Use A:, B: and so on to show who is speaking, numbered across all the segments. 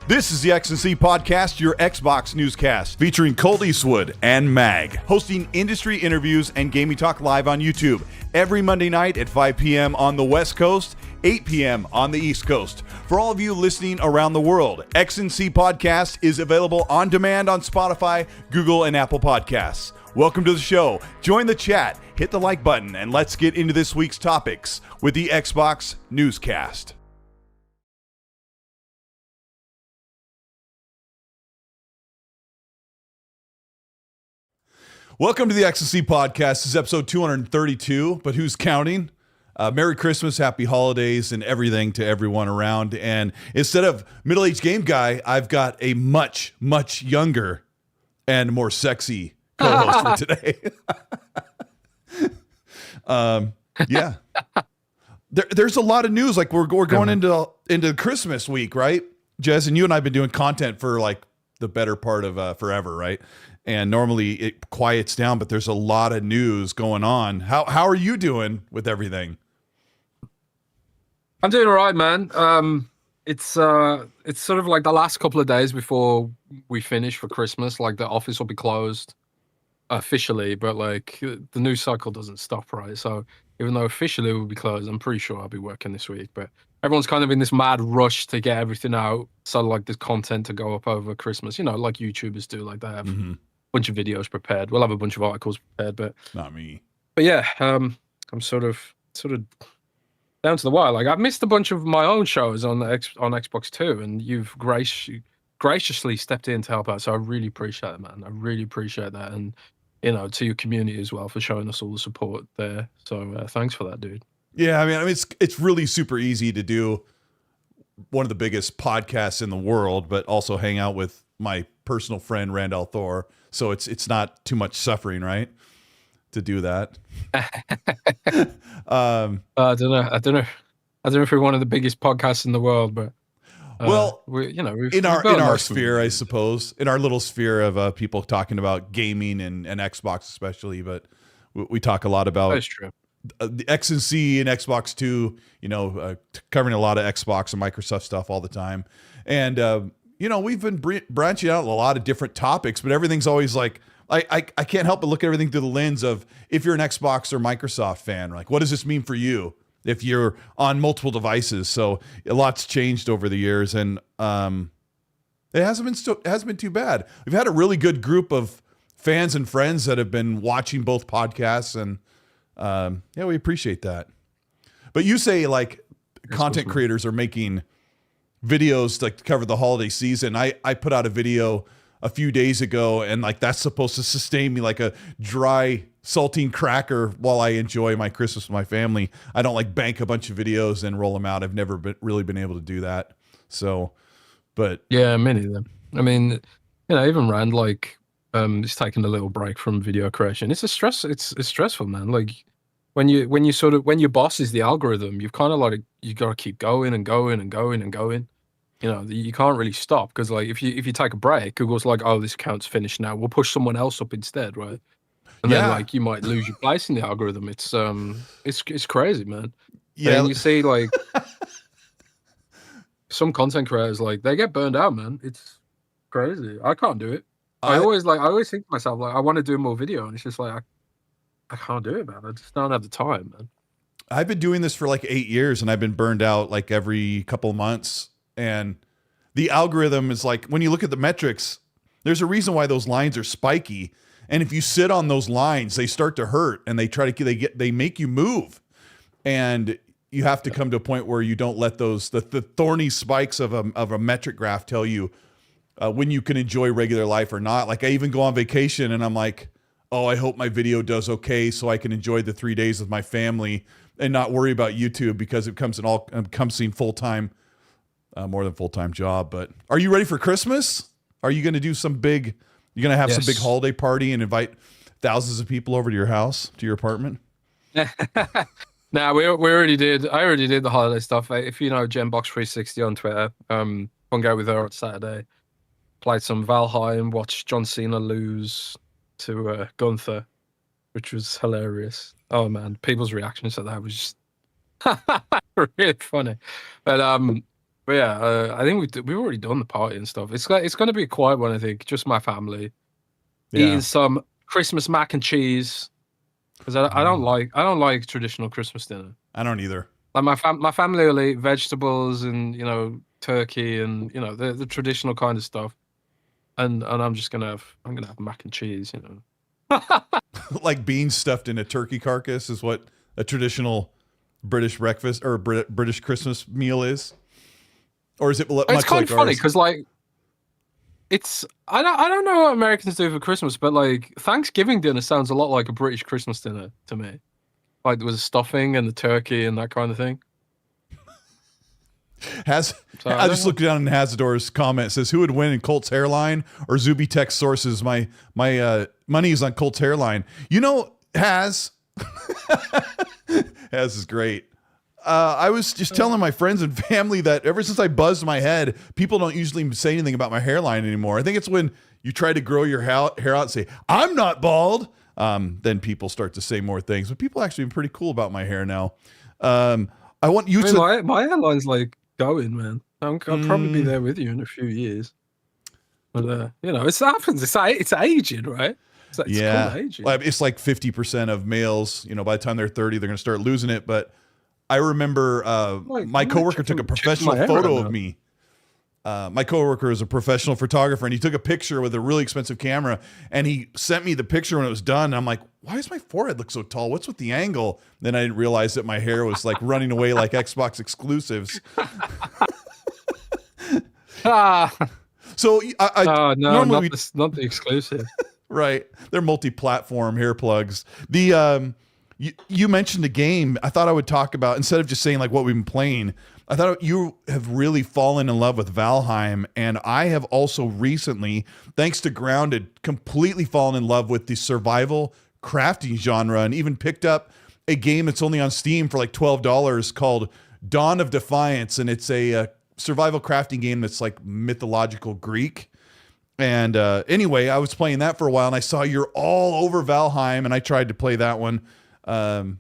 A: This is the XNC Podcast, your Xbox newscast, featuring Colteastwood and Mag, hosting industry interviews and gaming talk live on YouTube every Monday night at 5 p.m. on the West Coast, 8 p.m. on the East Coast. For all of you listening around the world, XNC Podcast is available on demand on Spotify, Google, and Apple Podcasts. Welcome to the show. Join the chat, hit the like button, and let's get into this week's topics with the Xbox Newscast. Welcome to the XNC Podcast. This is episode 232, but who's counting? Merry Christmas, Happy Holidays, and everything to everyone around. And instead of middle-aged game guy, I've got a much, much younger and more sexy co-host for today. Yeah. There's a lot of news. Like we're going into Christmas week, right? Jez, and you and I have been doing content for like the better part of forever, right? And normally it quiets down, but there's a lot of news going on. How are you doing with everything?
B: I'm doing all right, man. It's sort of like the last couple of days before we finish for Christmas. Like the office will be closed officially, but like the news cycle doesn't stop, right? So even though officially we'll be closed, I'm pretty sure I'll be working this week. But everyone's kind of in this mad rush to get everything out. So like there's content to go up over Christmas, you know, like YouTubers do. Like they have a bunch of videos prepared. We'll have a bunch of articles prepared, but
A: not me.
B: But yeah, I'm sort of down to the wire. Like I've missed a bunch of my own shows on Xbox too, and you've graciously stepped in to help out. So I really appreciate it, man. I really appreciate that, and you know, to your community as well for showing us all the support there. So thanks for that, dude.
A: Yeah, I mean, it's really super easy to do one of the biggest podcasts in the world, but also hang out with my personal friend Randall Thor. So it's not too much suffering, right? To do that.
B: I don't know if we're one of the biggest podcasts in the world, but
A: well,
B: in
A: our sphere, I suppose, in our little sphere of people talking about gaming and Xbox especially, but we talk a lot about
B: that's true.
A: The XNC and Xbox 2, covering a lot of Xbox and Microsoft stuff all the time. And, we've been branching out a lot of different topics, but everything's always like, I can't help but look at everything through the lens of if you're an Xbox or Microsoft fan, like what does this mean for you if you're on multiple devices? So a lot's changed over the years, and it hasn't been too bad. We've had a really good group of fans and friends that have been watching both podcasts, and we appreciate that. But you say like content creators are making videos to cover the holiday season. I put out a video a few days ago, and like that's supposed to sustain me like a dry saltine cracker while I enjoy my Christmas with my family. I don't like bank a bunch of videos and roll them out. I've never really been able to do that. So, but
B: yeah, many of them. I mean, even Rand like is taking a little break from video creation. It's stressful, man. Like when your boss is the algorithm, you've kind of like you got to keep going and going and going and going. You can't really stop because like if you take a break, Google's like, oh, this account's finished now. We'll push someone else up instead, right? And then like you might lose your place in the algorithm. It's crazy, man. Yeah, and you see like some content creators like they get burned out, man. It's crazy. I can't do it. I always think to myself like I want to do more video, and it's just like I can't do it, man. I just don't have the time, man.
A: I've been doing this for like 8 years, and I've been burned out like every couple of months. And the algorithm is like, when you look at the metrics, there's a reason why those lines are spiky. And if you sit on those lines, they start to hurt, and they make you move. And you have to come to a point where you don't let the thorny spikes of a metric graph tell you when you can enjoy regular life or not. Like I even go on vacation and I'm like, oh, I hope my video does okay so I can enjoy the 3 days with my family and not worry about YouTube because it comes in full-time. More than full-time job. But are you ready for Christmas? Are you going to do some big holiday party and invite thousands of people over to your house, to your apartment?
B: Nah, we already did. I already did the holiday stuff. If you know Gembox360 on Twitter, hung out with her on Saturday, played some Valheim, watched John Cena lose to Gunther, which was hilarious. Oh man, people's reactions to that was just really funny. But But yeah, I think we've already done the party and stuff. It's going to be a quiet one, I think. Just my family eating
A: Yeah.
B: some Christmas mac and cheese because I don't like traditional Christmas dinner.
A: I don't either.
B: Like my family will eat vegetables and turkey and the traditional kind of stuff, and I'm gonna have mac and cheese.
A: Like beans stuffed in a turkey carcass is what a traditional British breakfast or British Christmas meal is, or is it much
B: It's kind
A: like
B: of funny
A: ours?
B: because like I don't know what Americans do for Christmas, but like Thanksgiving dinner sounds a lot like a British Christmas dinner to me. Like there was stuffing and the turkey and that kind of thing.
A: I just looked down in Hazador's comment. It says, "Who would win in Colt's hairline or Zuby Tech sources? My money is on Colt's hairline." Haz is great. I was just telling my friends and family that ever since I buzzed my head, people don't usually say anything about my hairline anymore. I think it's when you try to grow your hair out and say, "I'm not bald," then people start to say more things. But people actually been pretty cool about my hair now. I want you to.
B: My hairline's like going, man. I'll probably be there with you in a few years. But it happens. It's aging, right? It's called aging.
A: It's like 50% of males. By the time they're 30, they're going to start losing it. But I remember my coworker took a professional photo of me. My coworker is a professional photographer, and he took a picture with a really expensive camera, and he sent me the picture when it was done. And I'm like, why does my forehead look so tall? What's with the angle? Then I didn't realize that my hair was like running away like Xbox exclusives. So
B: no,
A: normally
B: not the exclusive.
A: Right, they're multi-platform hair plugs. You mentioned a game. I thought I would talk about, instead of just saying like what we've been playing, I thought you have really fallen in love with Valheim, and I have also recently, thanks to Grounded, completely fallen in love with the survival crafting genre, and even picked up a game that's only on Steam for like $12 called Dawn of Defiance, and it's a survival crafting game that's like mythological Greek. And anyway, I was playing that for a while, and I saw you're all over Valheim, and I tried to play that one. That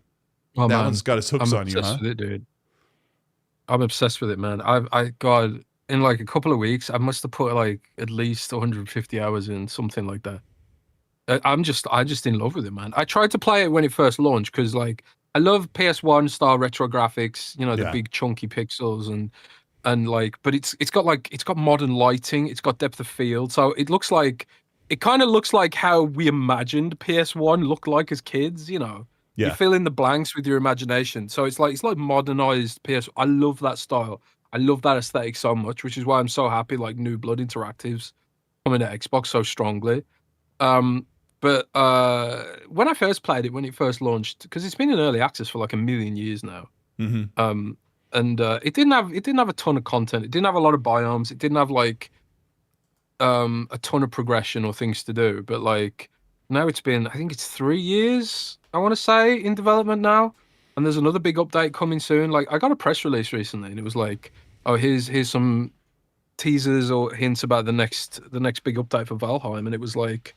A: one's got its hooks on you, huh?
B: I'm obsessed with it, dude. I'm obsessed with it, man. God, in like a couple of weeks, I must have put like at least 150 hours in, something like that. I'm just in love with it, man. I tried to play it when it first launched because like I love PS1 style retro graphics, the big chunky pixels and like, but it's got modern lighting, it's got depth of field, so it kind of looks like how we imagined PS1 looked like as kids, You fill in the blanks with your imagination. So it's like modernized PS. I love that style. I love that aesthetic so much, which is why I'm so happy like New Blood Interactive's coming to Xbox so strongly. But when I first played it, when it first launched, because it's been in early access for like a million years now.
A: Mm-hmm.
B: And it didn't have a ton of content. It didn't have a lot of biomes. It didn't have like a ton of progression or things to do. But like now I think it's 3 years, I want to say, in development now. And there's another big update coming soon. Like I got a press release recently, and it was like, oh, here's some teasers or hints about the next big update for Valheim, and it was like,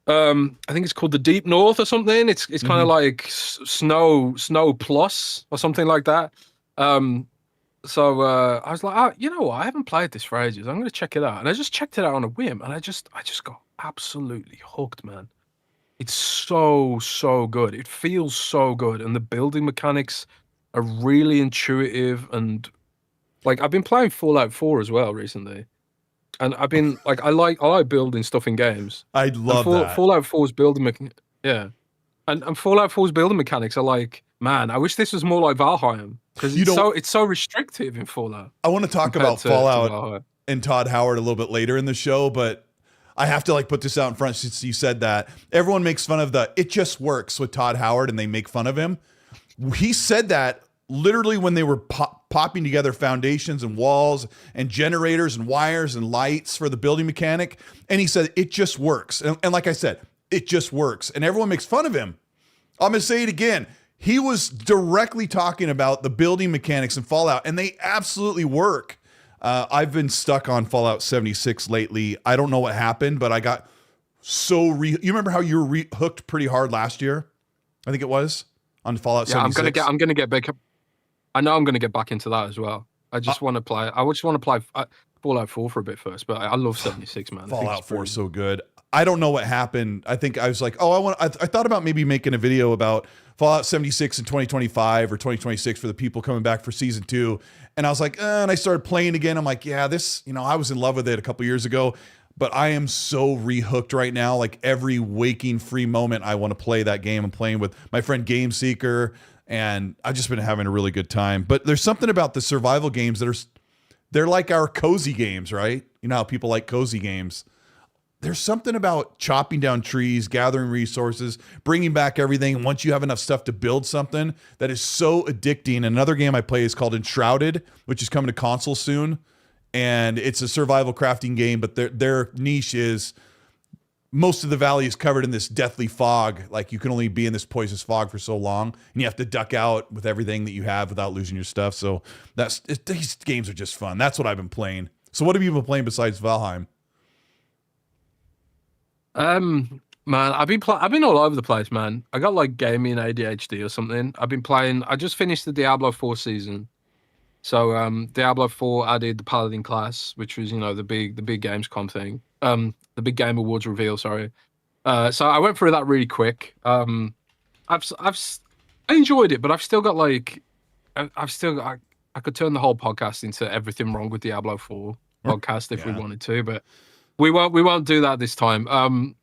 B: I think it's called the Deep North or something. It's kind of like Snow Plus or something like that. So I was like, oh, you know what? I haven't played this for ages. I'm going to check it out. And I just checked it out on a whim, and I just got absolutely hooked, man. It's so good. It feels so good, and the building mechanics are really intuitive. And like I've been playing Fallout 4 as well recently, and I've been like I like building stuff in games.
A: I love that.
B: Fallout 4's building and Fallout 4's building mechanics are like, man, I wish this was more like Valheim, because it's so restrictive in Fallout.
A: I want to talk about Fallout and Todd Howard a little bit later in the show, but I have to like put this out in front since you said that. Everyone makes fun of it just works with Todd Howard, and they make fun of him. He said that literally when they were popping together foundations and walls and generators and wires and lights for the building mechanic. And he said, it just works. And like I said, it just works. And everyone makes fun of him. I'm going to say it again. He was directly talking about the building mechanics in Fallout, and they absolutely work. I've been stuck on Fallout 76 lately. I don't know what happened, but I got you remember how you were hooked pretty hard last year? I think it was on Fallout 76.
B: I'm gonna get back. I know I'm gonna get back into that as well. I just want to play. I just want to play Fallout 4 for a bit first, but I love 76, man.
A: Fallout 4 is so good. I don't know what happened. I think I was like, oh, I thought about maybe making a video about Fallout 76 in 2025 or 2026 for the people coming back for season 2. And I was like, and I started playing again. I'm like, yeah, this, I was in love with it a couple years ago, but I am so rehooked right now. Like every waking free moment, I want to play that game. I'm playing with my friend Game Seeker, and I've just been having a really good time. But there's something about the survival games they're like our cozy games, right? You know how people like cozy games. There's something about chopping down trees, gathering resources, bringing back everything. And once you have enough stuff to build something, that is so addicting. Another game I play is called Enshrouded, which is coming to console soon. And it's a survival crafting game, but their niche is most of the valley is covered in this deathly fog. Like you can only be in this poisonous fog for so long, and you have to duck out with everything that you have without losing your stuff. So these games are just fun. That's what I've been playing. So what have you been playing besides Valheim?
B: Man, I've been all over the place, man. I got like gaming ADHD or something. I just finished the Diablo 4 season. So Diablo 4 added the Paladin class, which was, the big Gamescom thing. The big Game Awards reveal, sorry. So I went through that really quick. I enjoyed it, but I've still got like I could turn the whole podcast into everything wrong with Diablo 4 podcast if we wanted to, but we won't do that this time.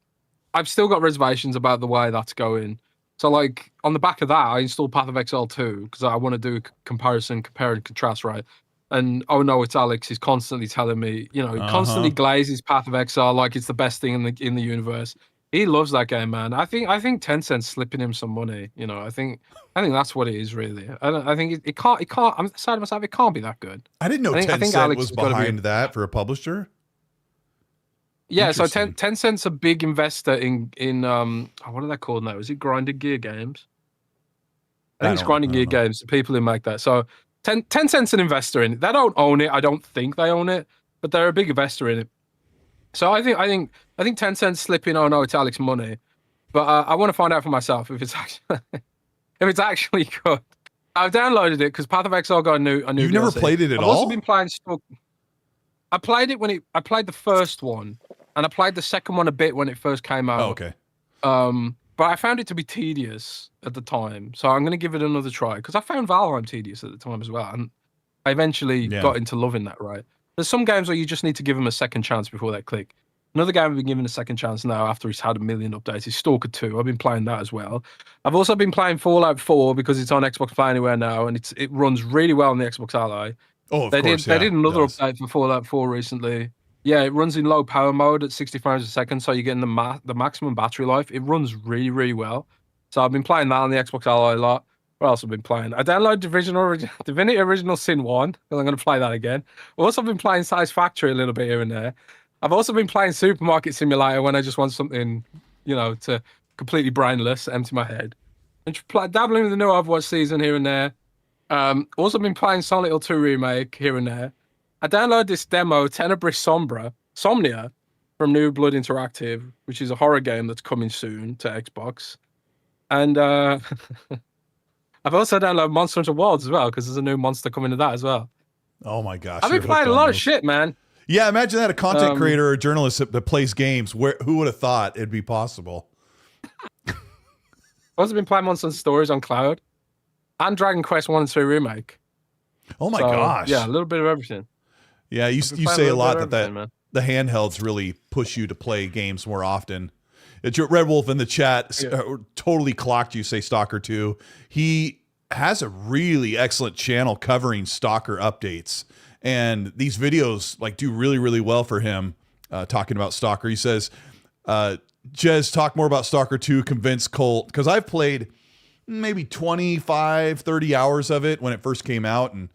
B: I've still got reservations about the way that's going. So like on the back of that, I installed Path of Exile 2 because I want to do a compare and contrast, right? And oh no, it's Alex. He's constantly telling me, he constantly glazes Path of Exile like it's the best thing in the universe. He loves that game, man. I think Tencent's slipping him some money. I think that's what it is really. I think it can't. I'm sad to myself. It can't be that good.
A: I didn't know Tencent was behind that for a publisher.
B: Yeah, so Tencent's a big investor in what are they called now? Is it Grinding Gear Games? I think it's Grinding Gear Games, the people who make that. So Tencent's an investor in it. They don't own it. I don't think they own it, but they're a big investor in it. So I think Tencent's slipping. Oh no, it's Alex money, but I want to find out for myself if it's actually good. I've downloaded it because Path of Exile got a new. You've
A: never played it at all?
B: I've also been playing. I played it I played the first one, and I played the second one a bit when it first came out.
A: Oh, okay.
B: But I found it to be tedious at the time, so I'm going to give it another try because I found Valheim tedious at the time as well, and I eventually got into loving that. Right? There's some games where you just need to give them a second chance before they click. Another game I've been given a second chance now after it's had a million updates is Stalker 2. I've been playing that as well. I've also been playing Fallout 4 because it's on Xbox Play Anywhere now, and it runs really well on the Xbox Ally.
A: Oh,
B: they did another update for Fallout 4 recently. Yeah, it runs in low power mode at 60 frames a second, so you're getting the maximum battery life. It runs really, really well. So I've been playing that on the Xbox Ally a lot. What else have I been playing? I downloaded Divinity Original Sin 1, because I'm going to play that again. I've also been playing Satisfactory a little bit here and there. I've also been playing Supermarket Simulator when I just want something, to completely brainless, empty my head. And dabbling with the new Overwatch season here and there. Also been playing Silent Hill 2 Remake here and there. I downloaded this demo, Tenebris Somnia, from New Blood Interactive, which is a horror game that's coming soon to Xbox. And I've also downloaded Monster Hunter Worlds as well, because there's a new monster coming to that as well.
A: Oh my gosh.
B: I've been playing a lot of shit, man.
A: Yeah, imagine that, a content creator or a journalist that plays games. Who would have thought it'd be possible?
B: I've also been playing Monster Hunter Stories on cloud. And Dragon Quest 1 and 2 Remake.
A: Oh my gosh.
B: Yeah, a little bit of everything.
A: Yeah, you say a lot that the handhelds really push you to play games more often. It's your Red Wolf in the chat totally clocked you, say Stalker 2. He has a really excellent channel covering Stalker updates. And these videos do really, really well for him talking about Stalker. He says, Jez, talk more about Stalker 2, convince Colt. Because I've played maybe 25, 30 hours of it when it first came out, and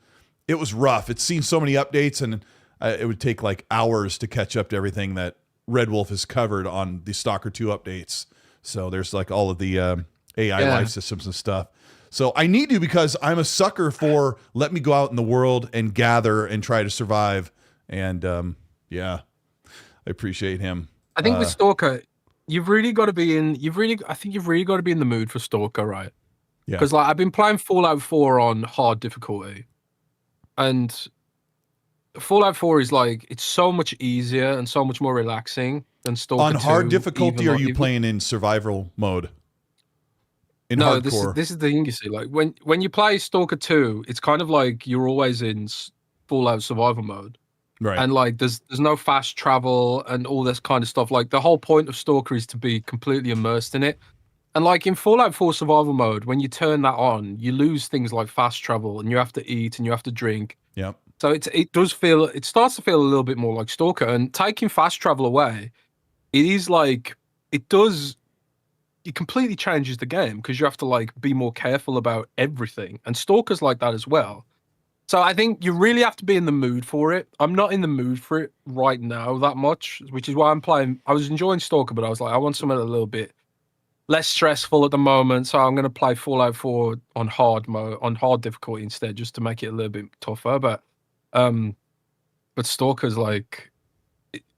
A: it was rough. It's seen so many updates, and it would take hours to catch up to everything that Red Wolf has covered on the Stalker 2 updates. So there's all of the AI life systems and stuff. So I need to, because I'm a sucker for let me go out in the world and gather and try to survive. And I appreciate him.
B: I think with Stalker, you've really got to be in the mood for Stalker, right?
A: Yeah.
B: Because I've been playing Fallout 4 on hard difficulty, and Fallout 4 is like it's so much easier and so much more relaxing than Stalker
A: On
B: 2.
A: hard difficulty,
B: even
A: or are
B: like,
A: you
B: even,
A: playing in survival mode? In
B: no, this is
A: hardcore?
B: this is the thing you see. Like when you play Stalker 2, it's kind of like you're always in Fallout survival mode.
A: Right.
B: And like there's no fast travel and all this kind of stuff. Like the whole point of Stalker is to be completely immersed in it. And like in Fallout 4 survival mode, when you turn that on, you lose things like fast travel and you have to eat and you have to drink.
A: Yep.
B: So it starts to feel a little bit more like Stalker. And taking fast travel away, it is like it completely changes the game because you have to like be more careful about everything. And Stalker's like that as well. So I think you really have to be in the mood for it. I'm not in the mood for it right now that much, which is why I'm playing. I was enjoying Stalker, but I was like, I want something a little bit less stressful at the moment. So I'm going to play Fallout 4 on hard mode, on hard difficulty instead, just to make it a little bit tougher. But Stalker's like,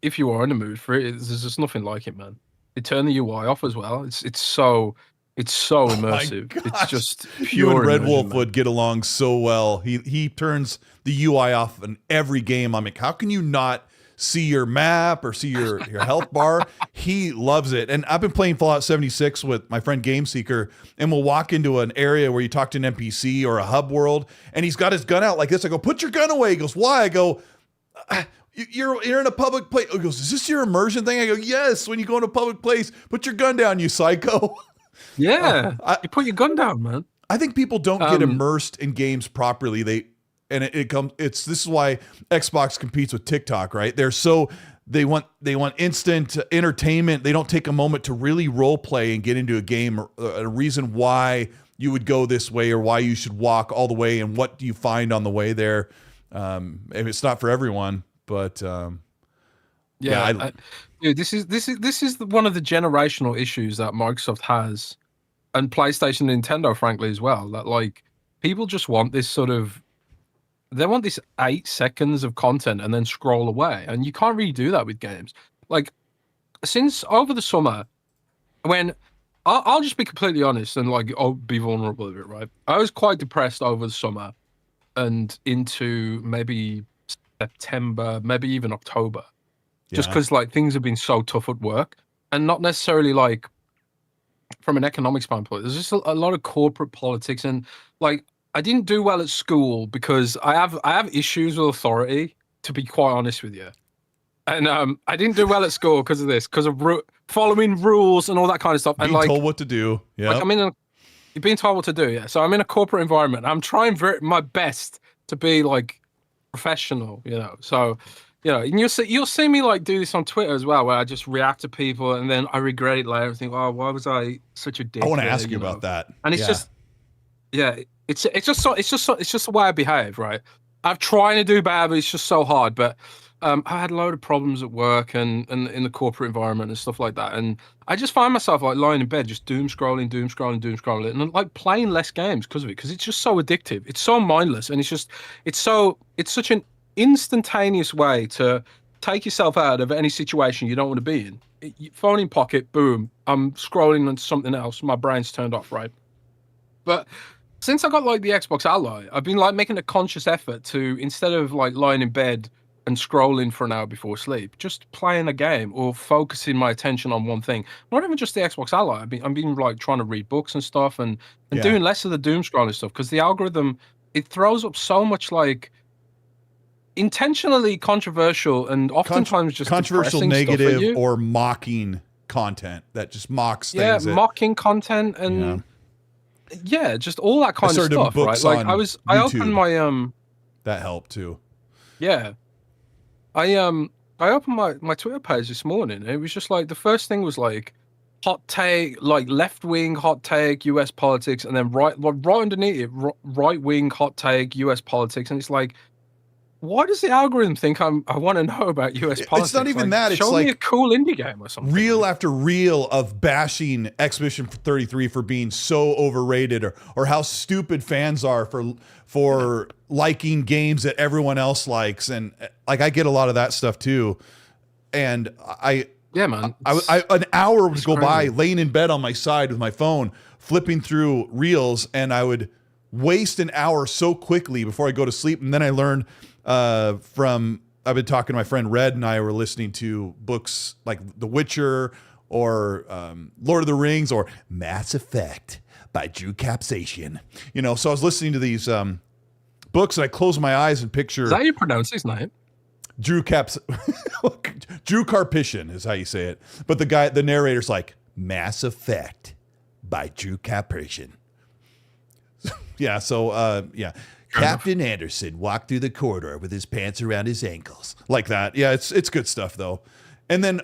B: if you are in the mood for it, there's just nothing like it, man. They turn the UI off as well. It's so immersive. It's just pure.
A: You and Red
B: immersion,
A: Wolf
B: man.
A: would get along so well. He turns the UI off in every game. I'm like, how can you not see your map or see your health bar? He loves it. And I've been playing Fallout 76 with my friend Game Seeker, and we'll walk into an area where you talk to an NPC or a hub world, and he's got his gun out like this. I go, put your gun away. He goes, why? I go, you're in a public place. He goes, is this your immersion thing? I go, yes. When you go in a public place, put your gun down, you psycho.
B: Yeah, you put your gun down, man.
A: I think people don't get immersed in games properly. This is why Xbox competes with TikTok, right? They want instant entertainment. They don't take a moment to really role play and get into a game, or a reason why you would go this way or why you should walk all the way and what do you find on the way there. It's not for everyone, but
B: dude, this is one of the generational issues that Microsoft has, and PlayStation and Nintendo, frankly, as well. That like people just want this they want this 8 seconds of content and then scroll away, and you can't really do that with games. Like since over the summer, when I'll just be completely honest and like I'll be vulnerable a bit, right? I was quite depressed over the summer and into maybe September, maybe even October. Just because like things have been so tough at work, and not necessarily like from an economic standpoint. There's just a lot of corporate politics, and like I didn't do well at school because I have issues with authority, to be quite honest with you. And I didn't do well at school because of this, because of following rules and all that kind of stuff.
A: Being
B: and like
A: told what to do. Yeah,
B: like you're being told what to do. Yeah, so I'm in a corporate environment. I'm trying my best to be like professional, you know. So. You know, and you'll see me like do this on Twitter as well, where I just react to people and then I regret it later and think, oh, why was I such a dick?
A: I want to ask you about that.
B: And it's just, it's just the way I behave, right? I'm trying to do bad, but it's just so hard. But I had a load of problems at work and in the corporate environment and stuff like that, and I just find myself like lying in bed, just doom scrolling, and like playing less games because of it, because it's just so addictive. It's so mindless, and it's such an instantaneous way to take yourself out of any situation you don't want to be in. Phone in pocket, boom, I'm scrolling on something else, my brain's turned off, right? But since I got like the Xbox Ally, I've been like making a conscious effort to, instead of like lying in bed and scrolling for an hour before sleep, just playing a game or focusing my attention on one thing. Not even just the Xbox Ally. I've been like trying to read books and stuff, and doing less of the doom scrolling stuff, because the algorithm, it throws up so much like intentionally controversial and oftentimes just
A: controversial, negative, or mocking content that just mocks things.
B: Mocking content and just all that kind of stuff, right? Like I opened my
A: that helped too.
B: Yeah. I opened my Twitter page this morning, and it was just like the first thing was like hot take, like left-wing hot take, US politics, and then right underneath it, right-wing hot take, US politics, and it's like, why does the algorithm think I want to know about US politics?
A: It's not even that. It's
B: show
A: like
B: me a cool indie game or something.
A: Reel after reel of bashing Expedition 33 for being so overrated, or how stupid fans are for liking games that everyone else likes, and like I get a lot of that stuff too. And
B: man,
A: an hour would go by laying in bed on my side with my phone, flipping through reels, and I would waste an hour so quickly before I go to sleep. And then I learned from I've been talking to my friend Red, and I were listening to books like The Witcher or Lord of the Rings or Mass Effect by Drew Capsation. You know, so I was listening to these books, and I closed my eyes and picture.
B: Is that how you pronounce his name?
A: Drew Carpishian is how you say it. But the narrator's like, Mass Effect by Drew Carpishian. Yeah, so Captain Anderson walked through the corridor with his pants around his ankles. Like that. Yeah, it's good stuff though. And then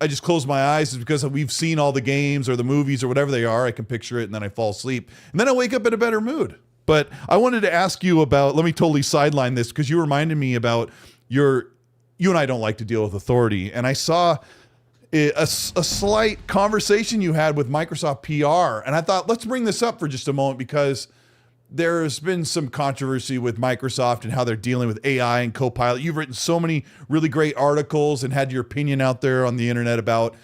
A: I just close my eyes because we've seen all the games or the movies or whatever they are. I can picture it, and then I fall asleep. And then I wake up in a better mood. But I wanted to ask you about, let me totally sideline this because you reminded me about you and I don't like to deal with authority. And I saw a slight conversation you had with Microsoft PR. And I thought, let's bring this up for just a moment because there's been some controversy with Microsoft and how they're dealing with AI and Copilot. You've written so many really great articles and had your opinion out there on the internet about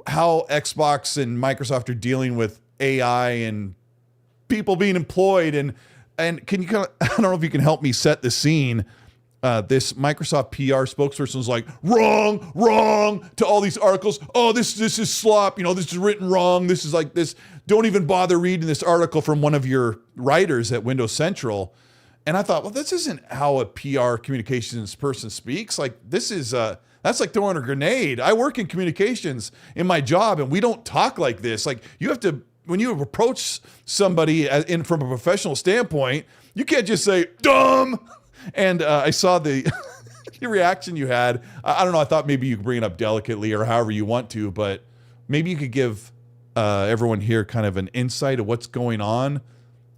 A: how Xbox and Microsoft are dealing with AI and people being employed. And can you kind of, I don't know if you can help me set the scene. This Microsoft PR spokesperson was like, wrong to all these articles. Oh, this is slop. You know, this is written wrong. This is like this. Don't even bother reading this article from one of your writers at Windows Central. And I thought, well, this isn't how a PR communications person speaks. Like this is, that's like throwing a grenade. I work in communications in my job and we don't talk like this. Like you have to, when you approach somebody from a professional standpoint, you can't just say, dumb. And I saw the reaction you had. I don't know. I thought maybe you could bring it up delicately or however you want to, but maybe you could give everyone here kind of an insight of what's going on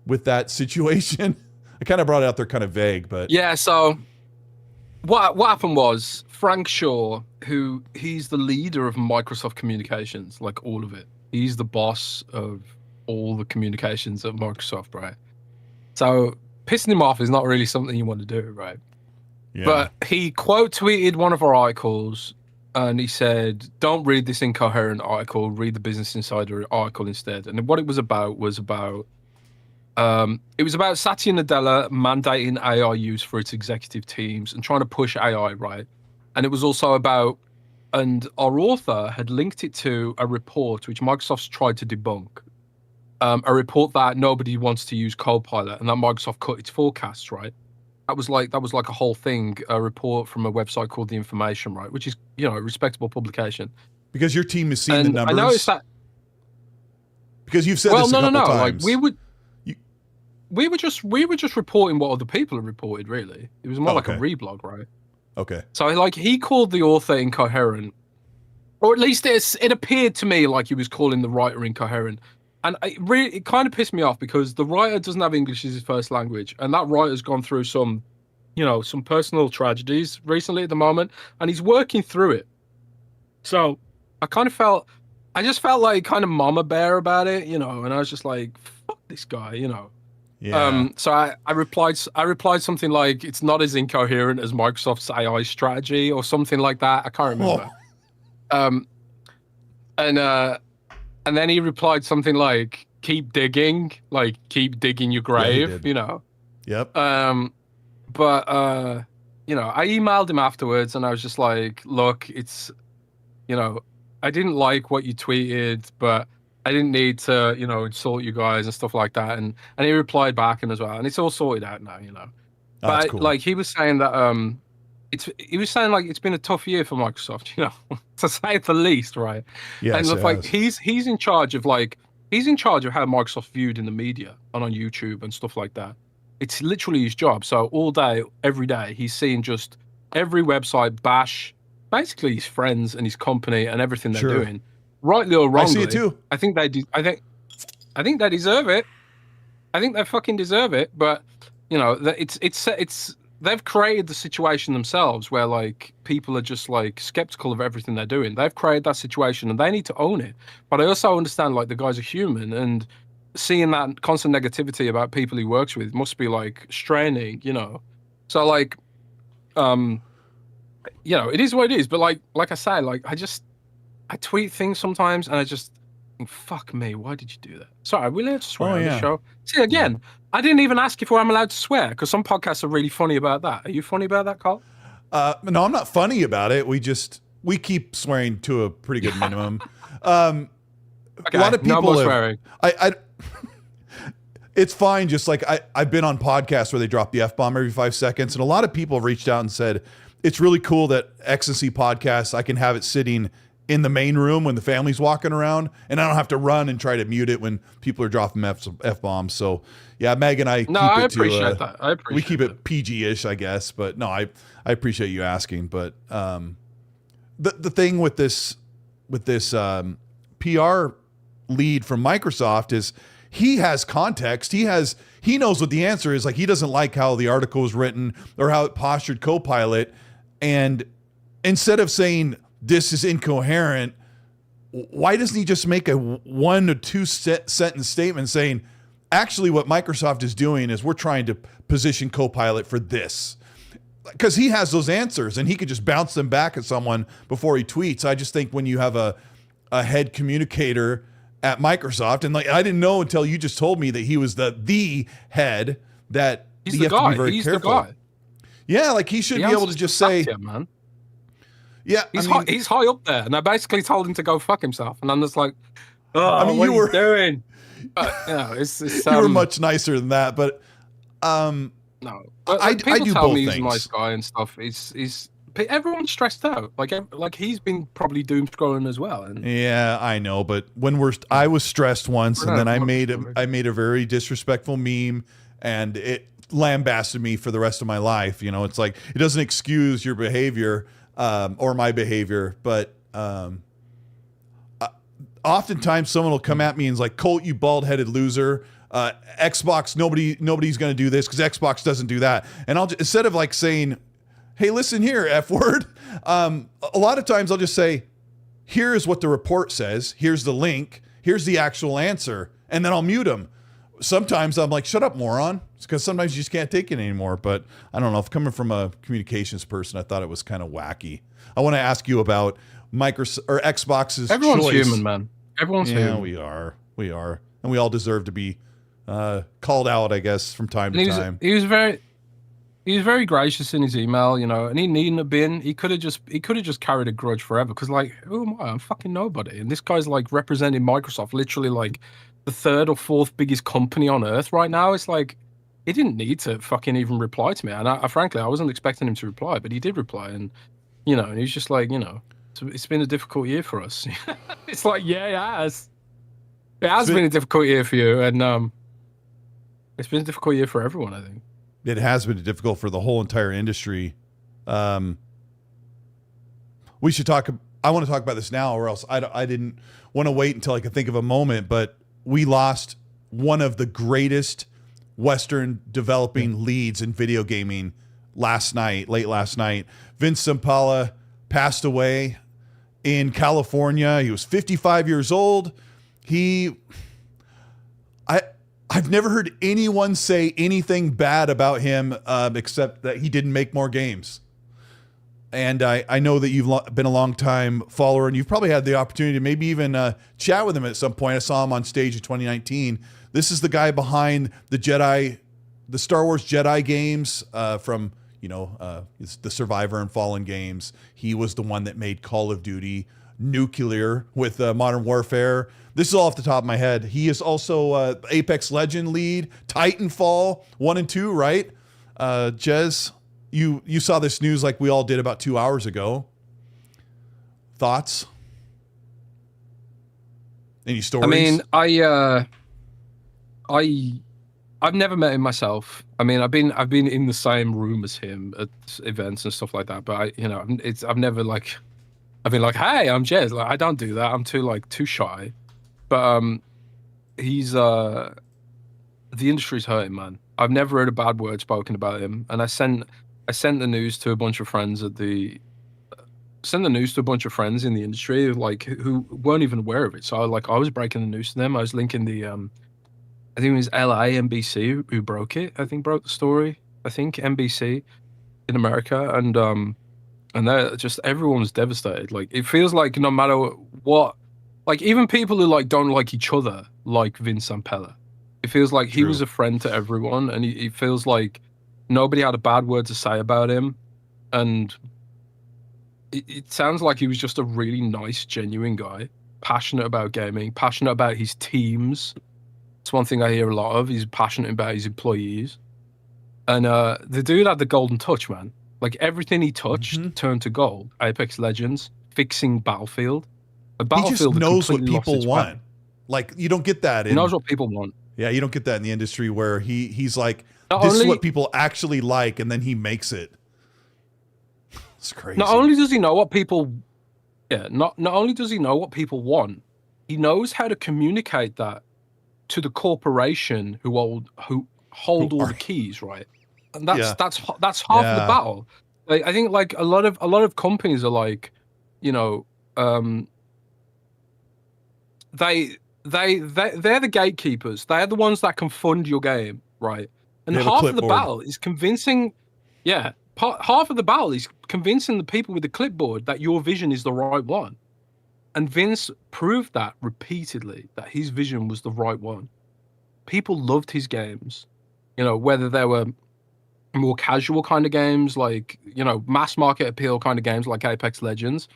A: with that situation. I kind of brought it out there kind of vague, but
B: yeah. So what happened was Frank Shaw, he's the leader of Microsoft Communications, like all of it. He's the boss of all the communications at Microsoft, right? So pissing him off is not really something you want to do, right?
A: Yeah.
B: But he quote tweeted one of our articles and he said, don't read this incoherent article, read the Business Insider article instead. And what it was about Satya Nadella mandating AI use for its executive teams and trying to push AI, right? And it was also about, and our author had linked it to a report which Microsoft's tried to debunk. A report that nobody wants to use Copilot and that Microsoft cut its forecasts, right? That was like a whole thing, a report from a website called The Information, right? Which is, you know, a respectable publication.
A: Because your team has seen the numbers.
B: I noticed that.
A: Because you've said this a couple times.
B: Like we were just reporting what other people have reported, really. It was more like a reblog, right? Okay. So like he called the author incoherent, or at least it appeared to me like he was calling the writer incoherent. And it kind of pissed me off because the writer doesn't have English as his first language. And that writer's gone through some personal tragedies recently at the moment. And he's working through it. So I just felt like kind of mama bear about it, you know. And I was just like, fuck this guy, you know. Yeah. So I replied something like, it's not as incoherent as Microsoft's AI strategy or something like that. I can't remember. And then he replied something like, keep digging your grave, you know?
A: Yep.
B: But you know, I emailed him afterwards and I was just like, look, it's, you know, I didn't like what you tweeted, but I didn't need to, you know, insult you guys and stuff like that. And he replied back and as well. And it's all sorted out now, you know? But cool. Like he was saying that, it's been a tough year for Microsoft, you know, to say the least, right? Yeah. And like he's in charge of how Microsoft's viewed in the media and on YouTube and stuff like that. It's literally his job. So all day, every day, he's seeing just every website bash basically his friends and his company and everything they're doing, rightly or wrongly.
A: I see it too.
B: I think they deserve it. I think they fucking deserve it. But you know, it's. They've created the situation themselves where like people are just like skeptical of everything they're doing. They've created that situation and they need to own it. But I also understand like the guy's a human and seeing that constant negativity about people he works with must be like straining, you know? So like, you know, it is what it is. But like I say, like I tweet things sometimes and Fuck me, why did you do that? Sorry, we allowed to swear on
A: yeah.
B: this show. See, again, I didn't even ask if I'm allowed to swear, because some podcasts are really funny about that. Are you funny about that, Carl?
A: No, I'm not funny about it. We keep swearing to a pretty good minimum. Okay, a lot of people
B: no more swearing.
A: It's fine. Just like I've been on podcasts where they drop the F-bomb every 5 seconds. And a lot of people have reached out and said, it's really cool that Ecstasy Podcasts, I can have it sitting in the main room when the family's walking around, and I don't have to run and try to mute it when people are dropping F-bombs. So yeah, Meg and I
B: appreciate that. I appreciate
A: we keep it PG-ish, I guess. But no, I appreciate you asking. But the thing with this PR lead from Microsoft is he has context. He knows what the answer is. Like, he doesn't like how the article was written or how it postured Copilot. And instead of saying this is incoherent, why doesn't he just make a 1 or 2 sentence statement saying, actually what Microsoft is doing is we're trying to position Copilot for this? Because he has those answers and he could just bounce them back at someone before he tweets. I just think when you have a head communicator at Microsoft, and like, I didn't know until you just told me that he was the head, that
B: he's the guy. He's careful. The guy.
A: Yeah, like he should be able to just say,
B: man.
A: Yeah,
B: he's high up there, and I basically told him to go fuck himself, and I'm just like, oh, what are you doing? But, it's
A: you were much nicer than that, but
B: no, but I do tell me he's a nice guy and stuff. He's everyone's stressed out, like he's been probably doom scrolling as well. And
A: yeah, I know, but I was stressed once, and then I made a very disrespectful meme, and it lambasted me for the rest of my life. You know, it's like, it doesn't excuse your behavior or my behavior, but oftentimes someone will come at me and is like, Colt, you bald-headed loser. Xbox, nobody's going to do this because Xbox doesn't do that. And I'll instead of like saying, hey, listen here, F word, a lot of times I'll just say, here's what the report says. Here's the link. Here's the actual answer. And then I'll mute them. Sometimes I'm like, shut up, moron. Because sometimes you just can't take it anymore. But I don't know. If coming from a communications person, I thought it was kind of wacky. I want to ask you about Microsoft or Xbox's
B: Everyone's
A: choice.
B: Human, man. Everyone's human.
A: We are. And we all deserve to be called out, I guess, from time to time.
B: He was very gracious in his email, you know, and he needn't have been. He could have just carried a grudge forever, because, like, who am I? I'm fucking nobody. And this guy's like representing Microsoft, literally like the 3rd or 4th biggest company on earth right now. It's like, he didn't need to fucking even reply to me. And I frankly, I wasn't expecting him to reply, but he did reply. And, you know, and he's just like, you know, it's been a difficult year for us. It's like, yeah, it has. It has been a difficult year for you. And it's been a difficult year for everyone, I think.
A: It has been difficult for the whole entire industry. We should talk. I want to talk about this now, or else I didn't want to wait until I could think of a moment. But we lost one of the greatest Western developing leads in video gaming late last night. Vince Zampella passed away in California. He was 55 years old. I've never heard anyone say anything bad about him except that he didn't make more games. And I know that you've been a long time follower, and you've probably had the opportunity to maybe even chat with him at some point. I saw him on stage in 2019. This is the guy behind the Star Wars Jedi games from, the Survivor and Fallen games. He was the one that made Call of Duty Nuclear with Modern Warfare. This is all off the top of my head. He is also Apex Legend lead, Titanfall 1 and 2, right? Jez, you saw this news like we all did about 2 hours ago. Thoughts? Any stories?
B: I mean, I've never met him myself. I mean, I've been in the same room as him at events and stuff like that. But I've never I've been like, hey, I'm Jez. Like, I don't do that. I'm too shy. But he's the industry's hurting, man. I've never heard a bad word spoken about him. And I sent the news to a bunch of friends in the industry, like, who weren't even aware of it. So I was breaking the news to them. I was linking the I think it was LA NBC who broke the story. I think NBC in America, and they're just, everyone's devastated. Like, it feels like no matter what like even people who like don't like each other like Vince Zampella. It feels like he was a friend to everyone, and he feels like nobody had a bad word to say about him. And it sounds like he was just a really nice, genuine guy, passionate about gaming, passionate about his teams. It's one thing I hear a lot of. He's passionate about his employees. And the dude had the golden touch, man. Like everything he touched turned to gold. Apex Legends, fixing Battlefield.
A: He just knows what people want. Like you don't get that.
B: He knows what people want.
A: Yeah, you don't get that in the industry where he's like, this is what people actually like, and then he makes it. It's crazy.
B: Not only does he know what people, not only does he know what people want, he knows how to communicate that to the corporation who hold all the keys, right? And that's half of the battle. Like, I think like a lot of companies are like, you know, they're the gatekeepers. They're the ones that can fund your game, right? And half of the battle is convincing, half of the battle is convincing the people with the clipboard that your vision is the right one. And Vince proved that repeatedly, that his vision was the right one. People loved his games, you know, whether they were more casual kind of games, like, you know, mass market appeal kind of games like Apex Legends,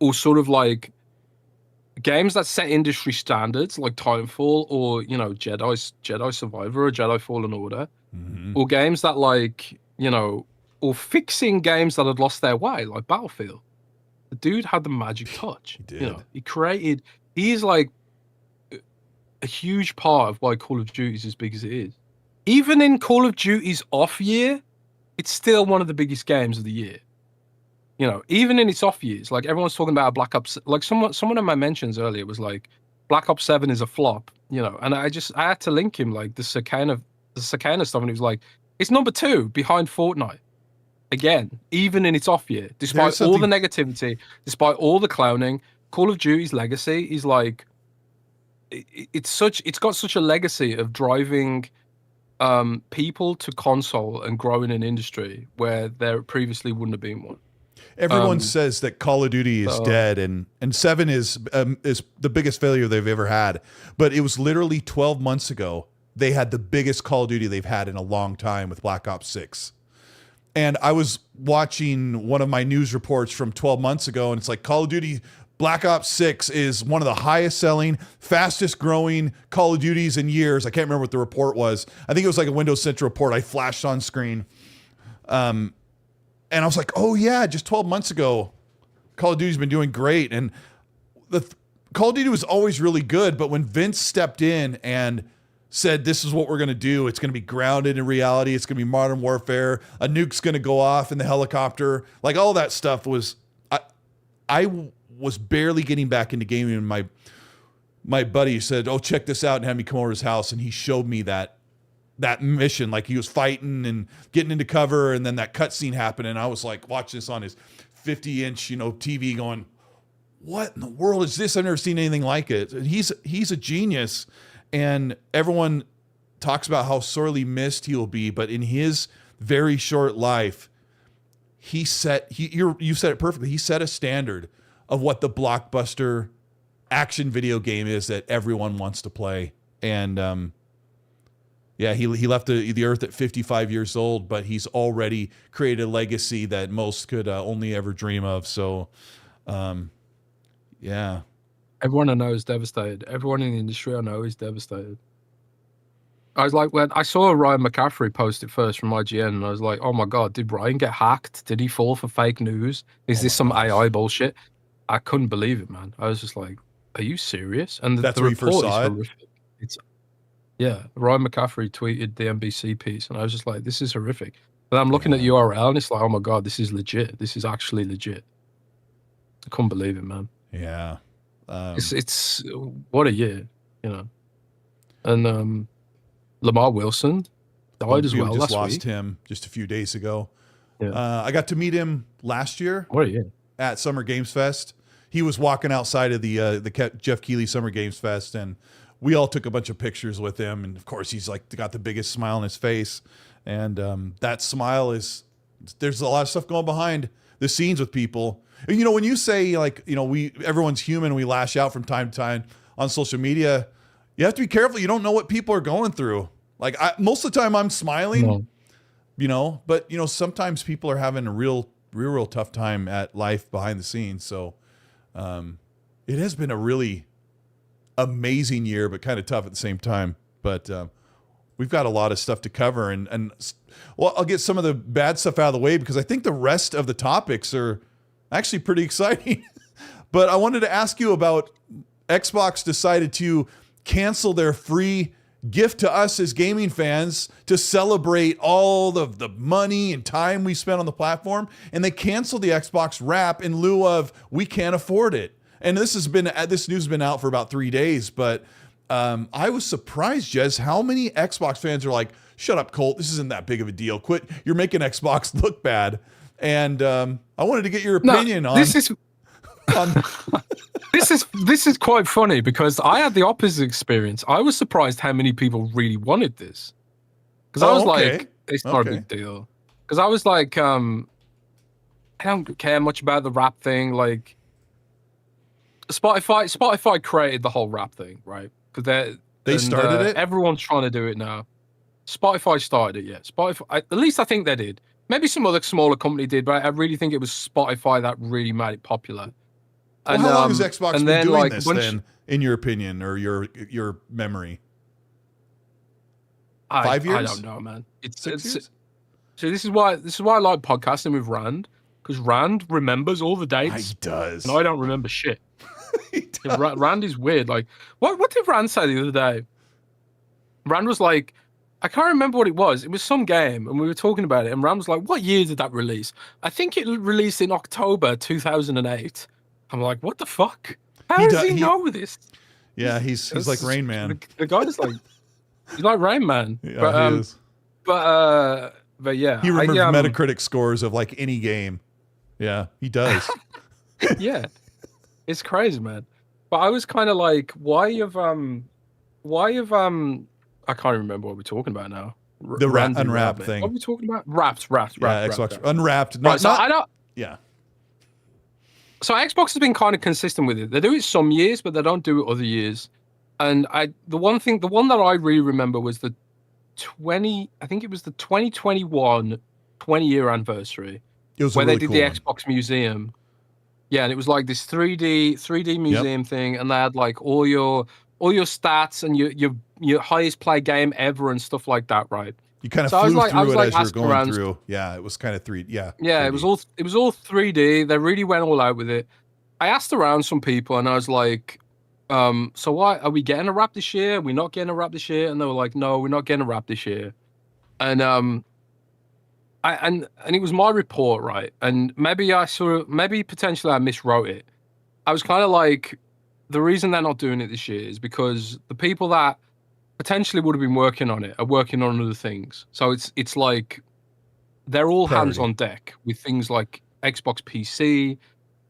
B: or sort of like games that set industry standards like Titanfall, or, you know, Jedi Survivor or Jedi Fallen Order, or games that like, you know, or fixing games that had lost their way like Battlefield. The dude had the magic touch.
A: He did.
B: You know, he's like a huge part of why Call of Duty is as big as it is. Even in Call of Duty's off year, it's still one of the biggest games of the year. You know, even in its off years, like everyone's talking about Black Ops. Like someone in my mentions earlier was like, Black Ops 7 is a flop. You know, and I had to link him like the Sakana stuff, and he was like, it's number 2 behind Fortnite. Again, even in its off year, despite all the negativity, despite all the clowning, Call of Duty's legacy is like, it's got such a legacy of driving people to console and growing an industry where there previously wouldn't have been one.
A: Everyone says that Call of Duty is dead, and 7 is the biggest failure they've ever had. But it was literally 12 months ago they had the biggest Call of Duty they've had in a long time with Black Ops 6. And I was watching one of my news reports from 12 months ago, and it's like Call of Duty Black Ops 6 is one of the highest selling, fastest growing Call of Duties in years. I can't remember what the report was. I think it was like a Windows Central report I flashed on screen. And I was like, oh yeah, just 12 months ago, Call of Duty's been doing great. And Call of Duty was always really good, but when Vince stepped in and said, this is what we're going to do, it's going to be grounded in reality, it's going to be modern warfare, a nuke's going to go off in the helicopter, like all that stuff was, I was barely getting back into gaming, and my buddy said, oh, check this out, and had me come over to his house, and he showed me that mission, like he was fighting and getting into cover, and then that cutscene happened, and I was like watching this on his 50-inch, you know, TV going, what in the world is this? I've never seen anything like it. He's a genius, and everyone talks about how sorely missed he'll be, but in his very short life, you said it perfectly. He set a standard of what the blockbuster action video game is that everyone wants to play. And he left the earth at 55 years old, but he's already created a legacy that most could only ever dream of. So, yeah.
B: Everyone I know is devastated. Everyone in the industry I know is devastated. I was like, when I saw Ryan McCaffrey post it first from IGN, and I was like, oh my God, did Ryan get hacked? Did he fall for fake news? Is this some AI bullshit? I couldn't believe it, man. I was just like, are you serious? And
A: that's where you first saw it?
B: Ryan McCaffrey tweeted the NBC piece, and I was just like, this is horrific. But I'm looking at the URL, and it's like, oh my God, this is legit. This is actually legit. I couldn't believe it, man.
A: Yeah.
B: It's what a year, you know. And Lamar Wilson died as well last week. We just lost
A: him just a few days ago.
B: Yeah.
A: I got to meet him last year.
B: What a year.
A: At Summer Games Fest. He was walking outside of the Jeff Keighley Summer Games Fest, and we all took a bunch of pictures with him. And of course, he's like got the biggest smile on his face, and that smile is, there's a lot of stuff going behind the scenes with people. And, you know, when you say like, you know, everyone's human, we lash out from time to time on social media, you have to be careful. You don't know what people are going through. Like most of the time I'm smiling, you know, but you know, sometimes people are having a real tough time at life behind the scenes. So, it has been a really amazing year, but kind of tough at the same time. But, we've got a lot of stuff to cover and well, I'll get some of the bad stuff out of the way because I think the rest of the topics are actually pretty exciting. But I wanted to ask you about Xbox decided to cancel their free gift to us as gaming fans to celebrate all the money and time we spent on the platform. And they canceled the Xbox Wrap in lieu of we can't afford it. And this news has been out for about 3 days, but I was surprised, Jez, how many Xbox fans are like, shut up, Colt. This isn't that big of a deal. Quit. You're making Xbox look bad. And I wanted to get your opinion on
B: this. This is quite funny because I had the opposite experience. I was surprised how many people really wanted this. Because I was like, it's not a big deal. Because I was like, I don't care much about the rap thing. Like, Spotify created the whole rap thing, right? Because
A: they started it.
B: Everyone's trying to do it now. Spotify started it, yeah. Spotify, at least I think they did. Maybe some other smaller company did, but I really think it was Spotify that really made it popular.
A: Well, how long has Xbox been doing this then, in your opinion or your memory? 5 years?
B: I don't know, man.
A: It's 6 years?
B: So this is why I like podcasting with Rand, because Rand remembers all the dates.
A: He does.
B: And I don't remember shit. Rand is weird. Like, what did Rand say the other day? Rand was like, I can't remember what it was. It was some game, and we were talking about it, and Rand was like, what year did that release? I think it released in October 2008. I'm like, what the fuck? How does he know this?
A: Yeah, he's like Rain Man.
B: The guy is like, he's like Rain Man.
A: Yeah, he is.
B: But yeah.
A: He remembers Metacritic scores of like any game. Yeah, he does.
B: Yeah. It's crazy, man. But I was kind of like, why have I can't remember what we're talking about now.
A: The unwrapped thing.
B: What are we talking about? Wrapped.
A: Yeah, Xbox unwrapped. Yeah.
B: So Xbox has been kind of consistent with it. They do it some years, but they don't do it other years. And the one that I really remember was the 2021 20-year anniversary.
A: It was
B: where
A: really
B: they did
A: cool
B: the
A: one.
B: Xbox Museum. Yeah, and it was like this 3D museum thing, and they had like all your stats and your highest play game ever and stuff like that, right?
A: You kind of flew through it as you were going through. Yeah, it was kind of 3D. Yeah.
B: Yeah, 3D. It was all 3D. They really went all out with it. I asked around some people and I was like, so why are we getting a wrap this year? Are we not getting a wrap this year? And they were like, no, we're not getting a wrap this year. And and it was my report, right? And maybe potentially I miswrote it. I was kind of like, the reason they're not doing it this year is because the people that potentially would have been working on it are working on other things. So it's like they're all hands on deck with things like Xbox PC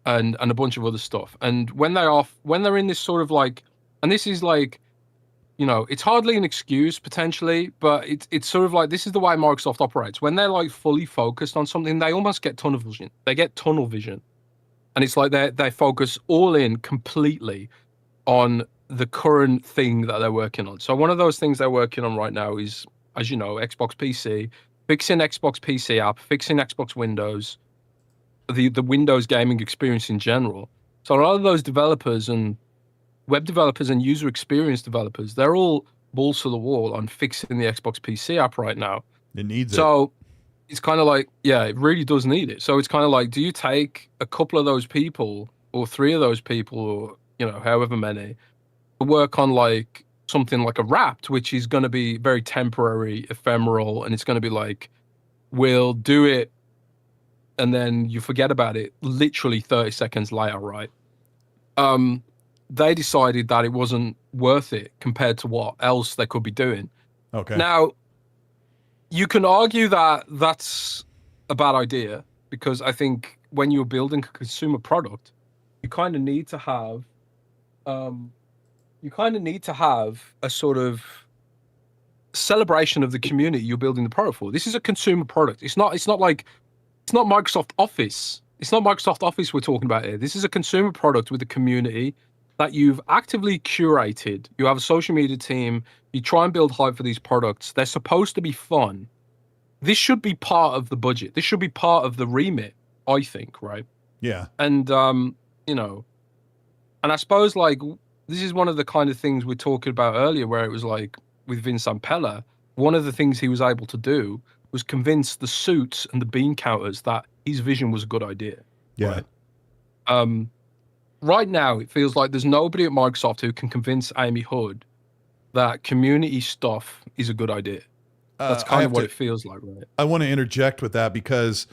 B: and a bunch of other stuff. And when they're in this sort of like, and this is like, you know, it's hardly an excuse potentially, but it's sort of like, this is the way Microsoft operates. When they're like fully focused on something, they almost get tunnel vision. They get tunnel vision. And it's like they focus all in completely on the current thing that they're working on. So one of those things they're working on right now is, as you know, Xbox PC, fixing Xbox PC app, fixing Xbox Windows, the Windows gaming experience in general. So a lot of those developers and web developers and user experience developers, they're all balls to the wall on fixing the Xbox PC app right now.
A: It needs it.
B: So it's kind of like, yeah, it really does need it. So it's kind of like, do you take a couple of those people or 3 of those people or, you know, however many, to work on like something like a Wrapped, which is going to be very temporary, ephemeral, and it's going to be like, we'll do it and then you forget about it literally 30 seconds later, right? They decided that it wasn't worth it compared to what else they could be doing.
A: Okay.
B: Now, you can argue that that's a bad idea because I think when you're building a consumer product, you kind of need to have a sort of celebration of the community you're building the product for. This is a consumer product. It's not Microsoft Office It's not Microsoft Office we're talking about here. This is a consumer product with a community that you've actively curated. You have a social media team. You try and build hype for these products. They're supposed to be fun. This should be part of the budget. This should be part of the remit, I think, right?
A: Yeah.
B: And, you know, and I suppose, like, this is one of the kind of things we're talking about earlier, where it was like with Vince Zampella, one of the things he was able to do was convince the suits and the bean counters that his vision was a good idea.
A: Yeah.
B: Right? Right now, it feels like there's nobody at Microsoft who can convince Amy Hood that community stuff is a good idea. That's kind of what it feels like, right?
A: I want to interject with that because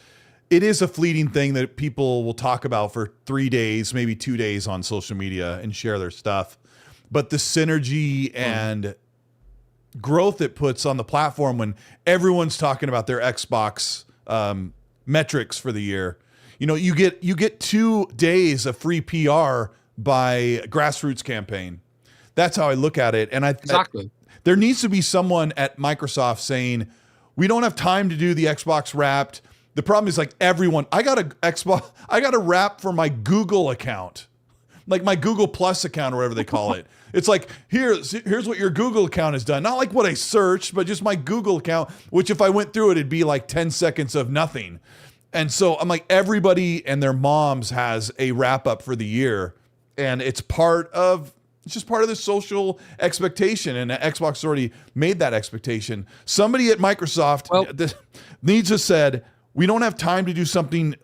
A: it is a fleeting thing that people will talk about for 3 days, maybe 2 days on social media and share their stuff. But the synergy and growth it puts on the platform when everyone's talking about their Xbox metrics for the year. You know, you get 2 days of free PR by grassroots campaign. That's how I look at it. And
B: Exactly.
A: There needs to be someone at Microsoft saying, we don't have time to do the Xbox Wrapped. The problem is, like, everyone, I got a wrap for my Google account, like my Google Plus account or whatever they call it. It's like, here's what your Google account has done. Not like what I searched, but just my Google account, which if I went through it, it'd be like 10 seconds of nothing. And so I'm like, everybody and their moms has a wrap up for the year. And it's just part of the social expectation. And Xbox already made that expectation. Somebody at Microsoft needs to said, we don't have time to do something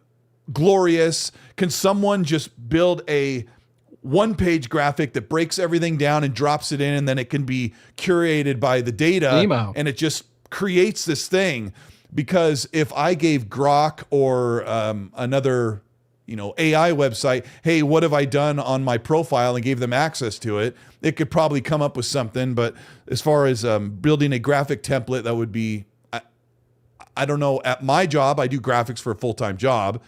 A: glorious. Can someone just build a one-page graphic that breaks everything down and drops it in, and then it can be curated by the data, and it just creates this thing? Because if I gave Grok or another, AI website, hey, what have I done on my profile, and gave them access to it, it could probably come up with something. But as far as building a graphic template, that would be, I don't know. At my job, I do graphics for a full-time job.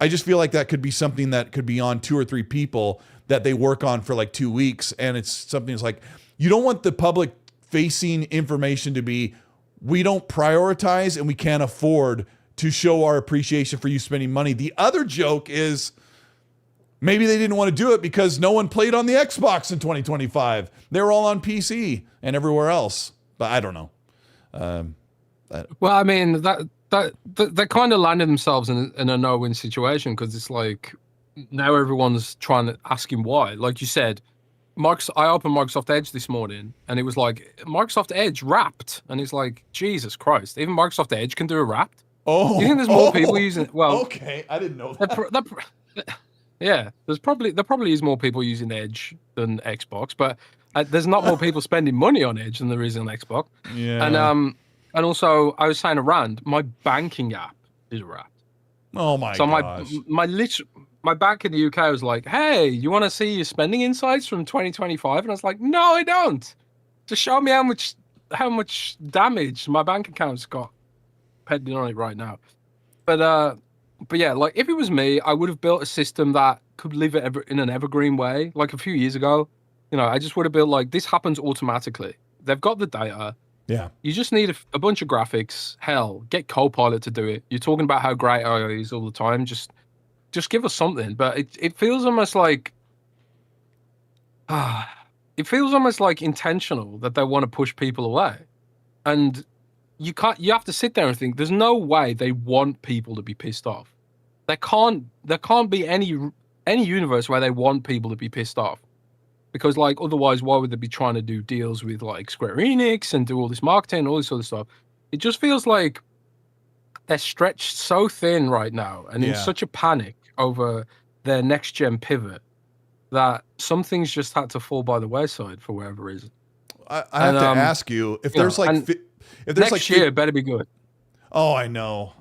A: I just feel like that could be something that could be on 2 or 3 people that they work on for like 2 weeks. And it's something that's like, you don't want the public facing information to be, we don't prioritize and we can't afford to show our appreciation for you spending money. The other joke is maybe they didn't want to do it because no one played on the Xbox in 2025. They were all on PC and everywhere else. But I don't know.
B: Well, I mean, they kind of landed themselves in a no-win situation, because it's like now everyone's trying to ask him why. Like you said, I opened Microsoft Edge this morning and it was like Microsoft Edge wrapped, and it's like, Jesus Christ, even Microsoft Edge can do a wrapped.
A: Oh,
B: you think there's more people using it? Well,
A: okay, I didn't know that.
B: Yeah, there probably is more people using Edge than Xbox, but there's not more people spending money on Edge than there is on Xbox.
A: Yeah,
B: and also, I was saying a rant, my banking app is wrapped.
A: Oh my gosh.
B: So my bank in the UK was like, hey, you want to see your spending insights from 2025? And I was like, no, I don't. Just show me how much damage my bank account's got pending on it right now. But yeah, like, if it was me, I would have built a system that could live in an evergreen way. Like a few years ago, I just would have built, like, this happens automatically. They've got the data.
A: Yeah.
B: You just need a bunch of graphics. Hell, get Copilot to do it. You're talking about how great AI is all the time. Just give us something. But it feels almost like intentional that they want to push people away. And you have to sit there and think, there's no way they want people to be pissed off. There can't be any universe where they want people to be pissed off. Because, like, otherwise, why would they be trying to do deals with, like, Square Enix and do all this marketing, all this other stuff? It just feels like they're stretched so thin right now and in such a panic over their next-gen pivot that some things just had to fall by the wayside for whatever reason.
A: I have to ask you, if there's, like... If there's
B: next year, it better be good.
A: Oh, I know.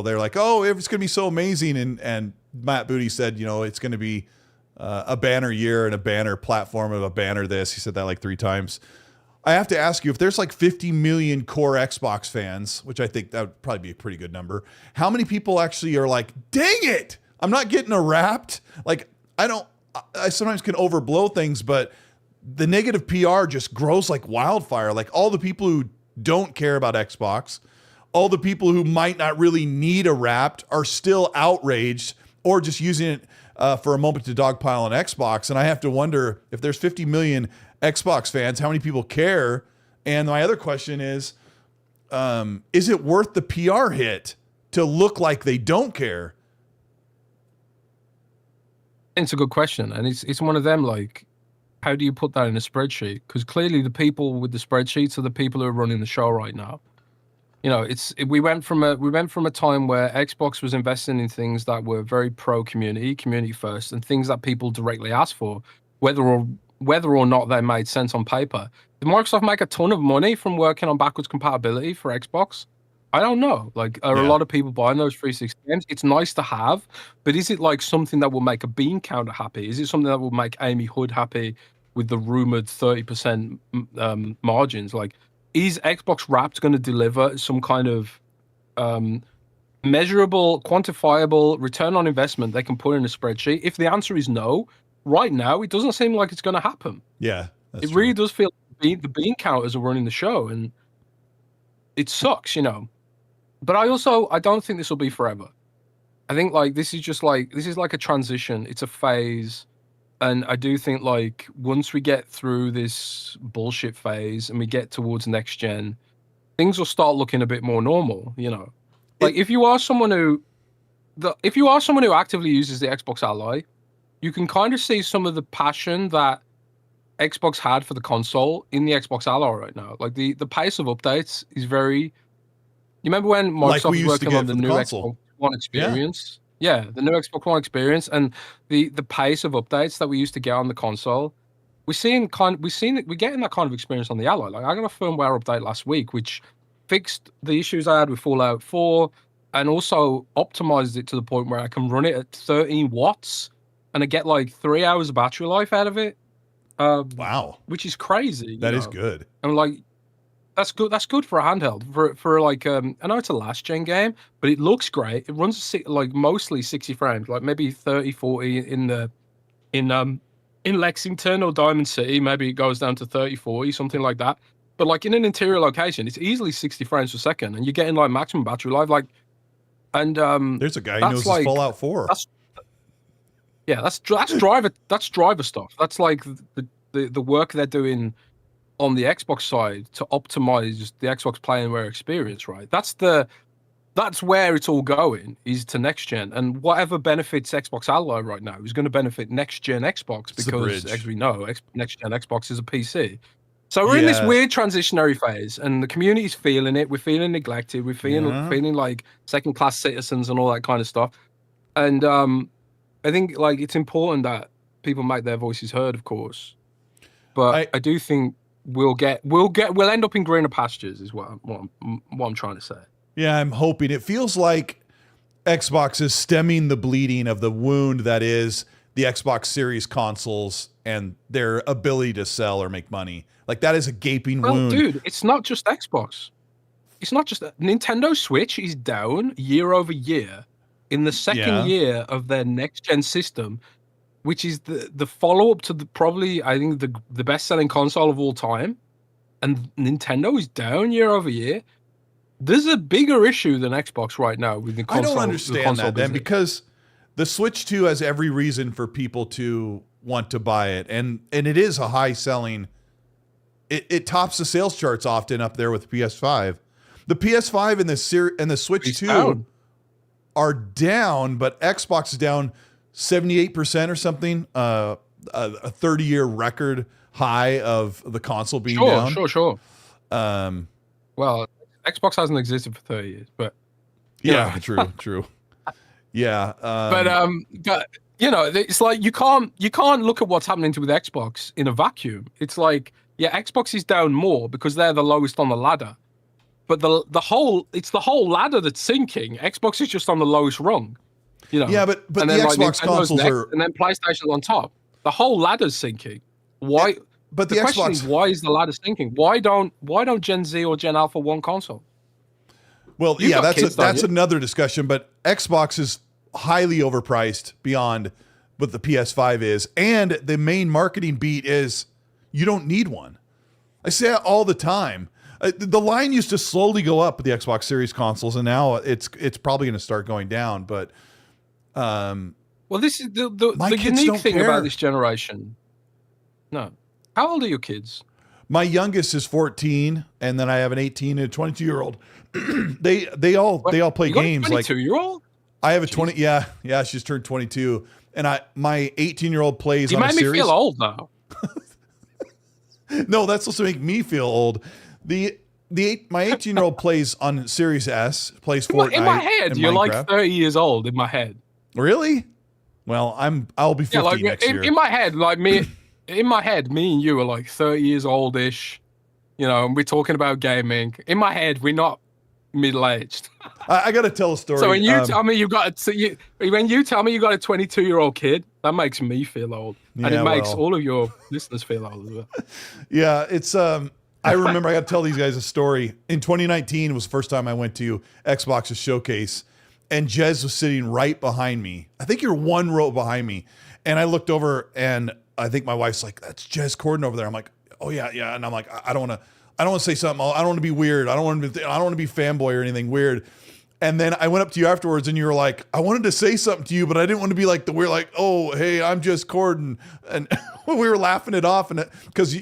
A: They're like, oh, it's going to be so amazing. And Matt Booty said, it's going to be a banner year and a banner platform of a banner this. He said that like 3 times. I have to ask you, if there's like 50 million core Xbox fans, which I think that would probably be a pretty good number, how many people actually are like, dang it, I'm not getting a wrapped? Like, I sometimes can overblow things, but the negative PR just grows like wildfire. Like, all the people who don't care about Xbox, all the people who might not really need a wrapped are still outraged or just using it for a moment to dogpile on Xbox. And I have to wonder if there's 50 million Xbox fans, how many people care? And my other question is it worth the PR hit to look like they don't care?
B: It's a good question. And it's one of them, like, how do you put that in a spreadsheet? Because clearly the people with the spreadsheets are the people who are running the show right now. You know, we went from a time where Xbox was investing in things that were very pro community first, and things that people directly asked for, whether or not they made sense on paper. Did Microsoft make a ton of money from working on backwards compatibility for Xbox? I don't know. Like, are a lot of people buying those 360 games? It's nice to have, but is it like something that will make a bean counter happy? Is it something that will make Amy Hood happy with the rumored 30% margins? Like, is Xbox Wrapped going to deliver some kind of measurable, quantifiable return on investment they can put in a spreadsheet? If the answer is no, right now, it doesn't seem like it's going to happen.
A: Yeah,
B: it really does feel like the bean counters are running the show, and it sucks, you know. But I don't think this will be forever. I think like this is like a transition. It's a phase. And I do think like once we get through this bullshit phase and we get towards next gen, things will start looking a bit more normal, you know. Like if you are someone who actively uses the Xbox Ally, you can kind of see some of the passion that Xbox had for the console in the Xbox Ally right now. Like the pace of updates is very. You remember when Microsoft was working on the new Xbox One experience? Yeah, the new Xbox One experience and the pace of updates that we used to get on the console. We're getting that kind of experience on the Ally. Like I got a firmware update last week, which fixed the issues I had with Fallout 4 and also optimized it to the point where I can run it at 13 watts and I get like 3 hours of battery life out of it.
A: Wow,
B: which is crazy.
A: That is good.
B: And like, that's good. That's good for a handheld. For like, I know it's a last gen game, but it looks great. It runs like mostly 60 frames, like maybe 30, 40 in Lexington or Diamond City. Maybe it goes down to 30, 40, something like that. But like in an interior location, it's easily 60 frames per second, and you're getting like maximum battery life. Like, and
A: there's a guy who knows his Fallout 4.
B: That's driver stuff. That's like the work they're doing on the Xbox side to optimize the Xbox Play Anywhere experience, right? That's where it's all going, is to next gen, and whatever benefits Xbox Ally right now is going to benefit next gen Xbox, because as we know, next gen Xbox is a PC. So we're in this weird transitionary phase, and the community's feeling it. We're feeling neglected. We're feeling like second class citizens and all that kind of stuff. And I think like it's important that people make their voices heard, of course. But I do think we'll end up in greener pastures, is what I'm trying to say.
A: Yeah, I'm hoping. It feels like Xbox is stemming the bleeding of the wound that is the Xbox Series consoles and their ability to sell or make money. Like that is a gaping wound.
B: Dude, it's not just Xbox. It's not just Nintendo Switch is down year over year in the second year of their next gen system, which is the follow up to probably I think the best selling console of all time, and Nintendo is down year over year. There's a bigger issue than Xbox right now with the console.
A: I don't understand that then, because the Switch 2 has every reason for people to want to buy it, and it is a high selling. It tops the sales charts often up there with PS5. The PS5 and the Switch 2 are down, but Xbox is down 78% or something. A 30-year record high of the console being down.
B: Sure. Well, Xbox hasn't existed for 30 years, but
A: true. Yeah,
B: but you know, it's like you can't look at what's happening with Xbox in a vacuum. It's like, yeah, Xbox is down more because they're the lowest on the ladder, but the whole ladder that's sinking. Xbox is just on the lowest rung, you know.
A: Yeah, but the Xbox consoles are,
B: and then PlayStation's on top. The whole ladder's sinking. Why?
A: Yeah, but
B: the question is, why is the ladder sinking? Why don't Gen Z or Gen Alpha want console?
A: Well, that's another discussion. But Xbox is highly overpriced beyond what the PS5 is, and the main marketing beat is you don't need one. I say it all the time. The line used to slowly go up with the Xbox Series consoles, and now it's probably going to start going down. But
B: Well, this is
A: My
B: the
A: kids
B: unique
A: don't
B: thing
A: care.
B: about this generation. No. How old are your kids?
A: My youngest is 14, and then I have an 18 and a 22-year-old. they all play
B: You got a
A: games. Like
B: 22-year-old?
A: I have a 20. Yeah, she's turned 22, and my 18-year-old plays
B: You
A: on a
B: made me
A: series.
B: feel old now.
A: No, that's supposed to make me feel old. My 18-year-old plays on Series S, plays Fortnite.
B: In my head,
A: and
B: you're
A: Minecraft.
B: like 30 years old in my head.
A: Really? Well, I'll be 50
B: Yeah, like
A: next year.
B: in my head, like me and you are like 30 years oldish, you know, and we're talking about gaming. In my head, we're not middle-aged.
A: I got to tell a story.
B: So when you tell me you got a 22-year-old kid, that makes me feel old, and
A: Yeah,
B: it makes
A: well.
B: all of your listeners feel old as well.
A: Yeah, it's I remember I got to tell these guys a story. In 2019 was the first time I went to Xbox's showcase, and Jez was sitting right behind me. I think you're one row behind me. And I looked over, and I think my wife's like, "That's Jez Corden over there." I'm like, "Oh yeah." And I'm like, I don't want to say something. I don't want to be weird. I don't want to be fanboy or anything weird. And then I went up to you afterwards, and you were like, "I wanted to say something to you, but I didn't want to be like the weird, like, oh, hey, I'm Jez Corden." And we were laughing it off, and because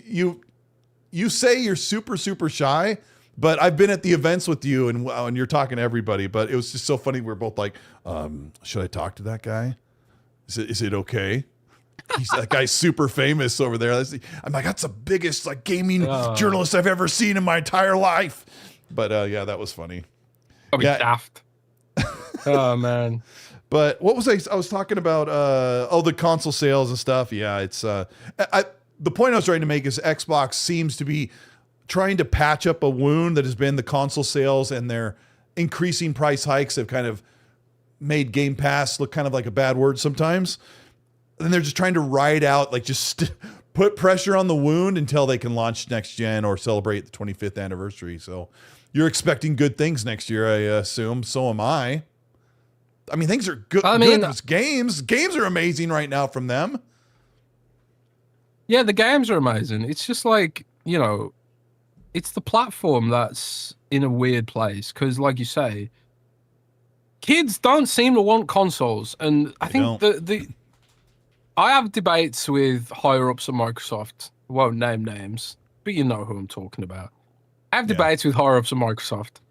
A: you say you're super, super shy, but I've been at the events with you and you're talking to everybody, but it was just so funny. We're both like, should I talk to that guy? Is it okay? That guy's super famous over there. I'm like, that's the biggest like gaming journalist I've ever seen in my entire life. But yeah, that was funny.
B: Probably daft. Oh man.
A: But what was I was talking about? The console sales and stuff. Yeah, it's the point I was trying to make is Xbox seems to be trying to patch up a wound that has been the console sales, and their increasing price hikes have kind of made Game Pass look kind of like a bad word sometimes. And they're just trying to ride out, like just put pressure on the wound until they can launch next gen or celebrate the 25th anniversary. So you're expecting good things next year, I assume. So am I. I mean, things are good. Games are amazing right now from them.
B: Yeah, the games are amazing. It's just like, you know, it's the platform that's in a weird place because, like you say, kids don't seem to want consoles, and I think I have debates with higher ups at Microsoft. I won't name names, but you know who I'm talking about. I have debates with higher ups at Microsoft,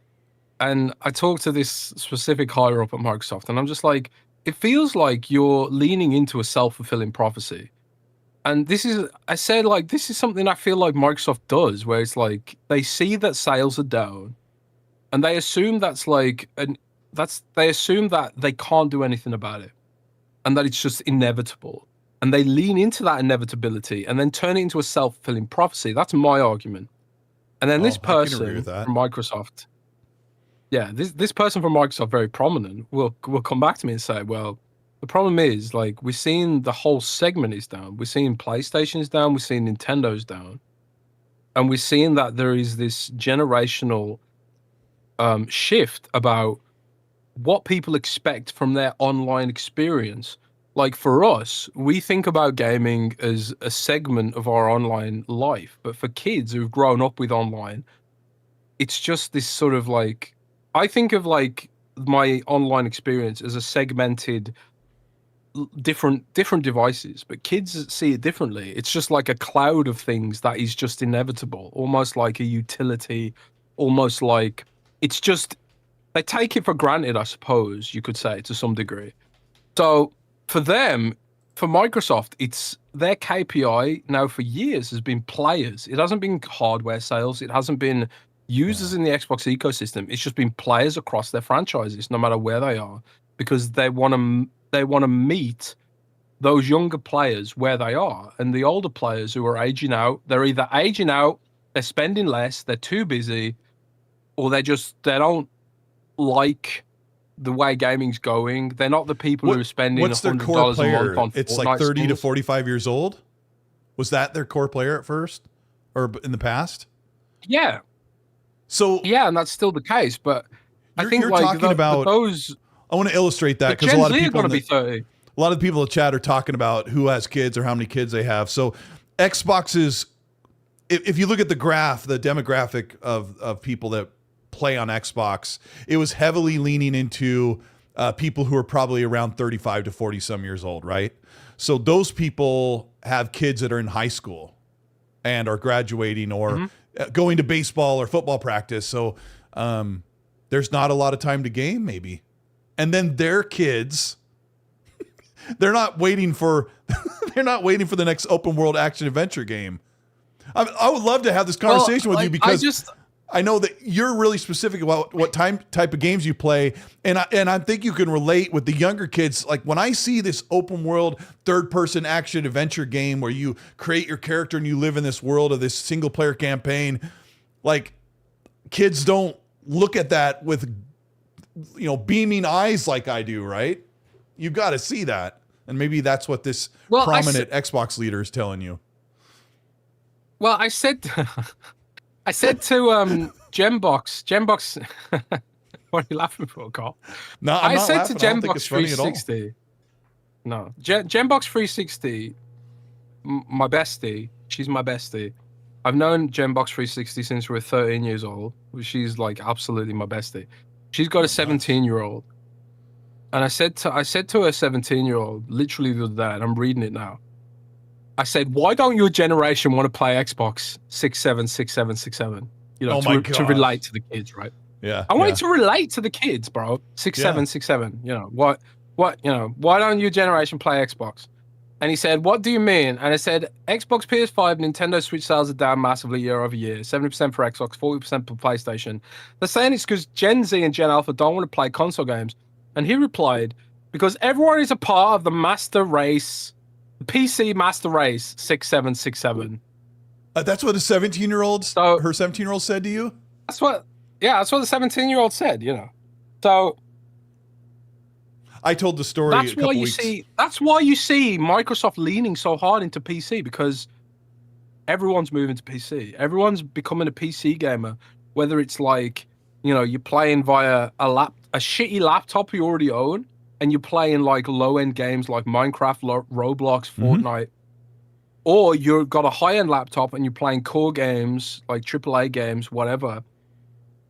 B: and I talk to this specific higher up at Microsoft, and I'm just like, it feels like you're leaning into a self-fulfilling prophecy. And this is something I feel like Microsoft does, where it's like they see that sales are down, and they assume they assume that they can't do anything about it, and that it's just inevitable, and they lean into that inevitability and then turn it into a self-fulfilling prophecy. That's my argument. And then this person from Microsoft, this person from Microsoft, very prominent, will come back to me and say, well, the problem is, like, we're seeing the whole segment is down. We're seeing PlayStation's down. We're seeing Nintendo's down. And we're seeing that there is this generational shift about what people expect from their online experience. Like, for us, we think about gaming as a segment of our online life. But for kids who've grown up with online, it's just this sort of like, I think of like my online experience as a segmented different devices, but kids see it differently. It's just like a cloud of things that is just inevitable, almost like a utility, almost like it's just, they take it for granted, I suppose you could say, to some degree. So for them, for Microsoft, it's their KPI now for years has been players. It hasn't been hardware sales. It hasn't been users in the Xbox ecosystem. It's just been players across their franchises, no matter where they are, because they want to meet those younger players where they are. And the older players who are aging out, they're either aging out, they're spending less, they're too busy, or they don't like the way gaming's going. They're not the people who are spending
A: what's their
B: $100
A: core player?
B: a month on
A: It's
B: Fortnite
A: like 30
B: skins.
A: to 45 years old. Was that their core player at first or in the past?
B: Yeah.
A: So
B: yeah, and that's still the case. But I think
A: you're
B: like
A: talking about
B: those.
A: I want to illustrate that because a
B: Gen
A: lot of
B: Z are
A: people
B: going to be 30.
A: a lot of people in the chat are talking about who has kids or how many kids they have. So Xbox's, if you look at the graph, the demographic of people that play on Xbox, it was heavily leaning into people who are probably around 35 to 40 some years old, right? So those people have kids that are in high school and are graduating or going to baseball or football practice. So there's not a lot of time to game maybe. And then their kids, they're not waiting for the next open world action adventure game. I would love to have this conversation with you because I know that you're really specific about what type of games you play, and I think you can relate with the younger kids. Like when I see this open world third person action adventure game where you create your character and you live in this world of this single player campaign, like kids don't look at that with beaming eyes like I do, right? You've got to see that, and maybe that's what this prominent Xbox leader is telling you.
B: Well, I said to Gembox, what are you laughing for, Carl?
A: No,
B: I said to Gembox 360. No, Gembox 360, my bestie. She's my bestie. I've known Gembox 360 since we were 13 years old. She's like absolutely my bestie. She's got a 17-year-old, and I said to her 17-year-old literally the other day, and I'm reading it now. I said, why don't your generation want to play Xbox 676767? To relate to the kids, right?
A: Yeah.
B: I wanted to relate to the kids, bro. 6767. Why don't your generation play Xbox? And he said, what do you mean? And I said, Xbox, PS5, Nintendo Switch sales are down massively year over year. 70% for Xbox, 40% for PlayStation. They're saying it's because Gen Z and Gen Alpha don't want to play console games. And he replied, because everyone is a part of the master race, the PC master race 6767.
A: That's what a 17-year-old, her 17-year-old said to you?
B: That's what the 17-year-old said, So
A: I told the story
B: that's why you see Microsoft leaning so hard into PC, because everyone's moving to PC. Everyone's becoming a PC gamer, whether it's like, you're playing via a shitty laptop you already own, and you're playing like low-end games like Minecraft, Roblox, Fortnite, or you've got a high-end laptop and you're playing core games like AAA games, whatever,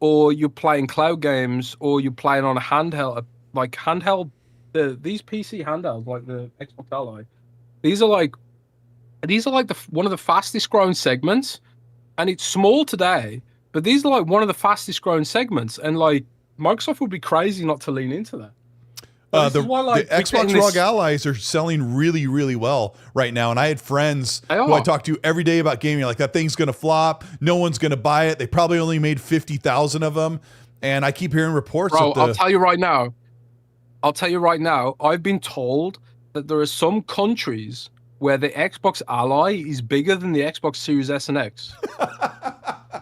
B: or you're playing cloud games, or you're playing on a handheld, these PC handhelds like the Xbox Ally. These are like one of the fastest growing segments, and it's small today, but these are like one of the fastest growing segments, and like Microsoft would be crazy not to lean into that.
A: The Xbox ROG Allies are selling really, really well right now. And I had friends who I talked to every day about gaming, like, that thing's going to flop. No one's going to buy it. They probably only made 50,000 of them. And I keep hearing reports.
B: Bro, I'll tell you right now, I've been told that there are some countries where the Xbox Ally is bigger than the Xbox Series S and X.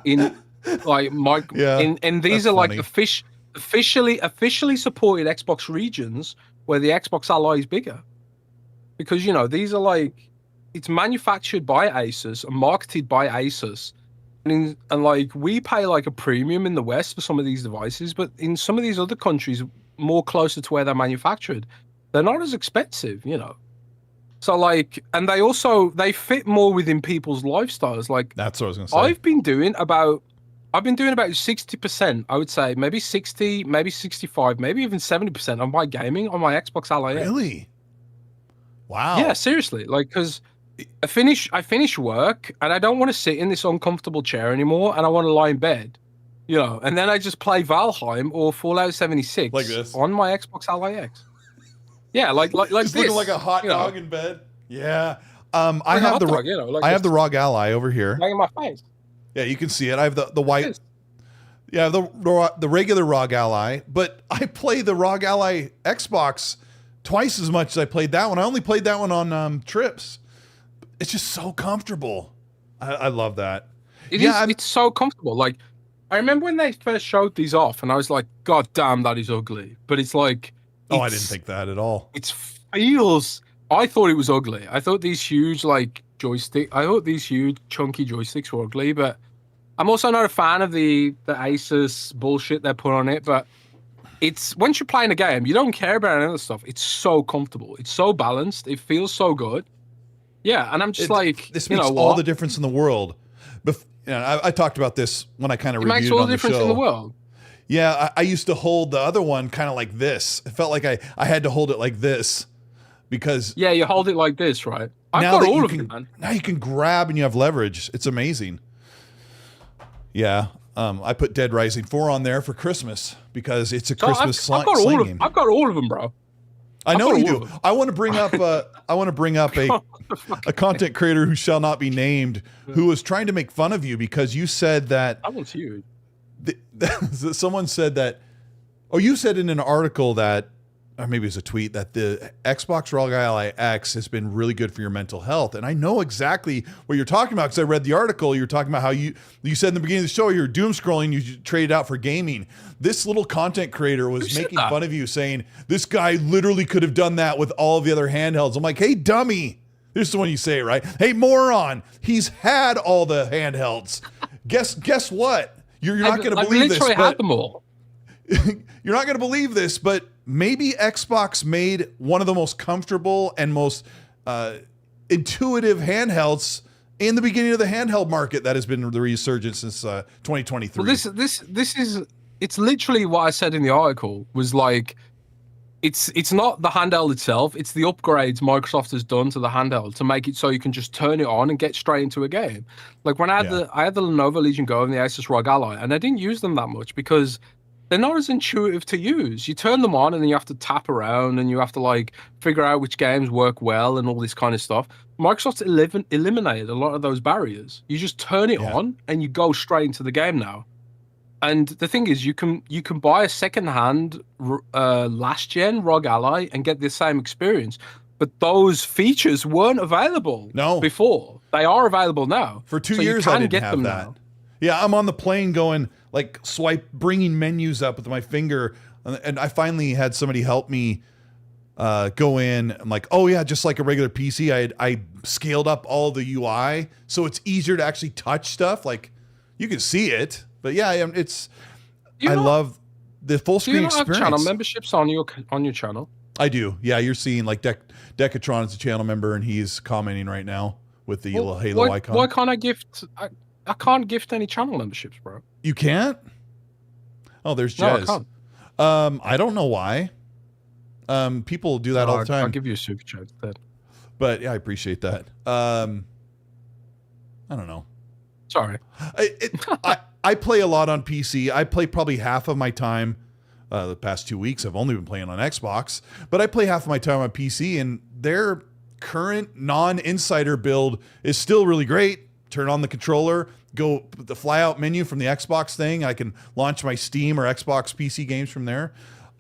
B: These are like officially supported Xbox regions where the Xbox Ally is bigger, because these are like, it's manufactured by Asus and marketed by Asus, and like we pay like a premium in the West for some of these devices, but in some of these other countries more closer to where they're manufactured, they're not as expensive, so like, and they fit more within people's lifestyles. Like,
A: that's what I was gonna say.
B: I've been doing about 60%, I would say, maybe 60, maybe 65, maybe even 70% of my gaming on my Xbox Ally.
A: Really? Wow.
B: Yeah, seriously. Like, because I finish work and I don't want to sit in this uncomfortable chair anymore, and I want to lie in bed, and then I just play Valheim or Fallout 76
A: like this
B: on my Xbox Ally X. Yeah, like just
A: this. Looking like a hot dog in bed. Yeah. I have the ROG Ally over here.
B: Right in my face.
A: Yeah, you can see it. I have the white. Yeah, the regular ROG Ally, but I play the ROG Ally Xbox twice as much as I played that one. I only played that one on trips. It's just so comfortable. I love that.
B: It's so comfortable. Like, I remember when they first showed these off, and I was like, God damn, that is ugly. But it's like,
A: I didn't think that at all.
B: I thought it was ugly. I thought these huge these huge chunky joysticks were ugly, but I'm also not a fan of the Asus bullshit they put on it. But it's, once you're playing a game, you don't care about any other stuff. It's so comfortable. It's so balanced. It feels so good. Yeah, and I'm just
A: this makes all the difference in the world. I talked about this when I kind of reviewed it on the show.
B: It makes all the difference in the world.
A: Yeah, I used to hold the other one kind of like this. It felt like I had to hold it like this because
B: Yeah, you hold it like this, right? I've
A: now
B: got
A: that
B: all
A: you
B: of
A: can
B: them, man.
A: now you can grab and you have leverage. It's amazing. Yeah, I put Dead Rising 4 on there for Christmas because it's a
B: So
A: Christmas
B: I've got
A: slang
B: all of
A: game.
B: I've got all of them, bro.
A: I know
B: got
A: you
B: all
A: do.
B: of them.
A: I want to bring up a content creator who shall not be named who was trying to make fun of you because you said that
B: That one's huge.
A: someone said that, or you said in an article that, or maybe it was a tweet, that the Xbox ROG Ally X has been really good for your mental health. And I know exactly what you're talking about because I read the article. You're talking about how you said in the beginning of the show, you're doom scrolling, you traded out for gaming. This little content creator was making fun of you saying, this guy literally could have done that with all of the other handhelds. I'm like, hey, dummy. This is the one you say, right? Hey, moron. He's had all the handhelds. Guess what? You're not going to believe this.
B: I literally had them all.
A: You're not going to believe this, but maybe Xbox made one of the most comfortable and most intuitive handhelds in the beginning of the handheld market that has been the resurgence since 2023.
B: Well, this is it's literally what I said in the article was like, it's not the handheld itself, it's the upgrades Microsoft has done to the handheld to make it so you can just turn it on and get straight into a game. Like when I had the Lenovo Legion Go and the Asus ROG Ally, and I didn't use them that much because they're not as intuitive to use. You turn them on and then you have to tap around and you have to like figure out which games work well and all this kind of stuff. Microsoft's eliminated a lot of those barriers. You just turn it on and you go straight into the game now. And the thing is, you can buy a second-hand last gen ROG Ally and get the same experience, but those features weren't available before. They are available now.
A: For 2 years, I didn't have that. Now. Yeah, I'm on the plane going like bringing menus up with my finger, and I finally had somebody help me go in. I'm like, oh yeah, just like a regular PC. I scaled up all the UI so it's easier to actually touch stuff. Like you can see it. But yeah, I love the full screen experience. Do you
B: have channel memberships on your channel?
A: I do. Yeah, you're seeing like Decatron is a channel member, and he's commenting right now with the little Halo icon.
B: Why can't I gift? I can't gift any channel memberships, bro.
A: You can't? Oh, there's Jez.
B: No, I can't.
A: I don't know why. People do that all the time.
B: I'll give you a super chat instead.
A: But yeah, I appreciate that. I don't know.
B: Sorry.
A: I play a lot on PC. I play probably half of my time. The past 2 weeks, I've only been playing on Xbox, but I play half of my time on PC, and their current non-insider build is still really great. Turn on the controller, go the fly-out menu from the Xbox thing. I can launch my Steam or Xbox PC games from there.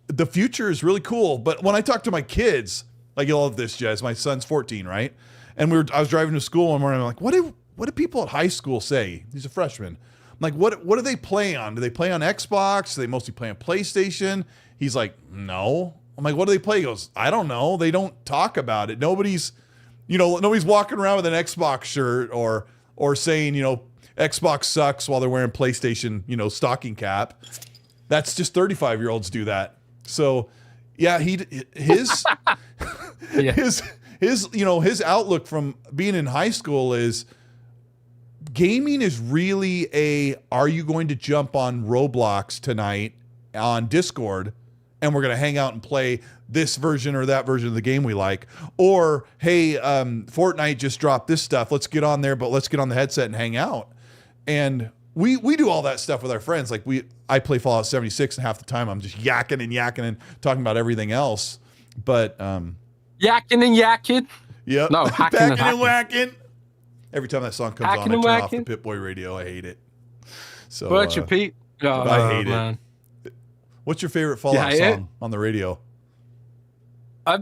A: The future is really cool, but when I talk to my kids, like you'll love this, Jez. My son's 14, right? And I was driving to school one morning. I'm like, what do people at high school say? He's a freshman. I'm like, what do they play on? Do they play on Xbox? Do they mostly play on PlayStation? He's like, no. I'm like, what do they play? He goes, I don't know. They don't talk about it. Nobody's walking around with an Xbox shirt or saying, Xbox sucks while they're wearing PlayStation, stocking cap. That's just 35-year-olds do that. So yeah, his outlook from being in high school is gaming is really are you going to jump on Roblox tonight on Discord and we're going to hang out and play this version or that version of the game we like? Or, hey, Fortnite just dropped this stuff. Let's get on there, but let's get on the headset and hang out. And we do all that stuff with our friends. Like I play Fallout 76 and half the time I'm just yakking and talking about everything else. But
B: yakking and yakking.
A: Yep.
B: No, hacking and
A: whacking. Every time that song comes on, I turn off the Pip-Boy radio. I hate it. So,
B: but you Pete. Oh,
A: I hate
B: it.
A: What's your favorite Fallout song on the radio?
B: I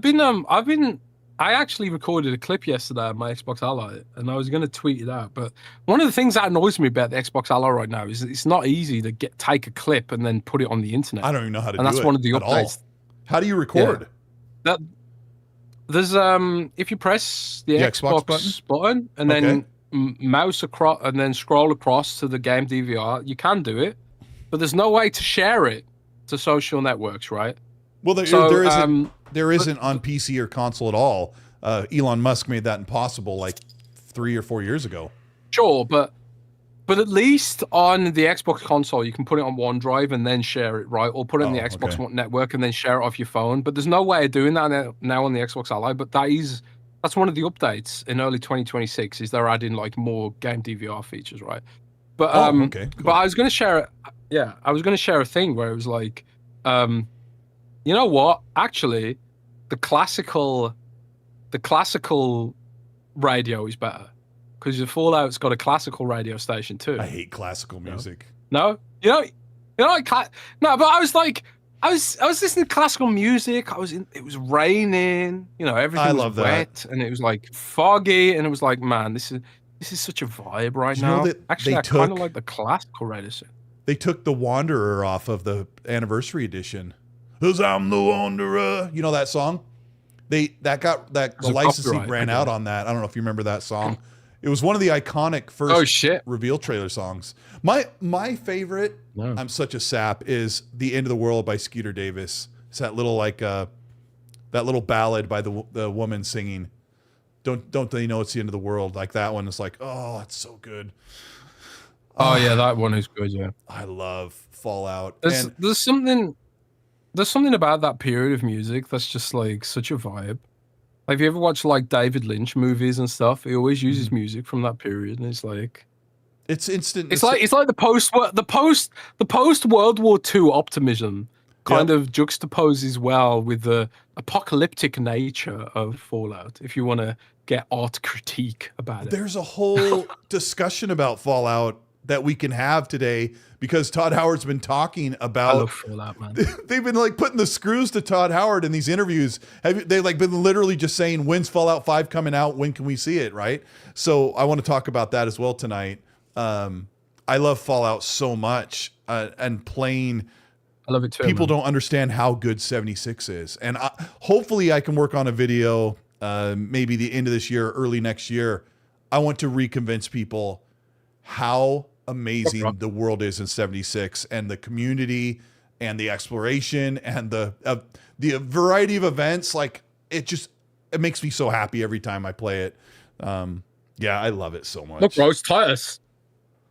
B: actually recorded a clip yesterday on my Xbox Ally, and I was going to tweet it out. But one of the things that annoys me about the Xbox Ally right now is it's not easy to take a clip and then put it on the internet.
A: I don't even know how to do it.
B: And that's one of the updates.
A: How do you record?
B: Yeah. There's if you press the Xbox button and then mouse across and then scroll across to the game DVR, you can do it, but there's no way to share it to social networks, right?
A: Well, there isn't on PC or console at all. Elon Musk made that impossible like 3 or 4 years ago.
B: Sure, but But at least on the Xbox console, you can put it on OneDrive and then share it, right? Or put it on the Xbox One network and then share it off your phone. But there's no way of doing that now on the Xbox Ally. But that's one of the updates in early 2026 is they're adding like more game DVR features, right? But
A: okay, cool.
B: But I was going to share, I was going to share a thing where it was like, you know what? Actually, the classical radio is better. Because the Fallout's got a classical radio station too.
A: I hate classical music.
B: No, no, but I was like, I was listening to classical music. It was raining. Everything was wet, and it was like foggy, and it was like, man, this is such a vibe right now. Actually, I kind of like the classical radio station.
A: They took the Wanderer off of the anniversary edition. 'Cause I'm the Wanderer. You know that song? The licensing ran out on that. I don't know if you remember that song. It was one of the iconic first reveal trailer songs. My favorite, I'm such a sap, is "The End of the World" by Skeeter Davis. It's that little that little ballad by the woman singing. Don't they know it's the end of the world? Like that one is like, oh, it's so good.
B: Oh yeah, that one is good. Yeah,
A: I love Fallout.
B: There's something about that period of music that's just like such a vibe. Like, if you ever watch like David Lynch movies and stuff, he always uses music from that period, and it's like,
A: it's instant.
B: It's like the post World War II optimism kind of juxtaposes well with the apocalyptic nature of Fallout. If you want to get art critique about it,
A: there's a whole discussion about Fallout that we can have today because Todd Howard's been talking about.
B: I love Fallout, man.
A: They've been like putting the screws to Todd Howard in these interviews. They like been literally just saying, "When's Fallout 5 coming out? When can we see it?" Right. So I want to talk about that as well tonight. I love Fallout so much, and playing.
B: I love it too.
A: People don't understand how good 76 is, and hopefully I can work on a video, maybe the end of this year, early next year. I want to reconvince people how amazing the world is in 76, and the community, and the exploration, and the variety of events. Like it makes me so happy every time I play it. Yeah, I love it so much.
B: Look, bro, it's Titus.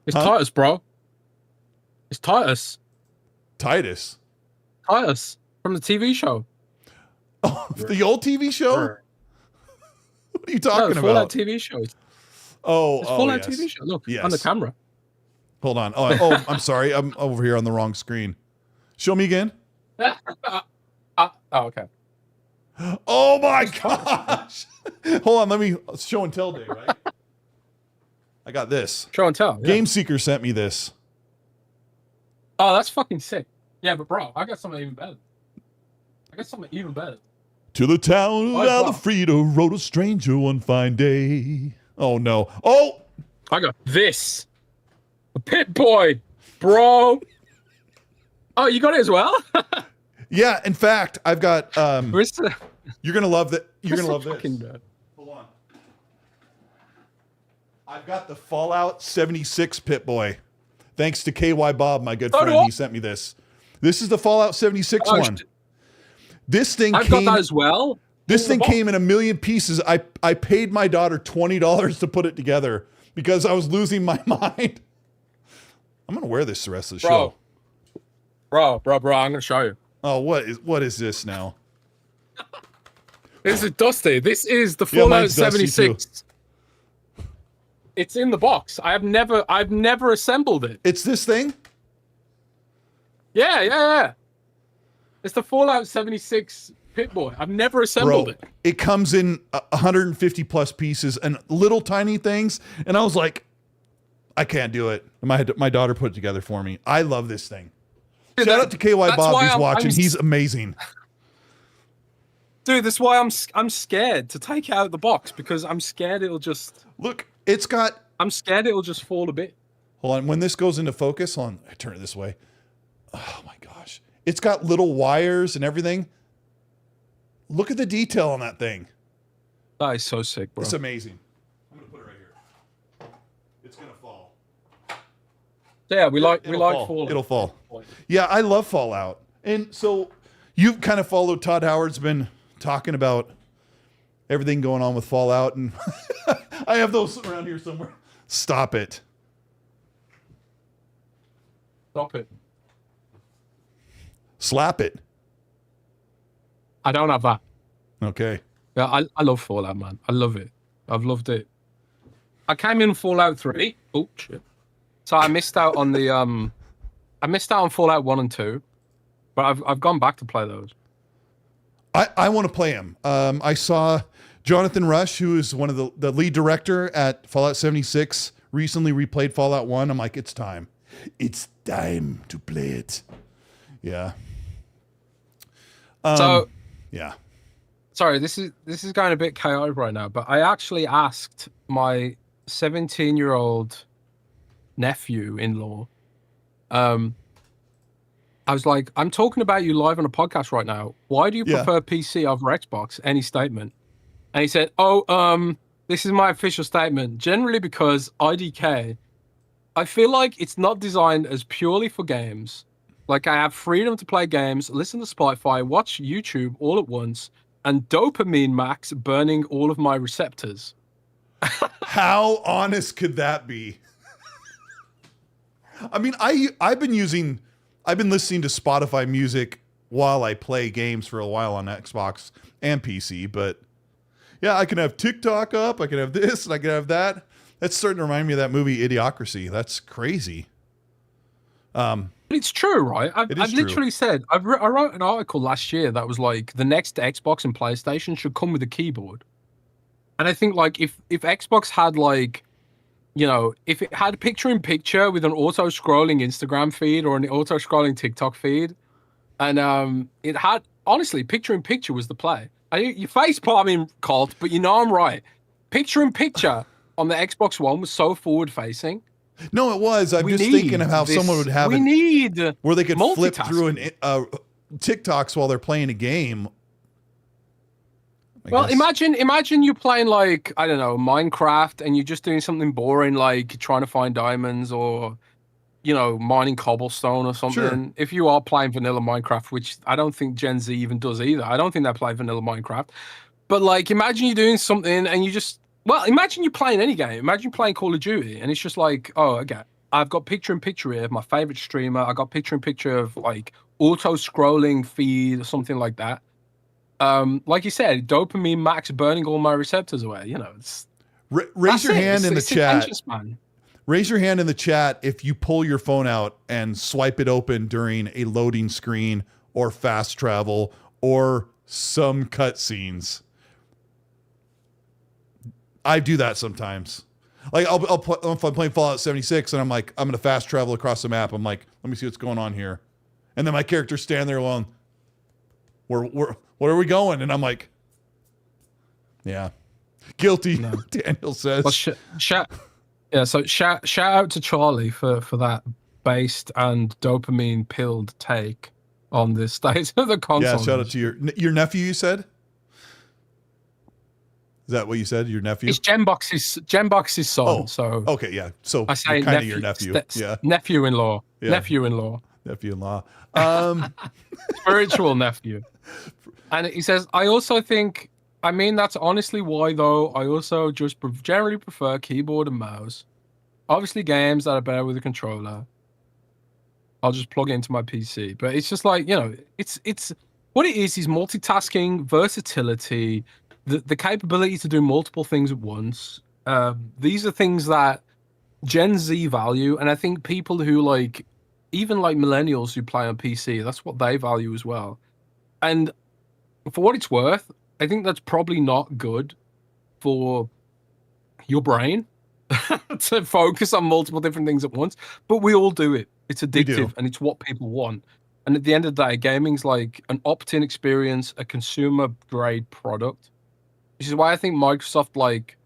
B: It's Titus, bro. It's Titus.
A: Titus
B: from the TV show.
A: Oh, the old TV show? What are you talking about?
B: Fallout TV show. It's Fallout TV show. Look, on the camera.
A: Hold on. Oh, I'm sorry. I'm over here on the wrong screen. Show me again.
B: Okay.
A: Oh my gosh. Hold on. Let me show and tell day, right? I got this.
B: Show and tell. Yeah.
A: Game Seeker sent me this.
B: Oh, that's fucking sick. Yeah, but bro, I got something even better.
A: To the town of Alfredo rode a stranger one fine day. Oh no. Oh!
B: I got this. A Pit Boy, bro. Oh, you got it as well?
A: Yeah, in fact, I've got
B: You're
A: gonna love that. You're gonna love this.
B: Bad.
A: Hold on. I've got the Fallout 76 Pit Boy. Thanks to KY Bob, my good friend. He sent me this. This is the Fallout 76 one. This thing
B: I've got that as well.
A: This thing came in a million pieces. I paid my daughter $20 to put it together because I was losing my mind. I'm gonna wear this the rest of the show.
B: Bro, I'm gonna show you.
A: Oh, what is this now?
B: This is Dusty. This is the Fallout 76. It's in the box. I've never assembled it.
A: It's this thing?
B: Yeah. It's the Fallout 76 Pit Boy. I've never assembled it.
A: It comes in 150 plus pieces and little tiny things. And I was like, I can't do it. My daughter put it together for me. I love this thing. Shout out to KY Bob. He's watching. He's amazing.
B: Dude, that's why I'm scared to take it out of the box because I'm scared it'll just
A: look. I'm
B: scared it'll just fall a bit.
A: Hold on. When this goes into focus, I turn it this way. Oh my gosh. It's got little wires and everything. Look at the detail on that thing.
B: That is so sick, bro.
A: It's amazing. I'm gonna put it right here. It's gonna fall.
B: Yeah, we like Fallout.
A: It'll fall. Yeah, I love Fallout. And so you've kind of followed Todd Howard's been talking about everything going on with Fallout, and I have those around here somewhere. Stop it.
B: Stop it.
A: Slap it.
B: I don't have that.
A: Okay.
B: Yeah, I love Fallout, man. I love it. I've loved it. I came in Fallout 3. Oh shit. So I missed out on the I missed out on Fallout 1 and 2. But I've gone back to play those.
A: I want to play them. I saw Jonathan Rush, who is one of the lead director at Fallout 76, recently replayed Fallout 1. I'm like, it's time. It's time to play it. Yeah.
B: So
A: yeah.
B: Sorry, this is going a bit chaotic right now, but I actually asked my 17-year-old nephew-in-law, I was like, I'm talking about you live on a podcast right now. Why do you prefer PC over Xbox? Any statement? And he said, this is my official statement. Generally because IDK, I feel like it's not designed as purely for games. Like I have freedom to play games, listen to Spotify, watch YouTube all at once, and dopamine max burning all of my receptors.
A: How honest could that be? I mean, I've been listening to Spotify music while I play games for a while on Xbox and PC, but yeah, I can have TikTok up, I can have this, and I can have that. That's starting to remind me of that movie Idiocracy. That's crazy.
B: It's true, right? I've literally said, I wrote an article last year that was like, the next Xbox and PlayStation should come with a keyboard. And I think like if Xbox had like, you know, if it had picture-in-picture with an auto-scrolling Instagram feed or an auto-scrolling TikTok feed, and it had, honestly, picture-in-picture was the play. You face-palming, Colt, but you know I'm right. Picture-in-picture on the Xbox One was so forward-facing.
A: No, it was. I'm just thinking of how someone would have where they could flip through TikToks while they're playing a game.
B: Well, imagine you playing like, I don't know, Minecraft, and you're just doing something boring like trying to find diamonds or, you know, mining cobblestone or something. Sure. If you are playing vanilla Minecraft, which I don't think Gen Z even does either. I don't think they play vanilla Minecraft. But like, imagine you're doing something and you just, well, imagine you're playing any game. Imagine playing Call of Duty and it's just like, oh, okay, I've got picture-in-picture here of my favorite streamer. I got picture-in-picture of like auto-scrolling feed or something like that. Like you said, dopamine max burning all my receptors away. You know, it's
A: raise your hand in the chat.
B: Man.
A: Raise your hand in the chat if you pull your phone out and swipe it open during a loading screen or fast travel or some cutscenes. I do that sometimes. Like if I'm playing Fallout 76 and I'm like, I'm gonna fast travel across the map. I'm like, let me see what's going on here, and then my character's standing there alone. Where are we going? And I'm like, yeah, guilty. No. Daniel says.
B: Well, shout out to Charlie for that based and dopamine pilled take on the state of the console.
A: Yeah, shout out to your nephew. You said. Is that what you said? Your nephew?
B: It's Genbox's son. Oh, so
A: okay, yeah. So
B: I say
A: kind of your nephew.
B: Yeah. Nephew-in-law. Yeah. Nephew-in-law.
A: Nephew-in-law.
B: Spiritual nephew. And he says, I also think, I mean, that's honestly why though. I also just generally prefer keyboard and mouse. Obviously games that are better with a controller, I'll just plug it into my PC. But it's just like, you know, it's what it is multitasking, versatility, the capability to do multiple things at once. These are things that Gen Z value. And I think people who like, even like millennials who play on PC, that's what they value as well. And for what it's worth, I think that's probably not good for your brain to focus on multiple different things at once. But we all do it. It's addictive and it's what people want. And at the end of the day, gaming's like an opt-in experience, a consumer grade product. Which is why I think Microsoft, like,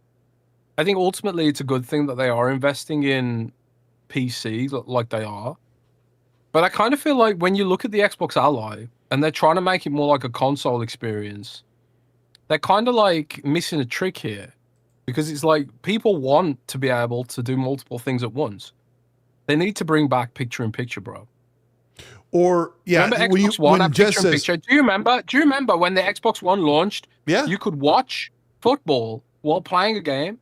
B: I think ultimately it's a good thing that they are investing in PC like they are. But I kind of feel like when you look at the Xbox Ally and they're trying to make it more like a console experience, they're kind of like missing a trick here. Because it's like people want to be able to do multiple things at once. They need to bring back picture-in-picture, bro.
A: Or yeah,
B: remember Xbox One had picture-in-picture? Do you remember when the Xbox One launched?
A: Yeah.
B: You could watch football while playing a game.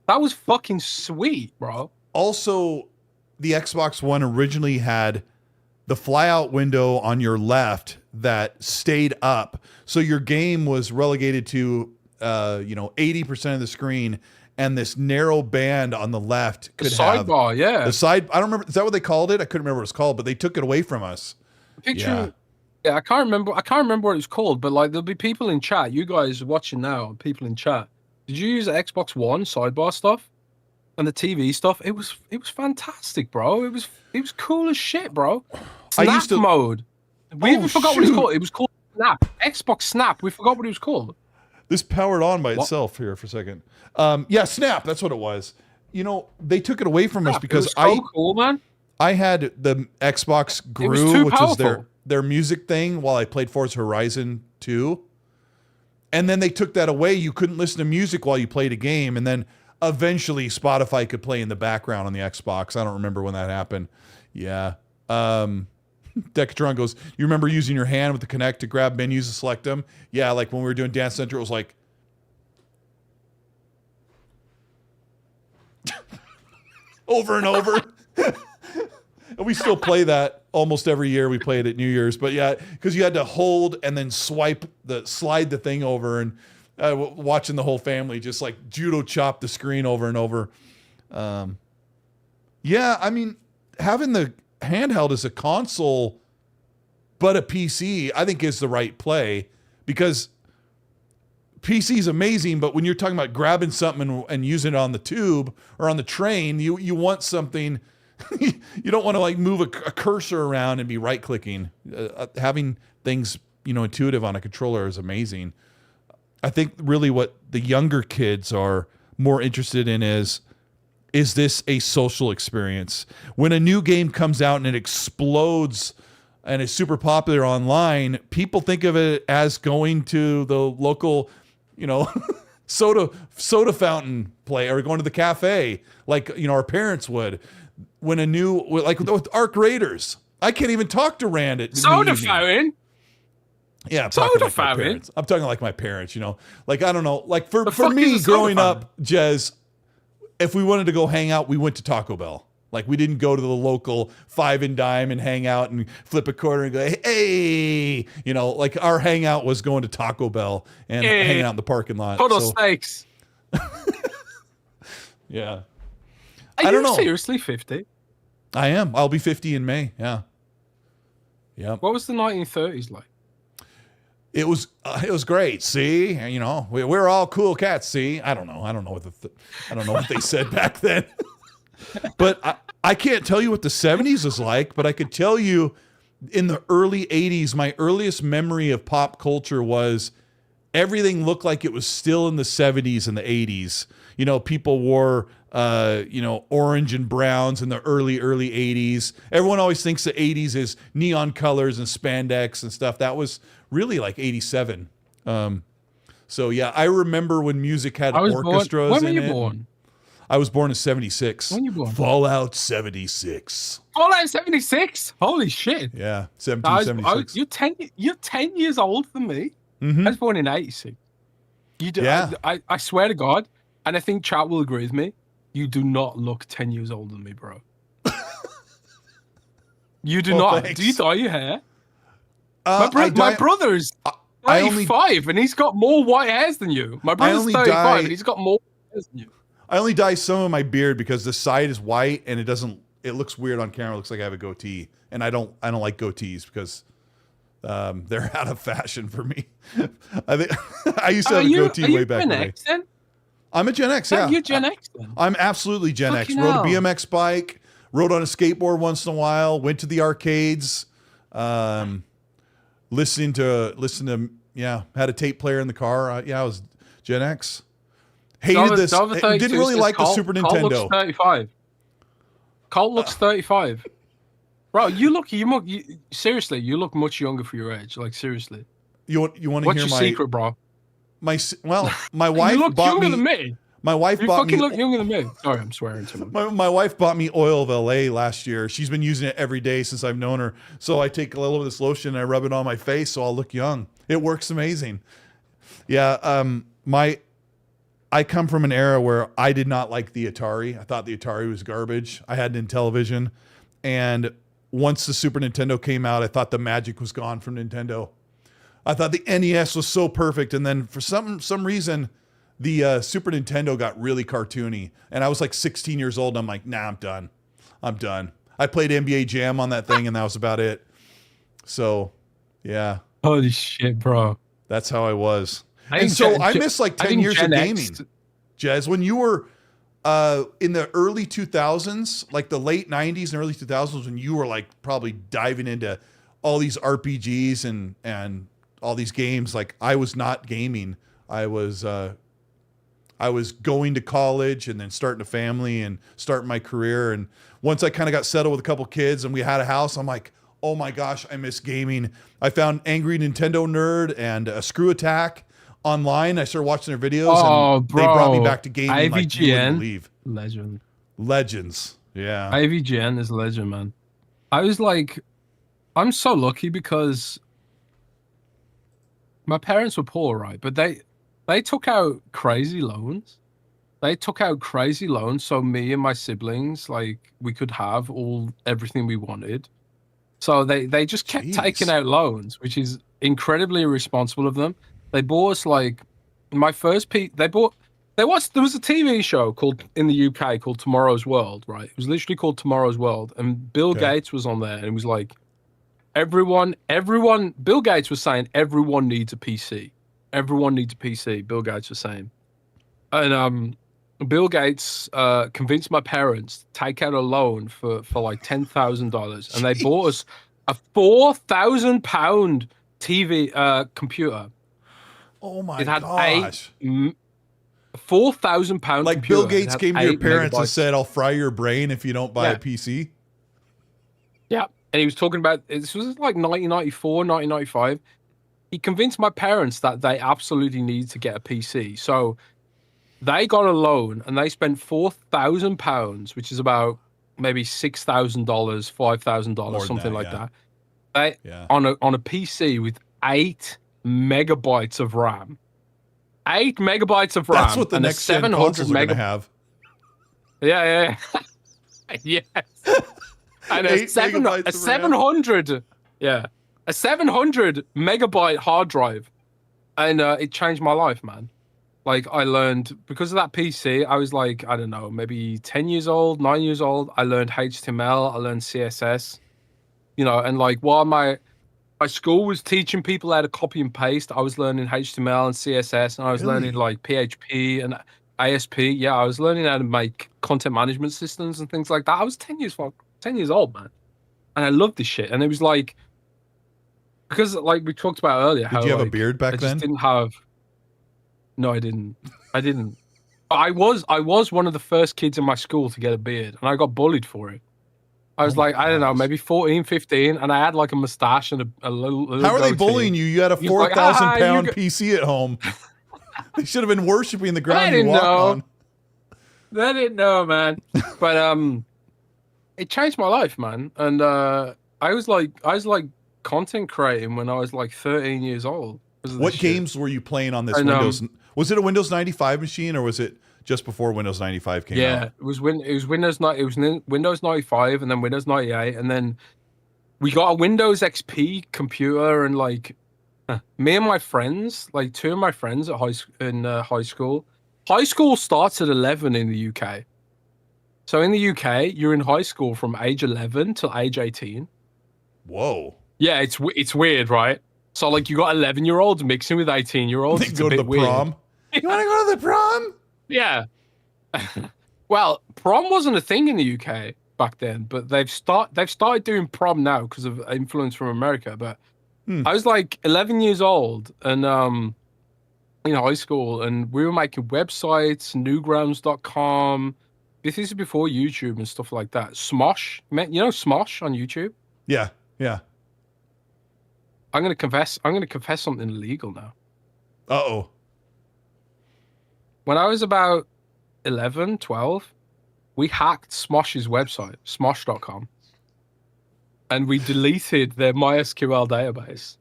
B: That was fucking sweet, bro.
A: Also, the Xbox One originally had the flyout window on your left that stayed up. So your game was relegated to, 80% of the screen, and this narrow band on the left could have
B: sidebar, yeah.
A: the side. I don't remember. Is that what they called it? I couldn't remember what it was called, but they took it away from us.
B: Picture, yeah, I can't remember what it was called, but like there'll be people in chat. You guys watching now, people in chat. Did you use the Xbox One sidebar stuff and the TV stuff? It was fantastic, bro. It was cool as shit, bro. Snap mode. We even forgot what it was called. It was called Snap. Xbox Snap. We forgot what it was called.
A: This powered on by itself here for a second. Snap. That's what it was. They took it away from us because
B: cool, man.
A: I had the Xbox Grew, which was their music thing, while I played Forza Horizon 2. And then they took that away. You couldn't listen to music while you played a game. And then eventually Spotify could play in the background on the Xbox. I don't remember when that happened. Yeah. Decatron goes, you remember using your hand with the Kinect to grab menus and select them? Yeah, like when we were doing Dance Center, it was like... over and over. And we still play that almost every year. We play it at New Year's, but yeah, because you had to hold and then slide the thing over, and watching the whole family just like judo chop the screen over and over. Yeah, I mean, having the handheld as a console, but a PC, I think is the right play, because PC is amazing, but when you're talking about grabbing something and using it on the tube or on the train, you want something. You don't want to like move a cursor around and be right clicking. Having things, intuitive on a controller is amazing. I think really what the younger kids are more interested in is this a social experience? When a new game comes out and it explodes and is super popular online, people think of it as going to the local, soda fountain play, or going to the cafe like, our parents would. When a new, like with Arc Raiders, I can't even talk to Rand at
B: soda fountain.
A: Yeah, I'm talking like my parents. I'm talking like my parents, like, I don't know, like for me growing up, Jez, if we wanted to go hang out, we went to Taco Bell. Like, we didn't go to the local Five and Dime and hang out and flip a quarter and go, hey, like our hangout was going to Taco Bell and hanging out in the parking lot.
B: Total steaks.
A: Yeah.
B: Are you seriously 50?
A: I am. I'll be 50 in May. Yeah. Yeah.
B: What was the 1930s like?
A: It was great. See, we're all cool cats. See, I don't know what they said back then, but I can't tell you what the 70s was like, but I could tell you in the early 80s, my earliest memory of pop culture was everything looked like it was still in the 70s and the 80s. People wore, orange and browns in the early 80s. Everyone always thinks the 80s is neon colors and spandex and stuff. That was really like 87. So yeah, I remember when music had orchestras in it.
B: When were you born?
A: I was born in 76.
B: When were you born?
A: Fallout 76.
B: Fallout 76? Holy shit.
A: Yeah, 1776.
B: You're 10 years older than me.
A: Mm-hmm.
B: I was born in 86.
A: Yeah.
B: I swear to God, and I think chat will agree with me, you do not look 10 years older than me, bro. You do not.
A: Thanks.
B: Do you dye your hair? My brother is 35 and he's got more white hairs than you. My brother's 35 and he's got more hairs than you.
A: I only dye some of my beard because the side is white and it looks weird on camera. It looks like I have a goatee, and I don't like goatees because they're out of fashion for me. I think I used to have a goatee way back in the day. Then? I'm a Gen X, yeah.
B: You're Gen X then?
A: I'm absolutely Gen X. Rode a BMX bike, rode on a skateboard once in a while, went to the arcades, listened to had a tape player in the car. I was Gen X. Hated this. Didn't really like the Super Nintendo.
B: Colt looks 35. Colt looks 35. Bro, seriously, you look much younger for your age. Like, seriously.
A: You want to hear
B: What's your secret, bro?
A: My wife
B: you look
A: bought
B: younger
A: me.
B: Than me.
A: My wife bought me.
B: You look younger than me. Sorry, I'm swearing too much.
A: My wife bought me Oil of LA last year. She's been using it every day since I've known her. So I take a little of this lotion and I rub it on my face so I'll look young. It works amazing. Yeah. I come from an era where I did not like the Atari. I thought the Atari was garbage. I had Intellivision. And once the Super Nintendo came out, I thought the magic was gone from Nintendo. I thought the NES was so perfect. And then for some reason, the Super Nintendo got really cartoony. And I was like 16 years old. And I'm like, nah, I'm done. I'm done. I played NBA Jam on that thing and that was about it. So, yeah.
B: Holy shit, bro.
A: That's how I was.
B: I
A: missed like 10 years of gaming. Jez, when you were in the early 2000s, like the late 90s and early 2000s, when you were like probably diving into all these RPGs and all these games, like I was not gaming. I was going to college and then starting a family and starting my career. And once I kind of got settled with a couple kids and we had a house, I'm like, oh my gosh, I miss gaming. I found Angry Nintendo Nerd and Screw Attack online. I started watching their videos and they brought me back to gaming. Like you wouldn't believe. Legends. Yeah.
B: IVGN is legend, man. I was like, I'm so lucky because my parents were poor, right? But they took out crazy loans. So me and my siblings, like, we could have everything we wanted. So they just kept taking out loans, which is incredibly irresponsible of them. They bought us like my first there was a TV show in the UK called Tomorrow's World, right? It was literally called Tomorrow's World, and Bill Gates was on there, and it was like Bill Gates was saying everyone needs a PC. Everyone needs a PC, Bill Gates was saying. And Bill Gates convinced my parents to take out a loan for like $10,000, and they bought us a £4,000 TV computer.
A: Oh my
B: gosh! £4,000
A: like
B: computer.
A: Bill Gates came to your parents and said, "I'll fry your brain if you don't buy a PC."
B: Yeah, and he was talking about this was like 1994, 1995. He convinced my parents that they absolutely need to get a PC, so they got a loan and they spent £4,000, which is about maybe $6,000, $5,000, something like that. On a PC with 8 megabytes of RAM. 8 megabytes of RAM.
A: That's what the next gen consoles are going to have.
B: Yeah. Yes. And a 700 megabyte hard drive. And it changed my life, man. Like, I learned, because of that PC, I was like, I don't know, maybe 10 years old, 9 years old. I learned HTML, I learned CSS, and like while my school was teaching people how to copy and paste, I was learning HTML and CSS, and I was learning like PHP and ASP. Yeah, I was learning how to make content management systems and things like that. I was 10 years old, man. And I loved this shit. And it was like, because like we talked about earlier,
A: did you have a beard back then?
B: No, I didn't. I was one of the first kids in my school to get a beard, and I got bullied for it. I was I don't know, maybe 14, 15, and I had like a mustache and a little
A: How are they bullying you? You had a 4,000-pound PC at home. They should have been worshiping the ground you walk on.
B: They didn't know, man. But it changed my life, man. And I was like content creating when I was like 13 years old.
A: What games were you playing on this Windows? Was it a Windows 95 machine, or was it just before Windows 95 came out?
B: Yeah, it was Windows 95 and then Windows 98, and then we got a Windows XP computer, and like me and my friends, like two of my friends at high school. High school starts at 11 in the UK. So in the UK, you're in high school from age 11 till age 18.
A: Whoa.
B: Yeah, it's weird, right? So like you got 11-year-olds mixing with 18-year-olds.
A: They go to the prom. You want to go to the prom?
B: Yeah. Well, prom wasn't a thing in the UK back then, but they've started doing prom now because of influence from America. But I was like 11 years old and in high school, and we were making websites, newgrounds.com. This is before YouTube and stuff like that. Smosh, Smosh on YouTube?
A: Yeah.
B: I'm gonna confess something illegal now.
A: Uh-oh.
B: When I was about 11, 12, we hacked Smosh's website, smosh.com, and we deleted their MySQL database.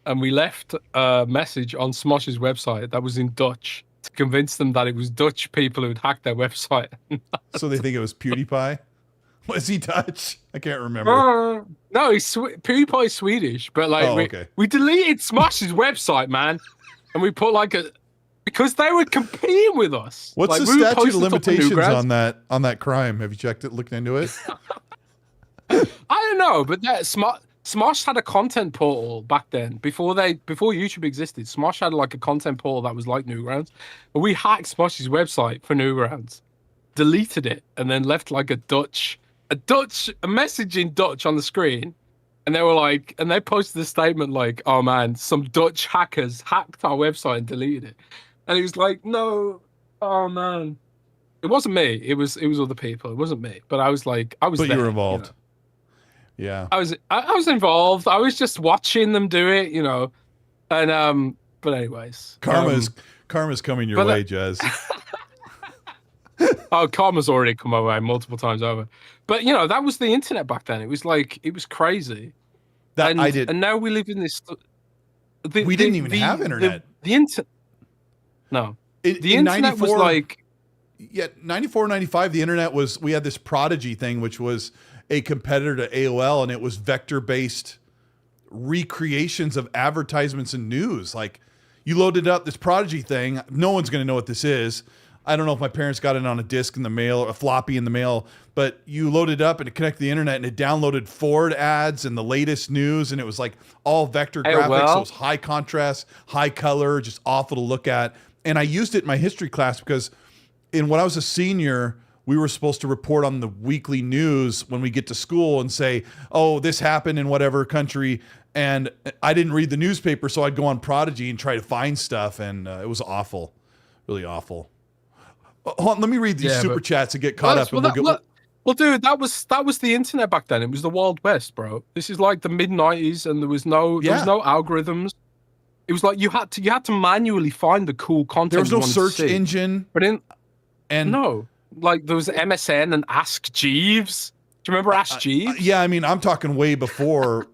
B: And we left a message on Smosh's website that was in Dutch. to convince them that it was Dutch people who'd hacked their website.
A: So they think it was PewDiePie? Was he Dutch? I can't remember.
B: No, PewDiePie's Swedish, but like we deleted Smosh's website, man, and we put like because they were competing with us.
A: What's
B: like,
A: the statute of limitations on that crime? Have you checked it? Looked into it?
B: I don't know, but Smosh had a content portal back then before YouTube existed. Smosh had like a content portal that was like Newgrounds, but we hacked Smosh's website for Newgrounds, deleted it, and then left like a message in Dutch on the screen, and they were like, and they posted a statement like, "Oh man, some Dutch hackers hacked our website and deleted it," and it was like, "No, oh man, it wasn't me. It was other people. It wasn't me." But I was like, But
A: you were involved. Yeah,
B: I was involved. I was just watching them do it, and But anyways,
A: karma's coming your way, Jez.
B: Oh, karma's already come my way multiple times over. But that was the internet back then. It was crazy. And now we live in this.
A: We didn't even have internet.
B: The internet. No. The internet was like.
A: Yeah, 94, 95. The internet was. We had this Prodigy thing, which was a competitor to AOL, and it was vector-based recreations of advertisements and news. Like, you loaded up this Prodigy thing. No one's going to know what this is. I don't know if my parents got it on a disc in the mail or a floppy in the mail, but you loaded up and it connected to the internet and it downloaded Ford ads and the latest news. And it was like all vector graphics. So it was high contrast, high color, just awful to look at. And I used it in my history class because when I was a senior, we were supposed to report on the weekly news when we get to school and say, oh, this happened in whatever country. And I didn't read the newspaper, so I'd go on Prodigy and try to find stuff. And it was awful, really awful. Hold on, let me read these super chats and get caught up.
B: Well, dude, that was the internet back then. It was the Wild West, bro. This is like the mid-90s, and there was no algorithms. It was like you had to manually find the cool content.
A: There was no search engine.
B: But like there was MSN and Ask Jeeves. Do you remember Ask Jeeves?
A: Yeah, I mean, I'm talking way before.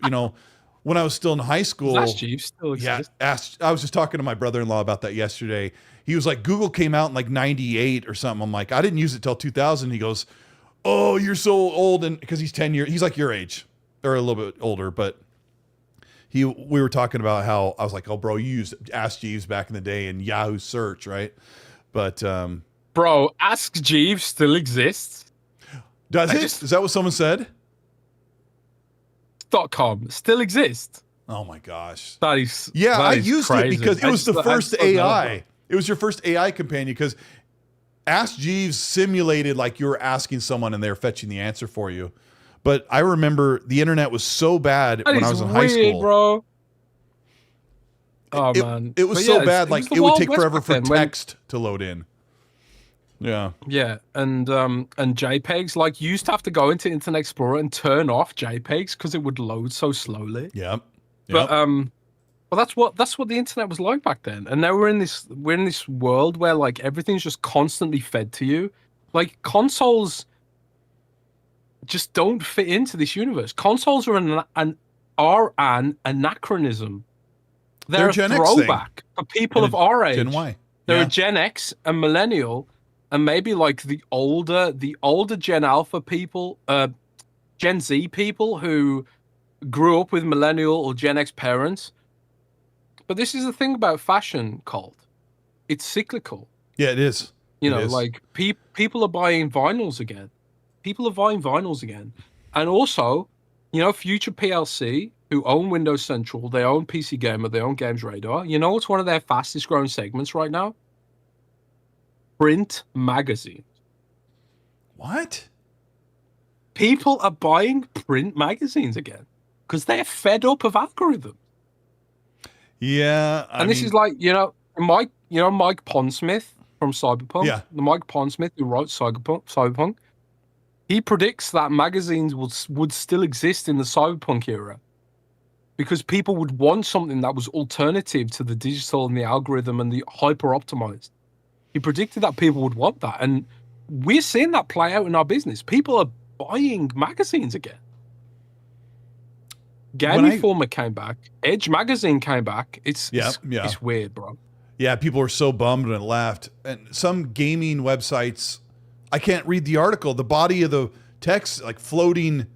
A: When I was still in high school.
B: Ask Jeeves still exists.
A: Yeah, I was just talking to my brother-in-law about that yesterday. He was like, Google came out in like 98 or something. I'm like, I didn't use it till 2000. He goes, oh, you're so old. And because he's 10 years, he's like your age or a little bit older. But we were talking about how I was like, oh, bro, you used Ask Jeeves back in the day in Yahoo search, right? But
B: bro, Ask Jeeves still exists.
A: Does it? Is that what someone said?
B: .com still exists.
A: Oh my gosh.
B: That is
A: I used
B: crazy.
A: it because it was the first AI. It was your first AI companion because Ask Jeeves simulated like you were asking someone and they were fetching the answer for you. But I remember the internet was so bad when I was in high school,
B: bro. Oh man,
A: it was so bad. Like it would take forever for text to load in. Yeah.
B: Yeah, and JPEGs, like you used to have to go into Internet Explorer and turn off JPEGs because it would load so slowly.
A: Yep.
B: But that's what the internet was like back then. And now we're in this world where like everything's just constantly fed to you. Like consoles just don't fit into this universe. Consoles are an anachronism. They're a throwback for people of our age.
A: Gen Y.
B: They're a Gen X, a millennial, and maybe like the older Gen Alpha people, Gen Z people who grew up with millennial or Gen X parents. But this is the thing about fashion, Colt. It's cyclical.
A: Yeah, it is.
B: Like people are buying vinyls again. And also, Future PLC, who own Windows Central, they own PC Gamer, they own Games Radar. You know what's one of their fastest growing segments right now? Print magazines.
A: What?
B: People are buying print magazines again because they're fed up of algorithms.
A: Yeah,
B: this is like Mike Pondsmith from Cyberpunk.
A: Yeah,
B: the Mike Pondsmith who wrote Cyberpunk. He predicts that magazines would still exist in the Cyberpunk era because people would want something that was alternative to the digital and the algorithm and the hyper optimized. He predicted that people would want that, and we're seeing that play out in our business. People are buying magazines again. Game Informer came back. Edge magazine came back. It's weird, bro.
A: Yeah, people were so bummed when it left. And some gaming websites, I can't read the article. The body of the text, like floating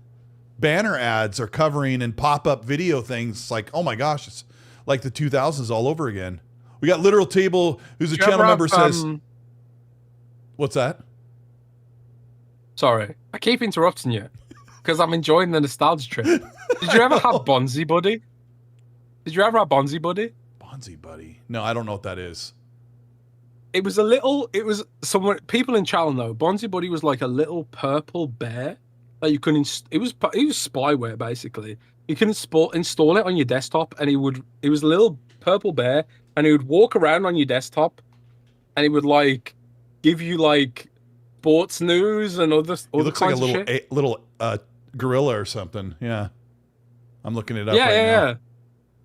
A: banner ads are covering and pop-up video things. It's like, oh my gosh, it's like the 2000s all over again. We got Literal Table, who's a channel member, says, what's that?
B: Sorry, I keep interrupting you because I'm enjoying the nostalgia trip. Did you ever have Bonzi Buddy? Did you ever have Bonzi Buddy?
A: Bonzi Buddy? No, I don't know what that is.
B: It was someone, people in channel know. Bonzi Buddy was like a little purple bear that you couldn't. It was spyware basically. You can install it on your desktop, and it was a little purple bear, and he would walk around on your desktop, and he would like give you like sports news and other.
A: It looks like a little gorilla or something. Yeah, I'm looking it up.
B: Yeah,
A: right now.
B: yeah.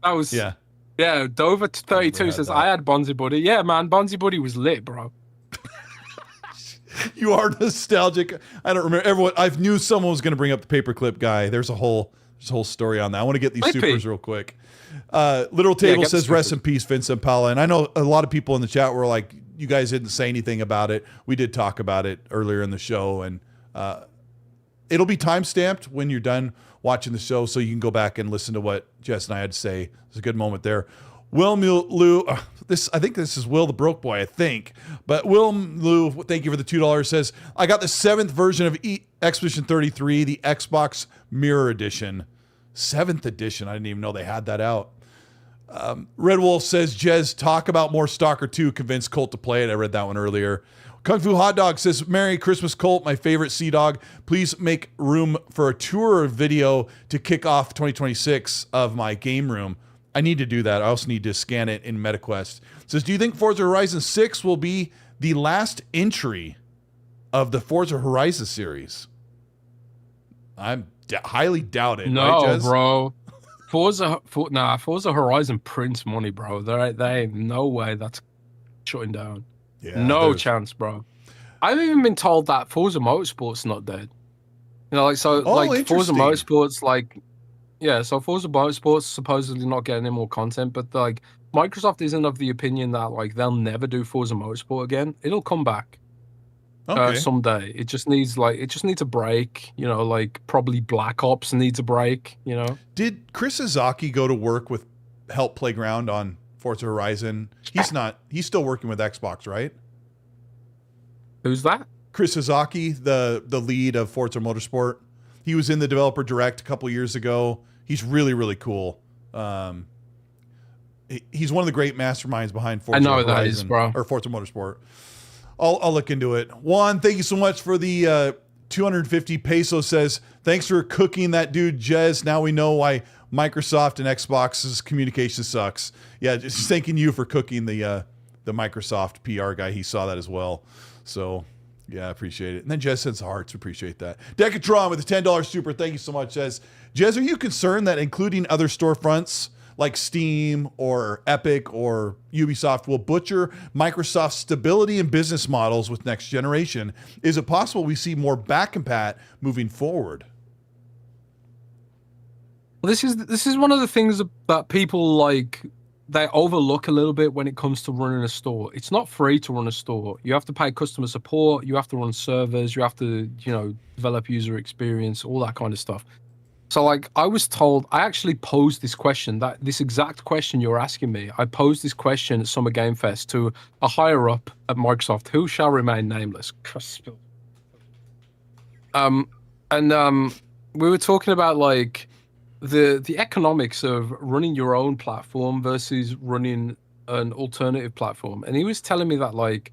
B: That was yeah. Dover 32 says I had Bonzi Buddy. Yeah, man, Bonzi Buddy was lit, bro.
A: You are nostalgic. I don't remember everyone. I knew someone was going to bring up the paperclip guy. There's a whole story on that. I want to get these supers real quick. Literal Table says rest in peace, Vince Zampella. And I know a lot of people in the chat were like, you guys didn't say anything about it. We did talk about it earlier in the show, and it'll be timestamped when you're done watching the show, so you can go back and listen to what Jess and I had to say. It's a good moment there. Will Lou, I think this is Will the Broke Boy, I think. But Will Lou, thank you for the $2, says, I got the 7th version of Expedition 33, the Xbox Mirror Edition. 7th edition. I didn't even know they had that out. Red Wolf says, Jez, talk about more Stalker 2. Convince Colt to play it. I read that one earlier. Kung Fu Hot Dog says, Merry Christmas, Colt, my favorite Sea Dog. Please make room for a tour video to kick off 2026 of my game room. I need to do that. I also need to scan it in MetaQuest. It says, do you think Forza Horizon 6 will be the last entry of the Forza Horizon series? I'm highly doubt it.
B: No,
A: right,
B: bro. Forza Horizon prints money, bro. There ain't no way that's shutting down.
A: Yeah,
B: no chance, bro. I've even been told that Forza Motorsports not dead. You know, like Forza Motorsports, so Forza Motorsports supposedly not getting any more content, but like Microsoft isn't of the opinion that like they'll never do Forza Motorsport again. It'll come back someday. It just needs a break. You know, like probably Black Ops needs a break. You know. Did
A: Chris Izaki go to work with Help Playground on Forza Horizon? He's not. He's still working with Xbox, right?
B: Who's that?
A: Chris Izaki, the lead of Forza Motorsport. He was in the Developer Direct a couple years ago. He's really, really cool. He's one of the great masterminds behind Forza Horizon,
B: that is, bro.
A: Or Forza Motorsport. I'll look into it. Juan, thank you so much for the 250 peso. Says, thanks for cooking that dude, Jez. Now we know why Microsoft and Xbox's communication sucks. Yeah, just thanking you for cooking the Microsoft PR guy. He saw that as well. So, yeah, I appreciate it. And then Jez sends hearts. Appreciate that. Decatron with a $10 super. Thank you so much, Jez. Jez, are you concerned that including other storefronts like Steam or Epic or Ubisoft will butcher Microsoft's stability and business models with next generation? Is it possible we see more back compat moving forward?
B: Well, this is one of the things that people like they overlook a little bit when it comes to running a store. It's not free to run a store. You have to pay customer support, you have to run servers, you have to, develop user experience, all that kind of stuff. So like I was told, I actually posed this question, this exact question you're asking me. I posed this question at Summer Game Fest to a higher up at Microsoft, who shall remain nameless. We were talking about like the economics of running your own platform versus running an alternative platform. And he was telling me that like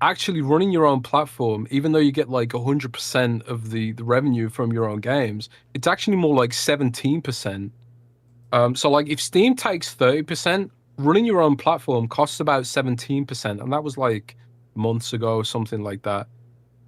B: actually running your own platform, even though you get like 100% of the revenue from your own games, it's actually more like 17%. So like if Steam takes 30%, running your own platform costs about 17%. And that was like months ago, something like that.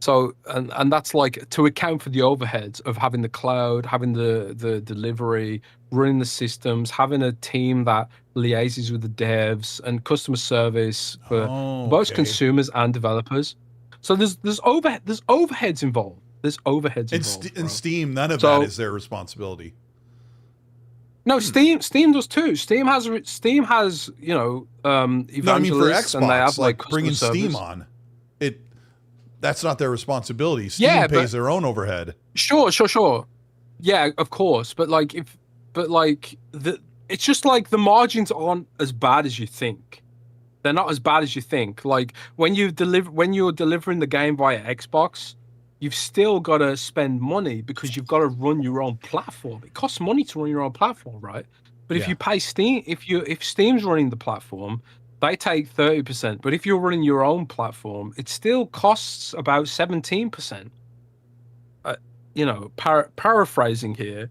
B: So, and that's like to account for the overheads of having the cloud, having the delivery, running the systems, having a team that liaises with the devs and customer service for both consumers and developers. So there's overheads involved. There's overheads involved.
A: In Steam, none of that is their responsibility.
B: No, Steam does too. Steam has you know, evangelists,
A: No, I mean for Xbox,
B: and they have like
A: bringing Steam
B: service.
A: on it. That's not their responsibility. Steam
B: Yeah,
A: pays their own overhead.
B: Sure. Yeah, of course, but like it's just like the margins aren't as bad as you think. They're not as bad as you think. Like when you're delivering the game via Xbox, you've still got to spend money because you've got to run your own platform. It costs money to run your own platform, right? But if you pay Steam, if Steam's running the platform, they take 30%. But if you're running your own platform, it still costs about 17%. You know, paraphrasing here.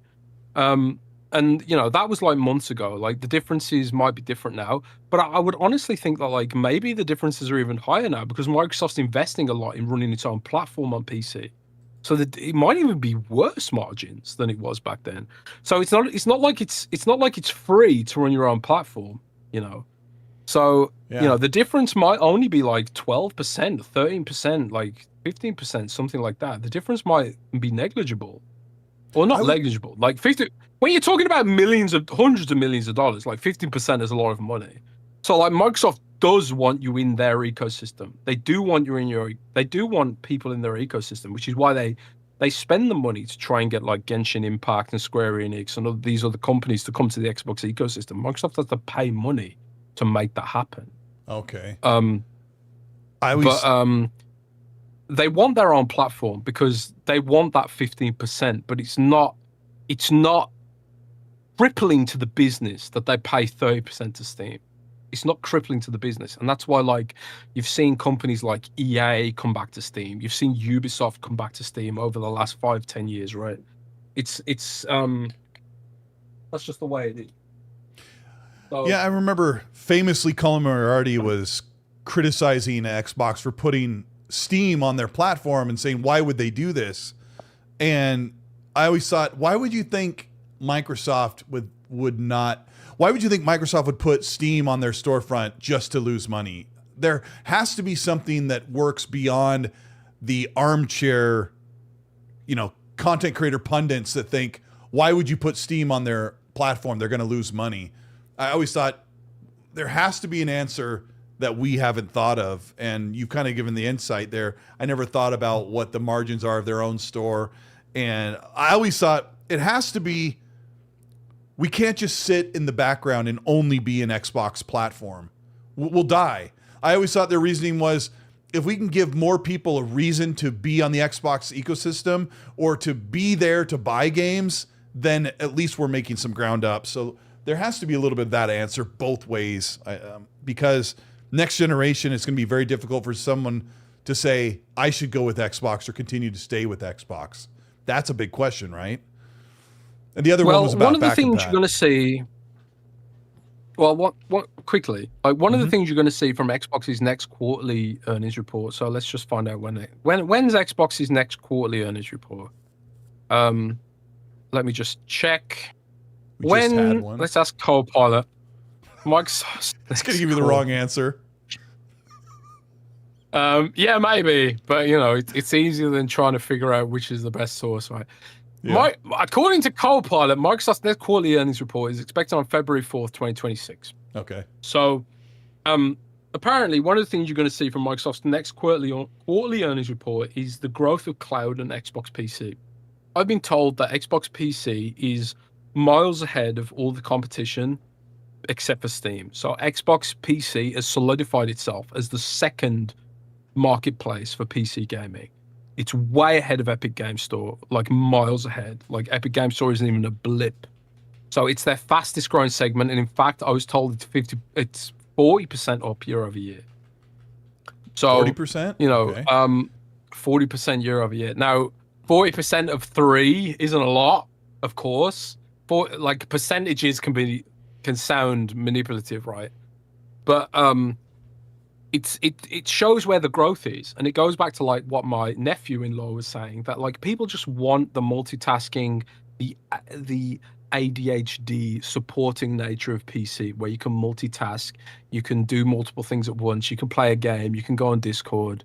B: And you know, that was like months ago. Like the differences might be different now, but I would honestly think that like maybe the differences are even higher now because Microsoft's investing a lot in running its own platform on PC. So that it might even be worse margins than it was back then. So it's not like it's free to run your own platform, you know. So you know, the difference might only be like 12%, 13%, like 15%, something like that. The difference might be negligible. Or not negligible. Like 50 when you're talking about hundreds of millions of dollars, like 15% is a lot of money. So like Microsoft does want you in their ecosystem. They do want they do want people in their ecosystem, which is why they spend the money to try and get like Genshin Impact and Square Enix and these other companies to come to the Xbox ecosystem. Microsoft has to pay money to make that happen.
A: Okay.
B: They want their own platform because they want that 15%, but it's not crippling to the business that they pay 30% to Steam. It's not crippling to the business. And that's why like you've seen companies like EA come back to Steam. You've seen Ubisoft come back to Steam over the last 5-10 years, right? It's that's just the way it is. So,
A: yeah, I remember famously Colin Moriarty was criticizing Xbox for putting Steam on their platform and saying, why would they do this? And I always thought, why would you think Microsoft would put Steam on their storefront just to lose money? There has to be something that works beyond the armchair, you know, content creator pundits that think, why would you put Steam on their platform? They're going to lose money. I always thought there has to be an answer that we haven't thought of, and you've kind of given the insight there. I never thought about what the margins are of their own store, and I always thought it has to be, we can't just sit in the background and only be an Xbox platform. We'll die. I always thought their reasoning was, if we can give more people a reason to be on the Xbox ecosystem or to be there to buy games, then at least we're making some ground up. So there has to be a little bit of that answer both ways, because next generation, it's going to be very difficult for someone to say, I should go with Xbox or continue to stay with Xbox. That's a big question, right? And the other one was about
B: one of the things you're going to see. Well, what quickly? Like one of the things you're going to see from Xbox's next quarterly earnings report. So let's just find out when's Xbox's next quarterly earnings report. Let me just check.
A: Just had one.
B: Let's ask Copilot. Microsoft.
A: It's going to give you the wrong answer.
B: Yeah, maybe, but you know, it's easier than trying to figure out which is the best source, right? Yeah. According to Copilot, Microsoft's next quarterly earnings report is expected on February 4th, 2026.
A: Okay.
B: So, apparently, one of the things you're going to see from Microsoft's next quarterly earnings report is the growth of cloud and Xbox PC. I've been told that Xbox PC is miles ahead of all the competition except for Steam. So Xbox PC has solidified itself as the second marketplace for PC gaming. It's way ahead of Epic Game Store, like miles ahead. Like Epic Game Store isn't even a blip. So it's their fastest growing segment. And in fact, I was told it's 40% up year over year. So
A: 40%?
B: You know,
A: okay.
B: 40% year over year. Now, 40% of 3 isn't a lot, of course. Like percentages can sound manipulative, right? But it shows where the growth is, and it goes back to like what my nephew-in-law was saying, that like people just want the multitasking, the ADHD supporting nature of PC, where you can multitask, you can do multiple things at once, you can play a game, you can go on Discord,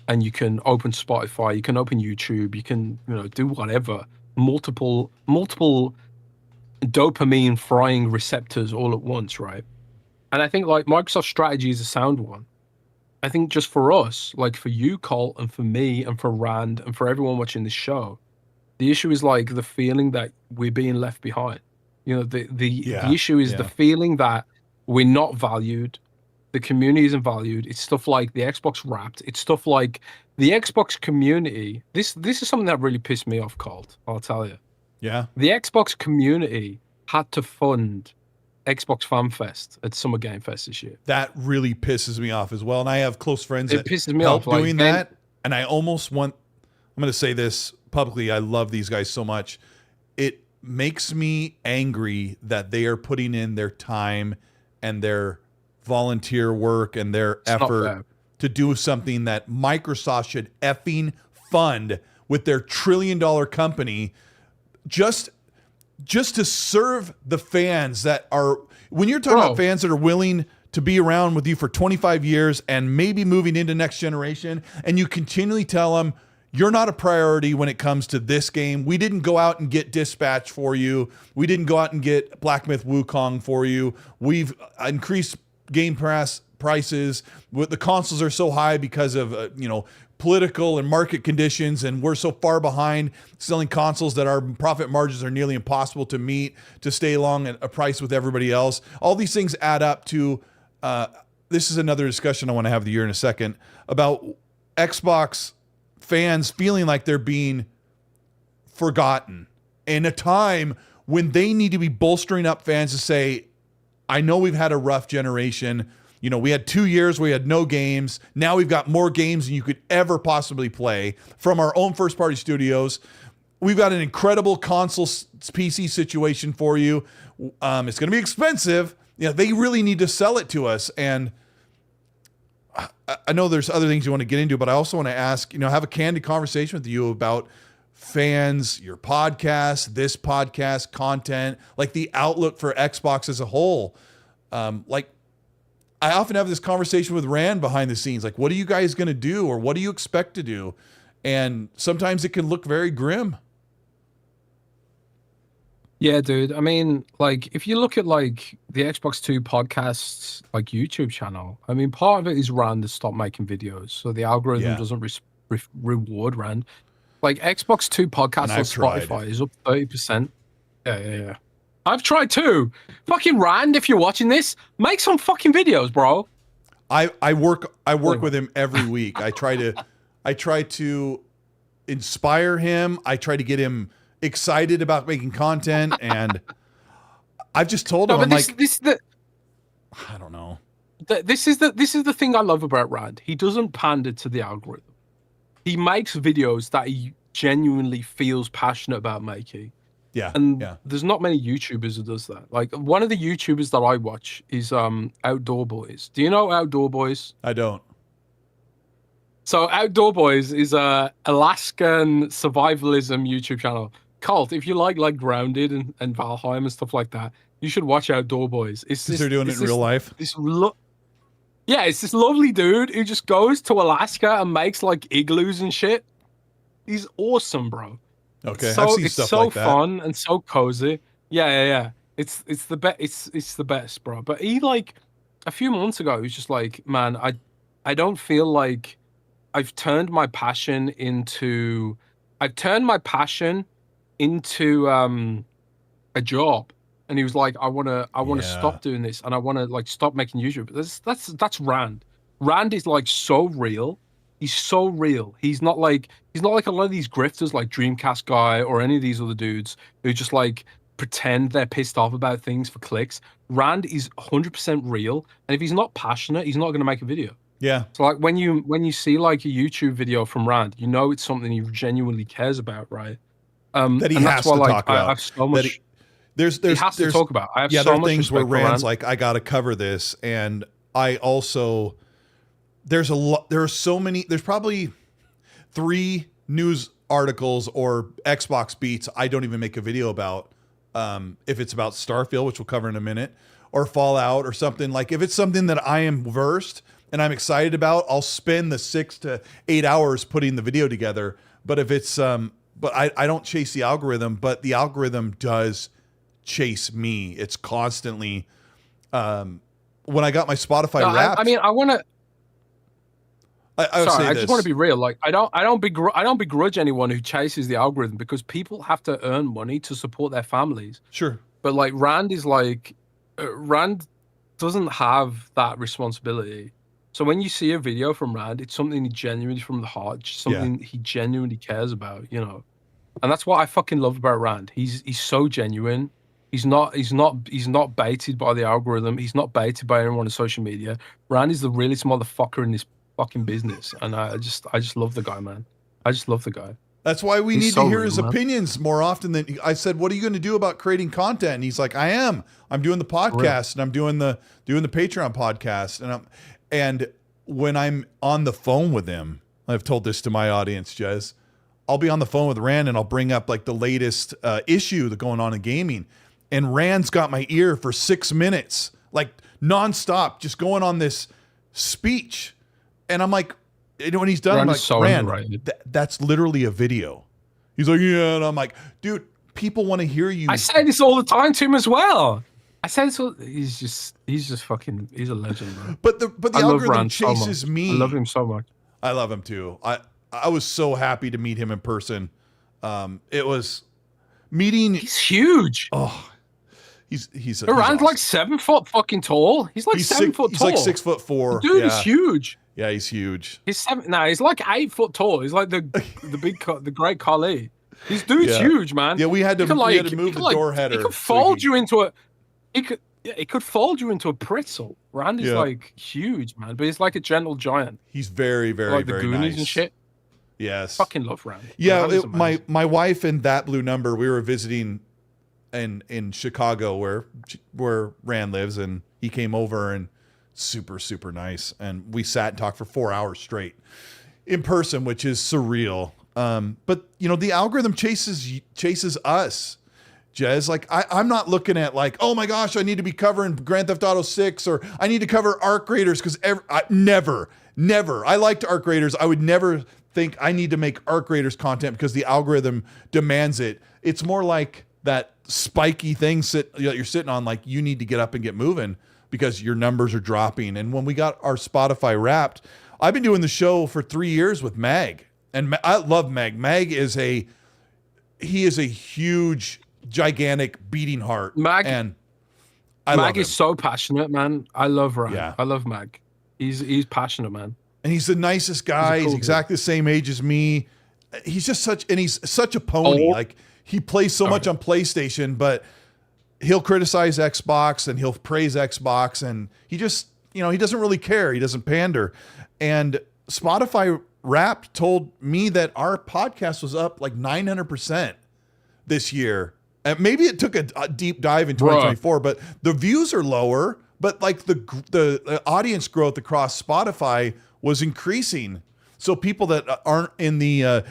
B: and you can open Spotify, you can open YouTube, you can do whatever, multiple dopamine frying receptors all at once, right? And I think like Microsoft's strategy is a sound one. I think just for us, like for you, Colt, and for me, and for Rand, and for everyone watching this show, the issue is like the feeling that we're being left behind. You know, the issue is the feeling that we're not valued. The community isn't valued. It's stuff like the Xbox Wrapped. It's stuff like the Xbox community. This is something that really pissed me off, Colt. I'll tell you.
A: Yeah.
B: The Xbox community had to fund Xbox Fan Fest at Summer Game Fest this year.
A: That really pisses me off as well. And I have close friends that
B: pisses me
A: help
B: off, like,
A: doing that. And I almost want, I'm going to say this publicly. I love these guys so much. It makes me angry that they are putting in their time and their volunteer work and their effort to do something that Microsoft should effing fund with their $1 trillion company just to serve the fans that are, when you're talking about fans that are willing to be around with you for 25 years and maybe moving into next generation, and you continually tell them, you're not a priority when it comes to this game. We didn't go out and get Dispatch for you. We didn't go out and get Black Myth Wukong for you. We've increased Game Pass prices. The consoles are so high because of, political and market conditions, and we're so far behind selling consoles that our profit margins are nearly impossible to meet to stay along at a price with everybody else. All these things add up to, this is another discussion I want to have with you in a second, about Xbox fans feeling like they're being forgotten in a time when they need to be bolstering up fans to say, I know we've had a rough generation. We had 2 years where we had no games. Now we've got more games than you could ever possibly play from our own first-party studios. We've got an incredible console PC situation for you. It's going to be expensive. They really need to sell it to us. And I know there's other things you want to get into, but I also want to ask, have a candid conversation with you about fans, your podcast, this podcast, content, like the outlook for Xbox as a whole. I often have this conversation with Rand behind the scenes. Like, what are you guys going to do? Or what do you expect to do? And sometimes it can look very grim.
B: Yeah, dude. I mean, like, if you look at like the Xbox 2 podcasts, like YouTube channel, I mean, part of it is Rand to stop making videos. So the algorithm doesn't reward Rand. Like Xbox 2 podcasts on Spotify is up 30%. Yeah. I've tried too. Fucking Rand, if you're watching this, make some fucking videos, bro.
A: I work with him every week. I try to inspire him. I try to get him excited about making content, and I've just told him, I don't know.
B: This is the thing I love about Rand. He doesn't pander to the algorithm. He makes videos that he genuinely feels passionate about making.
A: Yeah.
B: And there's not many YouTubers who does that. Like, one of the YouTubers that I watch is Outdoor Boys. Do you know Outdoor Boys?
A: I don't.
B: So Outdoor Boys is a Alaskan survivalism YouTube channel. Colt, if you like Grounded and Valheim and stuff like that, you should watch Outdoor Boys.
A: They're doing it in real life.
B: It's this lovely dude who just goes to Alaska and makes like igloos and shit. He's awesome, bro.
A: Okay,
B: so,
A: I've seen
B: it's
A: stuff
B: so
A: like that.
B: fun and so cozy. Yeah. It's the best. It's the best, bro. But he, like, a few months ago, he was just like, man, I don't feel like I've turned my passion into a job. And he was like, I wanna stop doing this, and I wanna like stop making YouTube. That's Rand. Rand is like so real. He's so real. He's not like a lot of these grifters like Dreamcast guy or any of these other dudes who just like pretend they're pissed off about things for clicks. Rand is 100% real, and if he's not passionate, he's not going to make a video.
A: Yeah.
B: So like when you see like a YouTube video from Rand, you know it's something he genuinely cares about, right?
A: That he has to talk about.
B: I have so much.
A: He has to
B: talk about. I have so
A: there are
B: much
A: things where
B: respect for
A: Rand's like, I got to cover this, and I also. There's probably 3 news articles or Xbox beats I don't even make a video about. If it's about Starfield, which we'll cover in a minute, or Fallout or something, like if it's something that I am versed and I'm excited about, I'll spend the 6 to 8 hours putting the video together. But if it's, but I don't chase the algorithm, but the algorithm does chase me. It's constantly, when I got my Spotify Wrapped.
B: I mean, I want to.
A: I would
B: Sorry,
A: say
B: I
A: this.
B: just want to be real. Like, I don't begrudge anyone who chases the algorithm, because people have to earn money to support their families.
A: Sure.
B: But like Rand is like, Rand doesn't have that responsibility. So when you see a video from Rand, it's something genuinely from the heart, something he genuinely cares about, you know. And that's what I fucking love about Rand. He's so genuine. He's not baited by the algorithm. He's not baited by anyone on social media. Rand is the realest motherfucker in this fucking business, and I just love the guy, man. I just love the guy.
A: That's why we need
B: so
A: to hear
B: real,
A: his
B: man.
A: opinions more often than I said. What are you going to do about creating content? And he's like, I'm doing the podcast, and I'm doing the Patreon podcast, and when I'm on the phone with him, I've told this to my audience, Jez, I'll be on the phone with Rand and I'll bring up like the latest issue that's going on in gaming, and Rand's got my ear for 6 minutes, like nonstop, just going on this speech. And I'm like, when he's done, I'm like,
B: so
A: Rand, that's literally a video. He's like, yeah. And I'm like, dude, people want to hear you.
B: I say this all the time to him as well. I say this all, he's just fucking, he's a legend, bro.
A: But the algorithm chases me.
B: I love him so much.
A: I love him too. I was so happy to meet him in person. It was meeting.
B: He's huge.
A: Oh, he's
B: Rand's like 7 foot fucking tall. He's like 7 foot tall.
A: He's like 6'4".
B: The dude is huge.
A: Yeah, he's huge.
B: He's he's like 8 foot tall. He's like the great Kali. This dude's huge, man.
A: Yeah, we had to move the door header.
B: He could fold you into a. It could fold you into a pretzel. Rand is like huge, man, but he's like a gentle giant.
A: He's very, very,
B: like
A: very
B: the Goonies
A: nice
B: and shit.
A: Yes,
B: fucking love Rand.
A: Yeah, my wife and That Blue Number, we were visiting in Chicago where Rand lives, and he came over, and super, super nice, and we sat and talked for 4 hours straight in person, which is surreal. But you know, the algorithm chases us, Jez. Like I'm not looking at like, oh my gosh, I need to be covering Grand Theft Auto 6, or I need to cover Arc Raiders, because never. I liked Arc Raiders. I would never think I need to make Arc Raiders content because the algorithm demands it. It's more like that spiky thing you're sitting on, like you need to get up and get moving because your numbers are dropping. And when we got our Spotify Wrapped, I've been doing the show for 3 years with Mag, and I love Mag. Mag is a huge, gigantic beating heart.
B: Mag is so passionate, man. I love Ryan.
A: Yeah.
B: I love Mag. He's passionate, man. And
A: he's the nicest guy. He's exactly the same age as me. He's such a pony. Like he plays so much on PlayStation, but he'll criticize Xbox and he'll praise Xbox, and he just, he doesn't really care. He doesn't pander. And Spotify Wrapped told me that our podcast was up like 900% this year. And maybe it took a deep dive in 2024, but the views are lower, but like the audience growth across Spotify was increasing. So people that aren't in the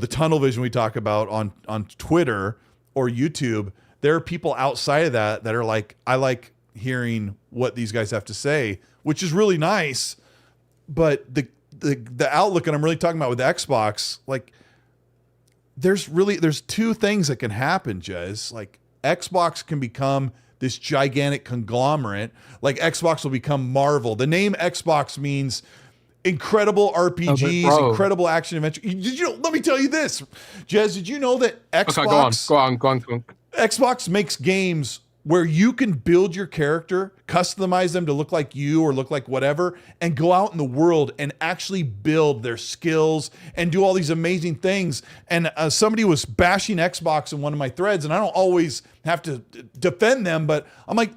A: tunnel vision we talk about on Twitter or YouTube, there are people outside of that are like, I like hearing what these guys have to say, which is really nice. But the outlook, and I'm really talking about with Xbox, like there's two things that can happen, Jez. Like Xbox can become this gigantic conglomerate. Like Xbox will become Marvel. The name Xbox means incredible RPGs, incredible action adventure. Let me tell you this, Jez. Did you know that Xbox?
B: Go on.
A: Xbox makes games where you can build your character, customize them to look like you or look like whatever, and go out in the world and actually build their skills and do all these amazing things. And somebody was bashing Xbox in one of my threads, and I don't always have to defend them, but I'm like,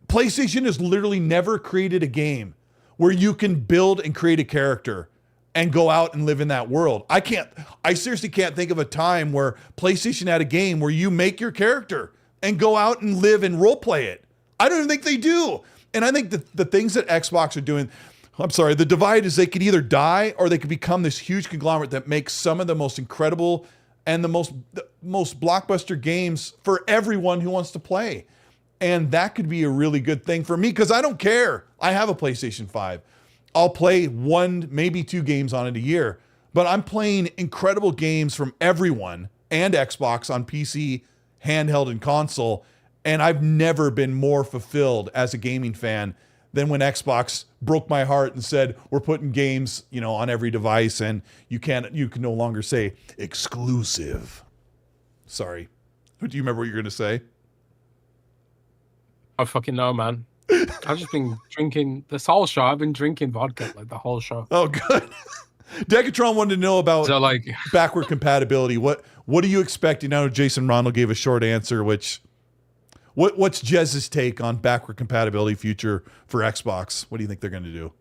A: PlayStation has literally never created a game where you can build and create a character and go out and live in that world. I seriously can't think of a time where PlayStation had a game where you make your character and go out and live and role play it. I don't even think they do. And I think the things that Xbox are doing, the divide is they could either die or they could become this huge conglomerate that makes some of the most incredible and the most blockbuster games for everyone who wants to play. And that could be a really good thing for me because I don't care. I have a PlayStation 5. I'll play 1, maybe 2 games on it a year, but I'm playing incredible games from everyone and Xbox on PC, handheld and console. And I've never been more fulfilled as a gaming fan than when Xbox broke my heart and said, we're putting games, you know, on every device, and you can no longer say exclusive. Sorry. Do you remember what you're going to say?
B: I fucking know, man. I've just been drinking this whole show. I've been drinking vodka like the whole show.
A: Oh, good. Decatron wanted to know about backward compatibility. What are you expecting? I know Jason Ronald gave a short answer, what's Jez's take on backward compatibility future for Xbox? What do you think they're going to do?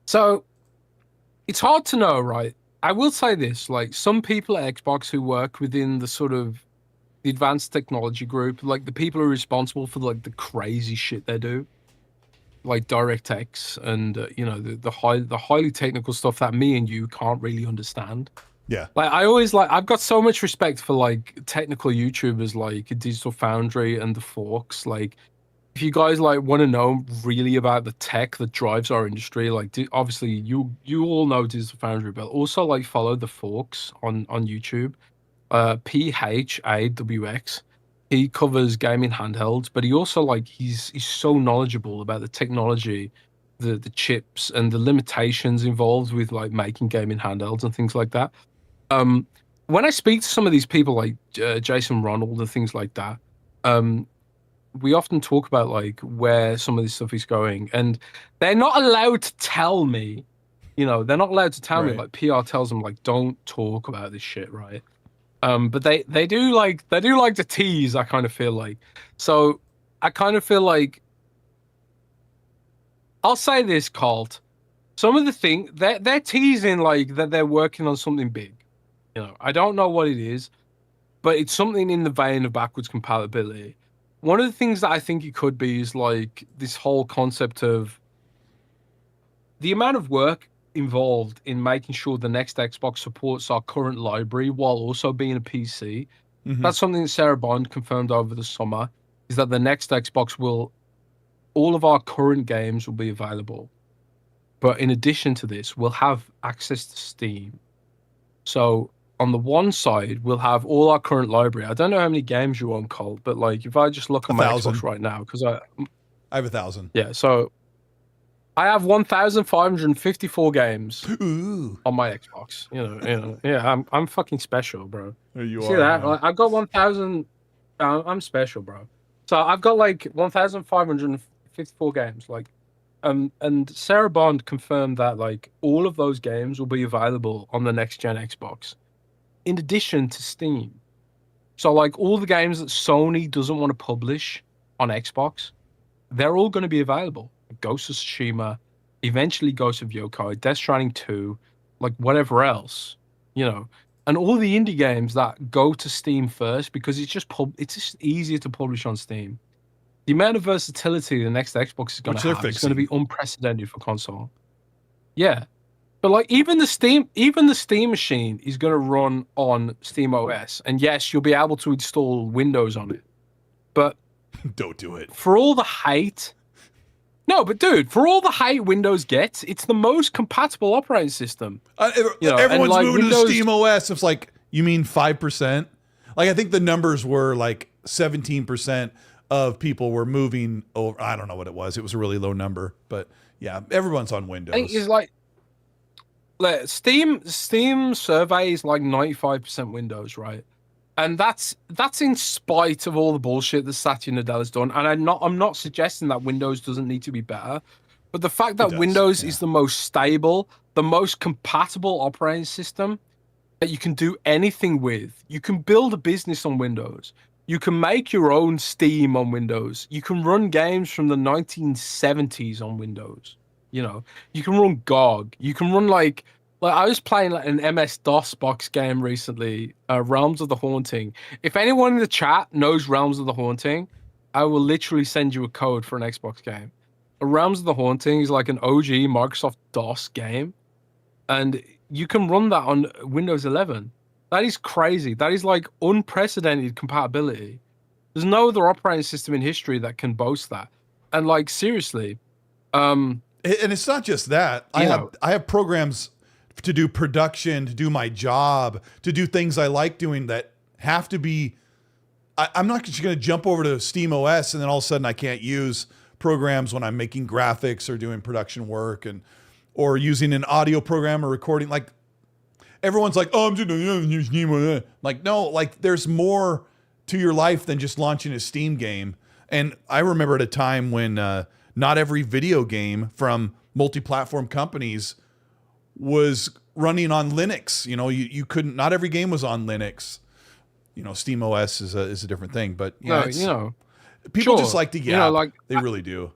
B: So it's hard to know, right? I will say this, like some people at Xbox who work within the sort of the advanced technology group, like the people who are responsible for like the crazy shit they do, like DirectX and you know, the highly technical stuff that me and you can't really understand.
A: Yeah.
B: Like I've got so much respect for like technical YouTubers like Digital Foundry and the Forks. Like if you guys like want to know really about the tech that drives our industry, like obviously you all know Digital Foundry, but also like follow the Forks on YouTube. PHAWX. He covers gaming handhelds, but he also like he's so knowledgeable about the technology, the chips and the limitations involved with like making gaming handhelds and things like that. When I speak to some of these people like Jason Ronald and things like that, we often talk about like where some of this stuff is going, and they're not allowed to tell me, you know, they're not allowed to tell me, like PR tells them like, don't talk about this shit, right? But they do like to tease, I kind of feel like. So I kind of feel like, I'll say this, Colt. Some of the thing they're teasing like that they're working on something big. You know, I don't know what it is, but it's something in the vein of backwards compatibility. One of the things that I think it could be is like this whole concept of the amount of work involved in making sure the next Xbox supports our current library while also being a PC. Mm-hmm. That's something that Sarah Bond confirmed over the summer, is that the next Xbox all of our current games will be available. But in addition to this, we'll have access to Steam. So on the one side, we'll have all our current library. I don't know how many games you own, Colt, but like if I just look on my Xbox right now, because I
A: have 1,000.
B: Yeah, so I have 1,554 games on my Xbox. You know, yeah, I'm fucking special, bro.
A: You
B: see that? Like, I've got 1,000. I'm special, bro. So I've got like 1,554 games. Like, and Sarah Bond confirmed that like all of those games will be available on the next gen Xbox, in addition to Steam. So like all the games that Sony doesn't want to publish on Xbox, they're all going to be available. Ghost of Tsushima, eventually Ghost of Yokai, Death Stranding 2, like whatever else, you know, and all the indie games that go to Steam first because it's just easier to publish on Steam. The amount of versatility the next Xbox is going to have is going to be unprecedented for console. Yeah, but like even the Steam machine is going to run on Steam OS, and yes, you'll be able to install Windows on it, but
A: don't do it
B: for all the hate. No, but dude, for all the hate Windows gets, it's the most compatible operating system.
A: You know, everyone's like moving to Steam OS. It's like, you mean 5%? Like, I think the numbers were like 17% of people were moving over. I don't know what it was. It was a really low number, but yeah, everyone's on Windows.
B: I think it's like Steam survey is like 95% Windows, right? And that's in spite of all the bullshit that Satya Nadella has done. And I'm not suggesting that Windows doesn't need to be better, but the fact that Windows is the most stable, the most compatible operating system that you can do anything with. You can build a business on Windows. You can make your own Steam on Windows. You can run games from the 1970s on Windows. You know, you can run GOG. You can run like I was playing like an MS-DOS box game recently, Realms of the Haunting. If anyone in the chat knows Realms of the Haunting, I will literally send you a code for an Xbox game. Realms of the Haunting is like an OG Microsoft DOS game, and you can run that on Windows 11. That is crazy. That is like unprecedented compatibility. There's no other operating system in history that can boast that. And like seriously,
A: and it's not just that. I have programs to do production, to do my job, to do things I like doing that have to be. I'm not just going to jump over to Steam OS and then all of a sudden I can't use programs when I'm making graphics or doing production work or using an audio program or recording. Like everyone's like, oh, I'm just use Steam OS. Like, no, like there's more to your life than just launching a Steam game. And I remember at a time when not every video game from multi-platform companies was running on Linux. You know, you couldn't, not every game was on Linux. You know, Steam OS is a different thing, but yeah,
B: you know,
A: people just like to yap.
B: You know, like,
A: they really do.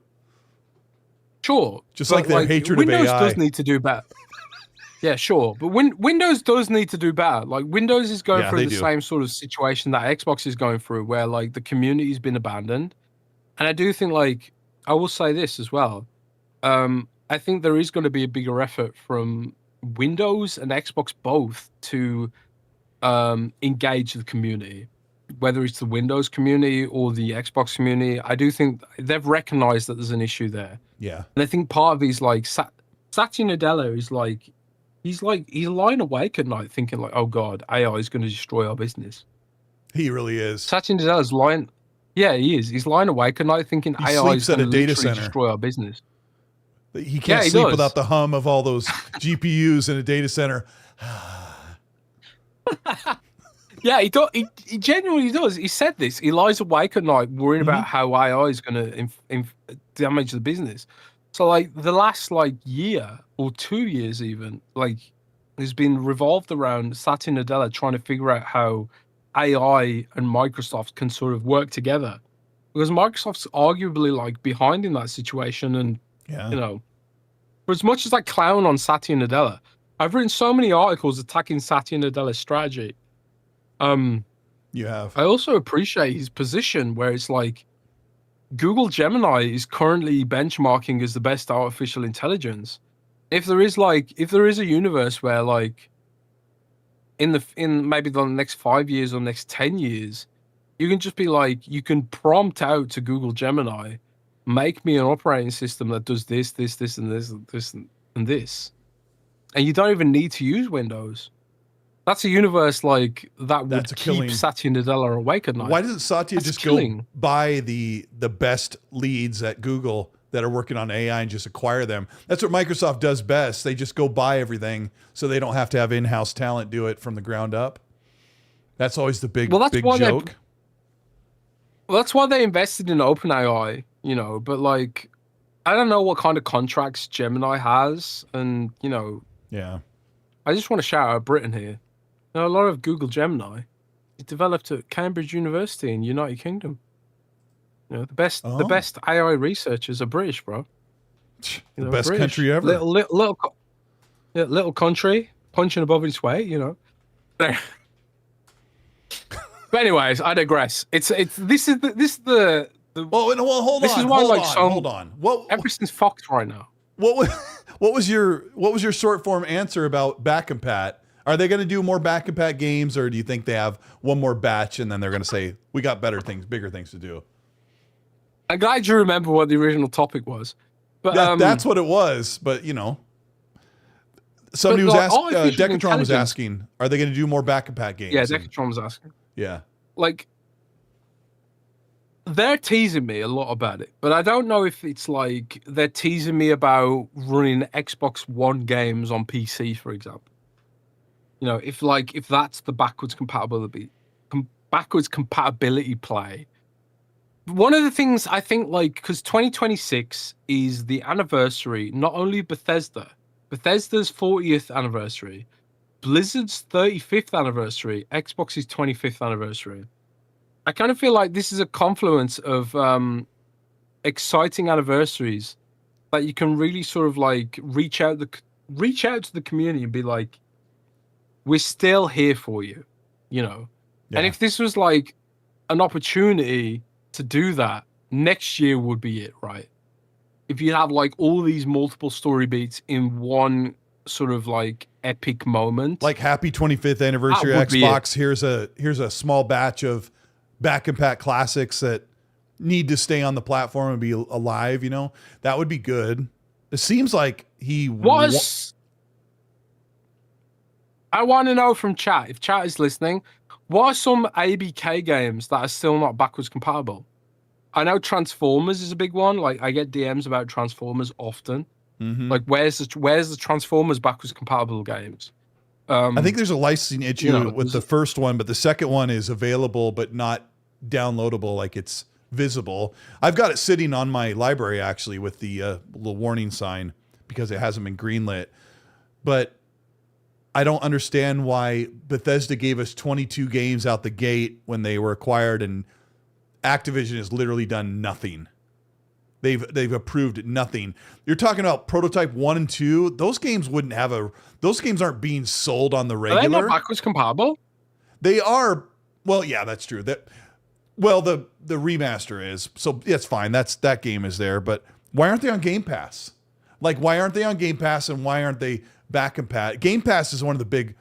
B: Sure.
A: Just like their hatred
B: Windows
A: of AI.
B: Windows does need to do better. Yeah, sure. But Windows does need to do better. Like Windows is going through the same sort of situation that Xbox is going through, where like the community's been abandoned. And I do think, like, I will say this as well. I think there is going to be a bigger effort from Windows and Xbox both to engage the community, whether it's the Windows community or the Xbox community. I do think they've recognized that there's an issue there.
A: Yeah.
B: And I think part of these, like, Satya Nadella is like, he's lying awake at night thinking like, oh God, AI is going to destroy our business.
A: He really is.
B: Satya Nadella's lying. Yeah, he is. He's lying awake at night thinking AI is going to destroy our business.
A: He can't sleep without the hum of all those GPUs in a data center.
B: Yeah, he genuinely does. He said this. He lies awake at night worrying about how AI is going to damage the business. So, like, the last, like, year or 2 years even, like, has been revolved around Satya Nadella trying to figure out how AI and Microsoft can sort of work together. Because Microsoft's arguably, like, behind in that situation. And, you know, for as much as I clown on Satya Nadella, I've written so many articles attacking Satya Nadella's strategy.
A: You have.
B: I also appreciate his position where it's like Google Gemini is currently benchmarking as the best artificial intelligence. If there is a universe where, like, in maybe the next 5 years or next 10 years, you can just be like, you can prompt out to Google Gemini, make me an operating system that does this, and this, and this. And you don't even need to use Windows. That's a universe like that would keep Satya Nadella awake at night.
A: Why doesn't Satya just go buy the best leads at Google that are working on AI and just acquire them? That's what Microsoft does best. They just go buy everything so they don't have to have in-house talent do it from the ground up. That's always the big joke.
B: Well, that's why they invested in OpenAI, you know, but like, I don't know what kind of contracts Gemini has. And, you know, I just want to shout out Britain here. You know, a lot of Google Gemini is developed at Cambridge University in United Kingdom. You know, the best AI researchers are British, bro.
A: You know, best country ever.
B: Little country punching above its weight, you know. But anyways, I digress. This is the
A: hold on.
B: Everything's fucked right now.
A: What was your short form answer about back compat? Are they going to do more back compat games, or do you think they have one more batch and then they're going to say we got bigger things to do?
B: I'm glad you remember what the original topic was. But
A: that's what it was. But you know, somebody was asking. Decatron was asking, are they going to do more back compat games?
B: Yeah, Decatron was asking.
A: Yeah,
B: like they're teasing me a lot about it, but I don't know if it's like they're teasing me about running Xbox One games on PC, for example. You know, if that's the backwards compatibility play. One of the things I think, like, because 2026 is the anniversary, not only Bethesda's 40th anniversary, Blizzard's 35th anniversary, Xbox's 25th anniversary. I kind of feel like this is a confluence of exciting anniversaries that you can really sort of like reach out to the community and be like, we're still here for you, you know. Yeah. And if this was like an opportunity to do that, next year would be it, right? If you have like all these multiple story beats in one sort of like epic moment,
A: like happy 25th anniversary Xbox. Here's a small batch of back compat classics that need to stay on the platform and be alive. You know, that would be good. It seems like he was.
B: I want to know from chat, if chat is listening, What are some ABK games that are still not backwards compatible? I know Transformers is a big one. Like, I get DMs about Transformers often. Like, where's the Transformers backwards compatible games?
A: I think there's a licensing issue with the first one, but the second one is available but not downloadable. Like, it's visible. I've got it sitting on my library actually with the little warning sign because it hasn't been greenlit. But I don't understand why Bethesda gave us 22 games out the gate when they were acquired, and Activision has literally done nothing. They've approved nothing. You're talking about Prototype 1 and 2. Those games wouldn't have those games aren't being sold on the regular.
B: Are they not backwards compatible?
A: They are. Well, yeah, that's true. Well, the remaster is. So it's fine. That game is there, but why aren't they on Game Pass? Like, why aren't they on Game Pass, and why aren't they back compat? Game Pass is one of the big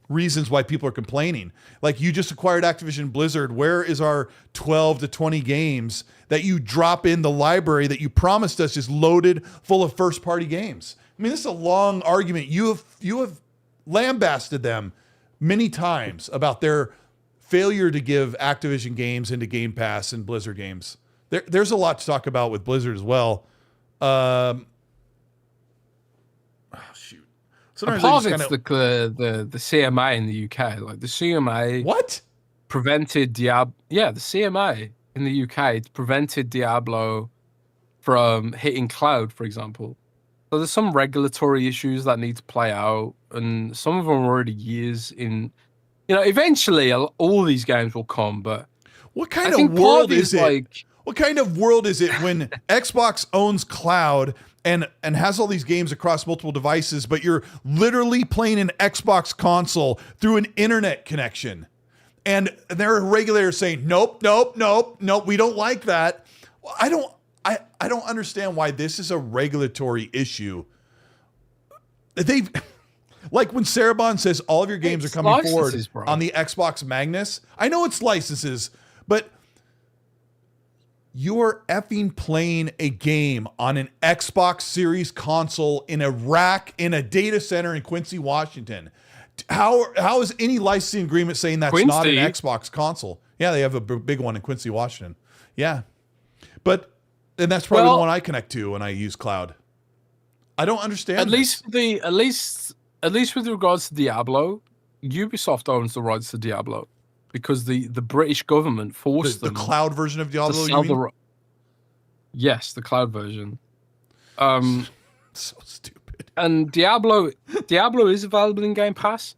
A: reasons why people are complaining. Like, you just acquired Activision Blizzard. Where is our 12 to 20 games that you drop in the library that you promised us is loaded full of first party games? I mean, this is a long argument. You have lambasted them many times about their failure to give Activision games into Game Pass and Blizzard games. There's a lot to talk about with Blizzard as well. Shoot.
B: Sometimes part of it's the CMA in the UK. Like, the CMA
A: what
B: prevented Diablo. Yeah, the CMA in the UK prevented Diablo from hitting cloud, for example. So there's some regulatory issues that need to play out, and some of them are already years in. You know, eventually all these games will come, but
A: what kind of world is it? Like, what kind of world is it when Xbox owns cloud and has all these games across multiple devices, but you're literally playing an Xbox console through an internet connection? And there are regulators saying, nope, we don't like that. I don't understand why this is a regulatory issue. They've, like, when Cerebon says all of your games are coming forward on the Xbox Magnus, I know it's licenses, but you're effing playing a game on an Xbox Series console in a rack in a data center in Quincy, Washington. How is any licensing agreement saying that's not an Xbox console? Yeah, they have a big one in Quincy, Washington. Yeah. And that's probably the one I connect to when I use cloud. I don't understand.
B: At least with regards to Diablo, Ubisoft owns the rights to Diablo because the British government forced them.
A: The cloud version of Diablo, you mean?
B: Yes, the cloud version.
A: So stupid.
B: And Diablo is available in Game Pass.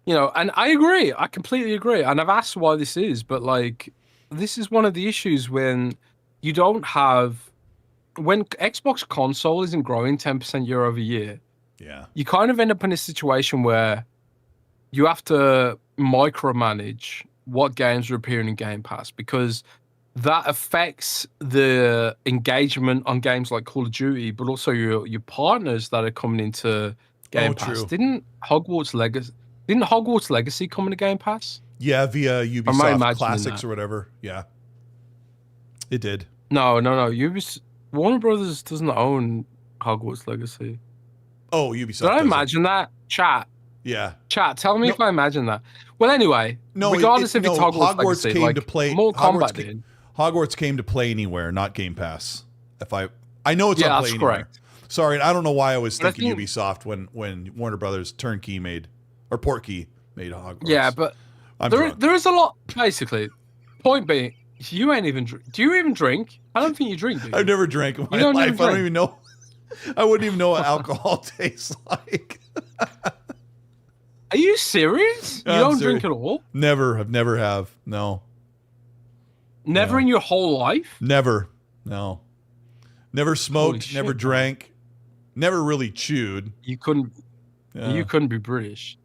B: You know, and I agree. I completely agree. And I've asked why this is, but like, this is one of the issues when you don't have, when Xbox console isn't growing 10% year over year.
A: Yeah. You
B: kind of end up in a situation where you have to micromanage what games are appearing in Game Pass, because that affects the engagement on games like Call of Duty, but also your partners that are coming into Game Pass. True. Didn't Hogwarts Legacy come into Game Pass?
A: Yeah, via Ubisoft Classics or whatever. Yeah, it did.
B: No. Warner Brothers doesn't own Hogwarts Legacy.
A: Oh, Ubisoft.
B: Did I imagine that? Chat.
A: Yeah.
B: Chat, tell me if I imagine that. Well, anyway, regardless if it's Hogwarts Legacy,
A: came
B: like,
A: to play. Hogwarts came to play anywhere, not Game Pass. I know it's on Play Anywhere. Correct. Sorry, I don't know why I was thinking Ubisoft when Warner Brothers Turnkey made, or Portkey made Hogwarts.
B: Yeah, but there is a lot. Basically, point being, you ain't even. Do you even drink? I don't think you drink. Do you?
A: I've never drank in my life. I don't even know. I wouldn't even know what alcohol tastes like.
B: Are you serious? You don't drink at all?
A: Never. I've never have. No.
B: Never in your whole life?
A: Never. No. Never smoked. Never drank. Never really chewed.
B: You couldn't. You couldn't be British.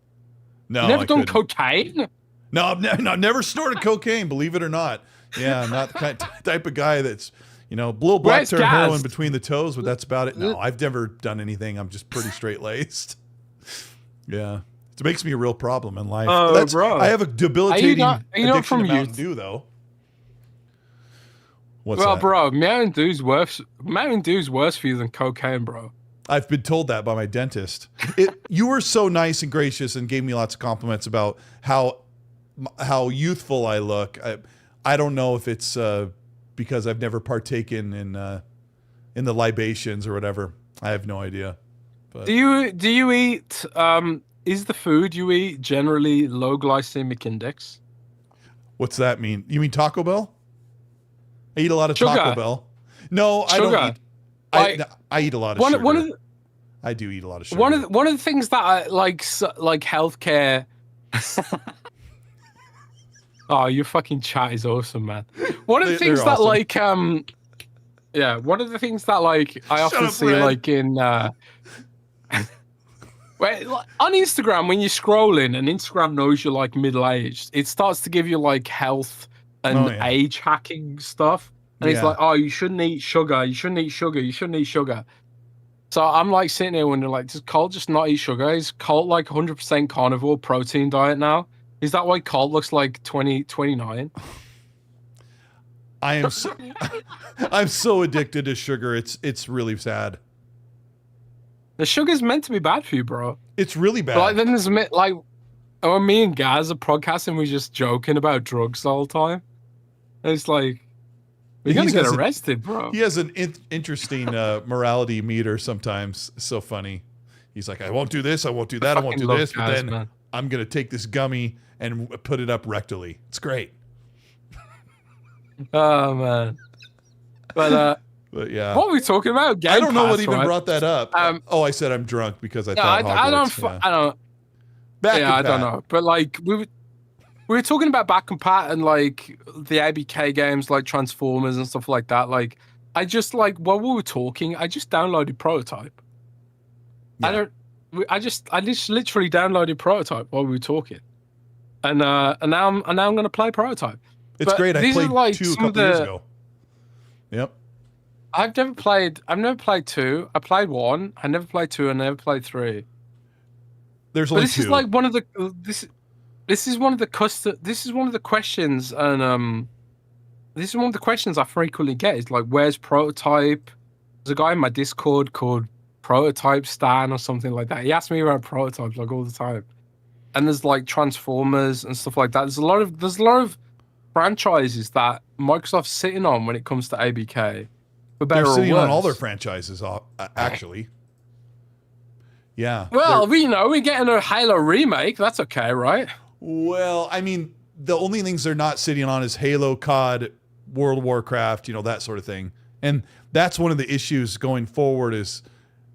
A: No.
B: You never done cocaine?
A: No, I've never snorted cocaine. Believe it or not. Yeah, I'm not the type of guy that's, little black turn heroin between the toes, but that's about it. No, I've never done anything. I'm just pretty straight laced. Yeah. It makes me a real problem in life.
B: Oh, bro.
A: I have a debilitating addiction to Mountain Dew, though. What's that?
B: Bro, Mountain Dew's worse for you than cocaine, bro.
A: I've been told that by my dentist. You were so nice and gracious and gave me lots of compliments about how how youthful I look. I don't know if it's because I've never partaken in the libations or whatever. I have no idea. But
B: Do you eat? Is the food you eat generally low glycemic index?
A: what's that mean? You mean Taco Bell? I eat a lot of
B: Sugar.
A: Taco Bell. No, I
B: Sugar.
A: don't eat. I eat a lot of sugar. I do eat a lot of sugar.
B: One of the things that I like healthcare. Oh, your fucking chat is awesome, man. One of the things that
A: awesome.
B: one of the things that like I often see
A: Red.
B: like in on Instagram when you're scrolling and Instagram knows you're like middle-aged, it starts to give you like health and age hacking stuff. And it's like, oh, you shouldn't eat sugar. You shouldn't eat sugar. You shouldn't eat sugar. So I'm like sitting here wondering, like, does Colt just not eat sugar? Is Colt like 100% carnivore protein diet now? Is that why Colt looks like 29?
A: I am so, I'm so addicted to sugar. It's really sad.
B: The sugar's meant to be bad for you, bro.
A: It's really bad.
B: But, like, then there's like, when me and Gaz are podcasting, we're just joking about drugs the whole time. And it's like, you're gonna get arrested, bro.
A: He has an interesting morality meter sometimes. So funny. He's like, I won't do this, I won't do that, I won't do this, but then I'm gonna take this gummy and put it up rectally. It's great.
B: Oh man. But
A: yeah.
B: What are we talking about?
A: I don't know what even brought that up. I said I'm drunk because I thought Hogwarts.
B: I don't. I don't know. But like we were talking about back and pat and like the ABK games like Transformers and stuff like that. Like I just like while we were talking, I just downloaded Prototype. Yeah. I just literally downloaded Prototype while we were talking, and now I'm gonna play Prototype.
A: It's great. I played like 2 a couple years ago. Yep.
B: I've never played 2. I played 1. I never played 2. I never played 3.
A: There's only 2.
B: This is like one of the this is one of the questions, and this is one of the questions I frequently get is like, where's Prototype? There's a guy in my Discord called Prototype Stan or something like that. He asks me about Prototypes like all the time. And there's like Transformers and stuff like that. There's a lot of franchises that Microsoft's sitting on when it comes to ABK. For better
A: They're sitting
B: or worse.
A: on all their franchises, actually. Yeah.
B: Well, we're getting a Halo remake. That's okay, right?
A: Well, I mean, the only things they're not sitting on is Halo, COD, World of Warcraft, that sort of thing. And that's one of the issues going forward is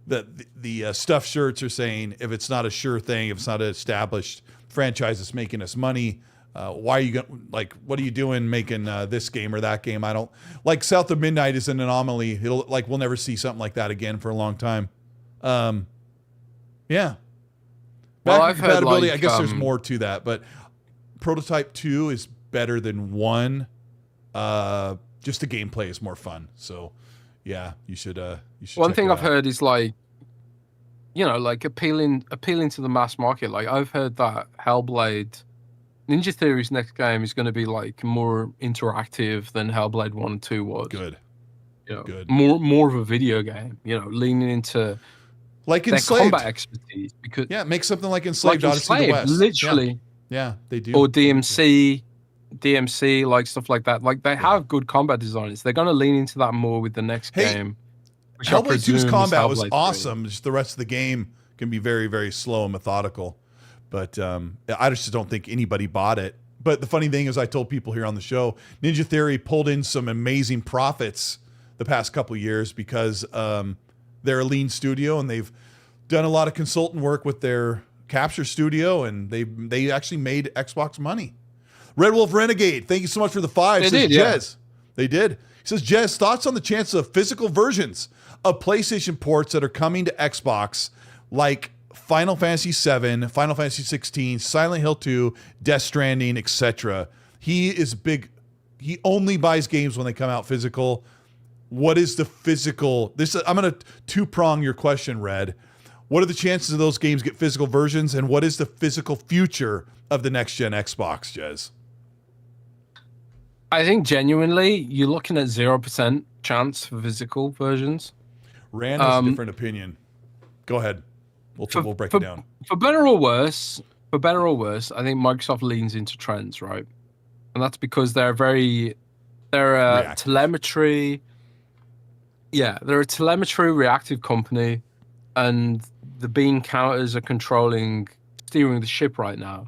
A: that the stuffed shirts are saying if it's not a sure thing, if it's not an established franchise that's making us money, why are you going what are you doing making this game or that game? I don't like South of Midnight is an anomaly. We'll never see something like that again for a long time. Yeah.
B: Well, I've heard
A: compatibility, I guess there's more to that, but Prototype 2 is better than 1. Just the gameplay is more fun. So yeah, you should
B: One thing I've heard is like appealing to the mass market. Like I've heard that Hellblade Ninja Theory's next game is going to be like more interactive than Hellblade 1 and 2 was.
A: Good. Good.
B: More of a video game, leaning into
A: like
B: their
A: Enslaved
B: combat expertise, because
A: make something like Enslaved, Odyssey of the West.
B: Literally.
A: Yeah, they do.
B: Or DMC, like stuff like that. Like they have good combat designers. They're going to lean into that more with the next game.
A: Hellblade 2's combat was awesome. Just the rest of the game can be very, very slow and methodical. But I just don't think anybody bought it. But the funny thing is, I told people here on the show, Ninja Theory pulled in some amazing profits the past couple of years because they're a lean studio and they've done a lot of consultant work with their capture studio, and they actually made Xbox money. Red Wolf Renegade, thank you so much for the 5.
B: They did,
A: Jez. They did. He says, Jez, thoughts on the chances of physical versions of PlayStation ports that are coming to Xbox, like Final Fantasy VII, Final Fantasy 16, Silent Hill 2, Death Stranding, etc. He is big. He only buys games when they come out physical. What is the physical? I'm going to 2-prong your question, Red. What are the chances of those games get physical versions, and what is the physical future of the next-gen Xbox, Jez?
B: I think genuinely you're looking at 0% chance for physical versions.
A: Rand has a different opinion. Go ahead. We'll break it down.
B: For better or worse, for better or worse, I think Microsoft leans into trends, right? And that's because they're a telemetry. Yeah, they're a telemetry reactive company, and the bean counters are steering the ship right now.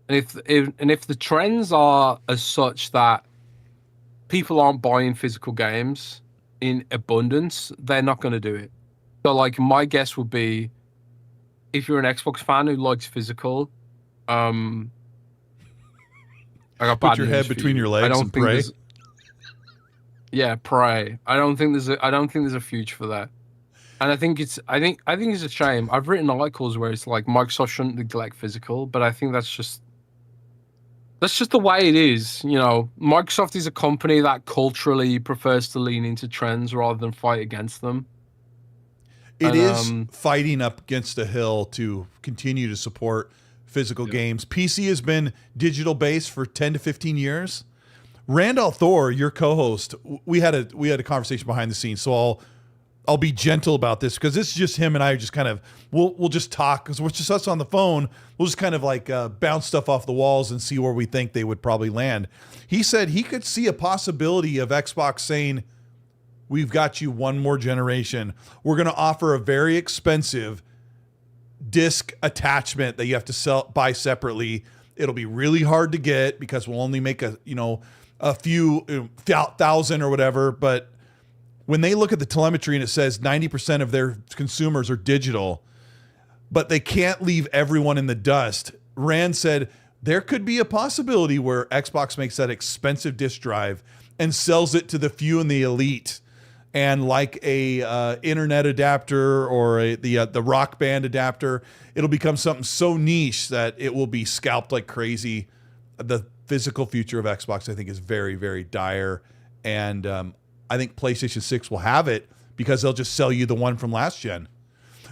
B: And if the trends are as such that people aren't buying physical games in abundance, they're not going to do it. So, like, my guess would be, if you're an Xbox fan who likes physical, I got bad
A: Put your head
B: news for
A: between
B: you.
A: your legs and pray.
B: Yeah, pray. I don't think there's a future for that. And I think it's a shame. I've written articles where it's like Microsoft shouldn't neglect physical, but I think that's just the way it is. You know, Microsoft is a company that culturally prefers to lean into trends rather than fight against them.
A: It is fighting up against a hill to continue to support physical games. PC has been digital based for 10 to 15 years. Randall Thor, your co-host, we had a conversation behind the scenes, so I'll be gentle about this because this is just him and I just kind of we'll just talk because we're just us on the phone. We'll just kind of like bounce stuff off the walls and see where we think they would probably land. He said he could see a possibility of Xbox saying, "We've got you one more generation. We're going to offer a very expensive disc attachment that you have to buy separately. It'll be really hard to get because we'll only make a few thousand or whatever." But when they look at the telemetry and it says 90% of their consumers are digital, but they can't leave everyone in the dust, Rand said there could be a possibility where Xbox makes that expensive disk drive and sells it to the few and the elite. And like a internet adapter or the Rock Band adapter, it'll become something so niche that it will be scalped like crazy. The physical future of Xbox, I think, is very, very dire. And I think PlayStation 6 will have it because they'll just sell you the one from last gen.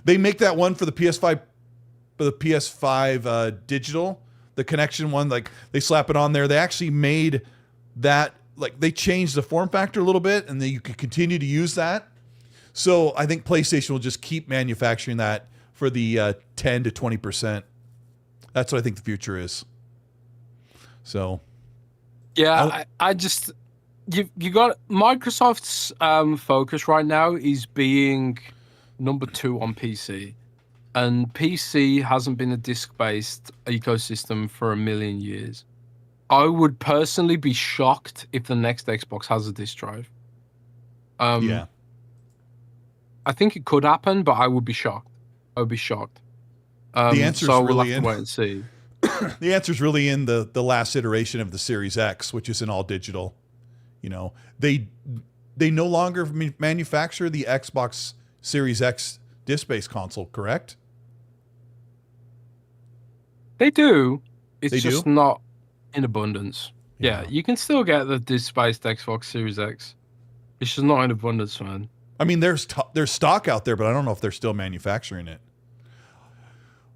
A: They make that one for the PS5 digital, the connection one. Like they slap it on there. They actually made that. Like they changed the form factor a little bit and then you could continue to use that. So I think PlayStation will just keep manufacturing that for the 10 to 20%. That's what I think the future is. So.
B: Yeah, I just, you got Microsoft's focus right now is being number 2 on PC. And PC hasn't been a disc-based ecosystem for a million years. I would personally be shocked if the next Xbox has a disc drive.
A: Yeah.
B: I think it could happen, but I would be shocked. I would be shocked.
A: The answer's
B: so
A: really
B: we'll have to wait and see.
A: The answer's really in the last iteration of the Series X, which is an all digital. You know, they no longer manufacture the Xbox Series X disc-based console, correct?
B: They do. It's
A: they
B: just
A: do?
B: Not in abundance. Yeah, you can still get the disc-based Xbox Series X. It's just not in abundance, man.
A: I mean, there's stock out there, but I don't know if they're still manufacturing it.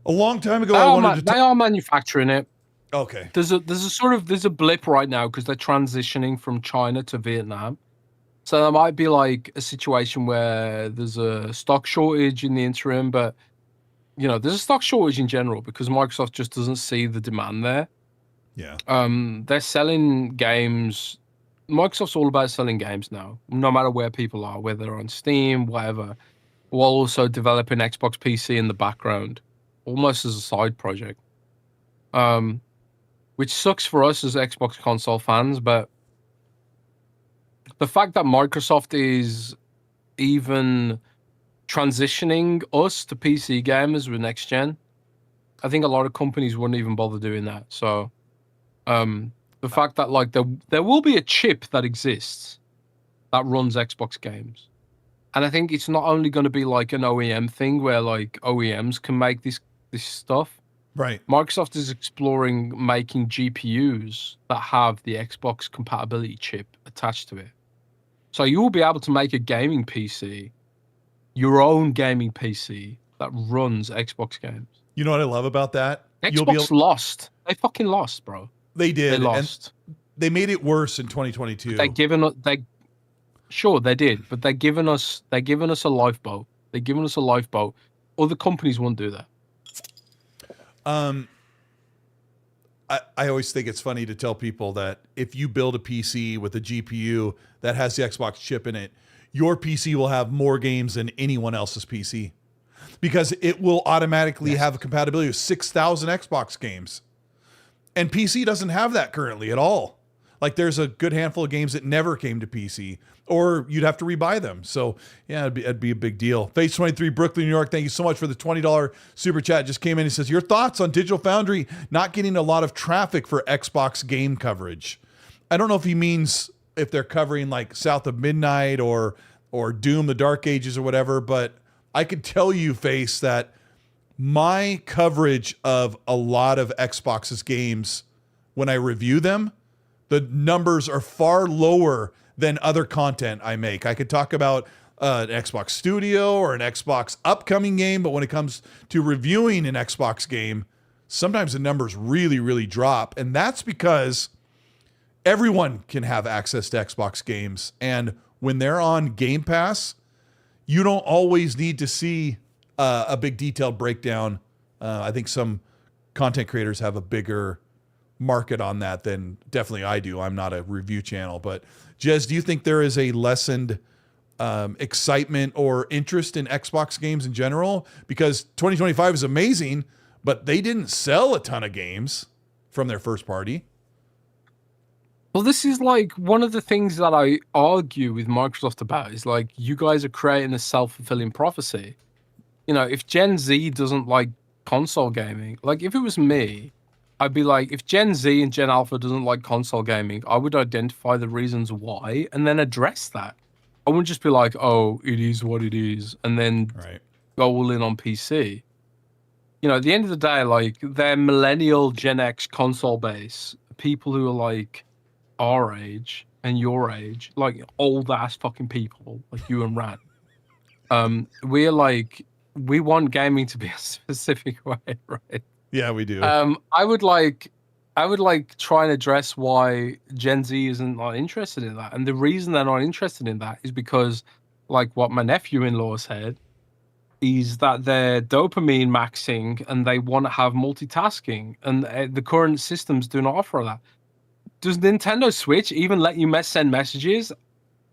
A: A long time ago,
B: they are manufacturing it.
A: Okay.
B: There's a blip right now because they're transitioning from China to Vietnam. So there might be like a situation where there's a stock shortage in the interim, but there's a stock shortage in general because Microsoft just doesn't see the demand there.
A: Yeah.
B: They're selling games. Microsoft's all about selling games now, no matter where people are, whether they're on Steam, whatever, while also developing Xbox PC in the background, almost as a side project. Which sucks for us as Xbox console fans, but the fact that Microsoft is even transitioning us to PC gamers with next gen, I think a lot of companies wouldn't even bother doing that. So the fact that like there will be a chip that exists that runs Xbox games, and I think it's not only going to be like an OEM thing where like OEMs can make this stuff.
A: Right.
B: Microsoft is exploring making GPUs that have the Xbox compatibility chip attached to it. So you will be able to make a gaming PC, your own gaming PC that runs Xbox games.
A: You know what I love about that?
B: Xbox lost. They fucking lost, bro.
A: They did.
B: They lost.
A: And they made it worse in 2022.
B: Sure, they did, but they're giving us a lifeboat. They're giving us a lifeboat. Other companies won't do that.
A: I always think it's funny to tell people that if you build a PC with a GPU that has the Xbox chip in it, your PC will have more games than anyone else's PC because it will automatically have a compatibility with 6,000 Xbox games. And PC doesn't have that currently at all. Like there's a good handful of games that never came to PC, or you'd have to rebuy them. So yeah, it'd be a big deal. Phase 23, Brooklyn, New York. Thank you so much for the $20 super chat. Just came in. He says, your thoughts on Digital Foundry not getting a lot of traffic for Xbox game coverage. I don't know if he means if they're covering like South of Midnight or Doom, the Dark Ages or whatever, but I could tell you, Face, that my coverage of a lot of Xbox's games, when I review them, the numbers are far lower than other content I make. I could talk about an Xbox Studio or an Xbox upcoming game, but when it comes to reviewing an Xbox game, sometimes the numbers really, really drop. And that's because everyone can have access to Xbox games. And when they're on Game Pass, you don't always need to see a big detailed breakdown. I think some content creators have a bigger market on that than definitely I do. I'm not a review channel, but Jez, do you think there is a lessened excitement or interest in Xbox games in general? Because 2025 is amazing, but they didn't sell a ton of games from their first party.
B: Well, this is like one of the things that I argue with Microsoft about is like, you guys are creating a self-fulfilling prophecy. You know, if Gen Z doesn't like console gaming, like if it was me, I'd be like, if Gen Z and Gen Alpha doesn't like console gaming, I would identify the reasons why and then address that. I wouldn't just be like, oh, it is what it is, and then go all in on PC. You know, at the end of the day, like, they're millennial Gen X console base, people who are like our age and your age, like old ass fucking people, like you and Rat. We're like, we want gaming to be a specific way, right?
A: Yeah, we do.
B: I would like try and address why Gen Z isn't not interested in that. And the reason they're not interested in that is because, like what my nephew-in-law said, is that they're dopamine maxing and they want to have multitasking, and the current systems do not offer that. Does Nintendo Switch even let you send messages?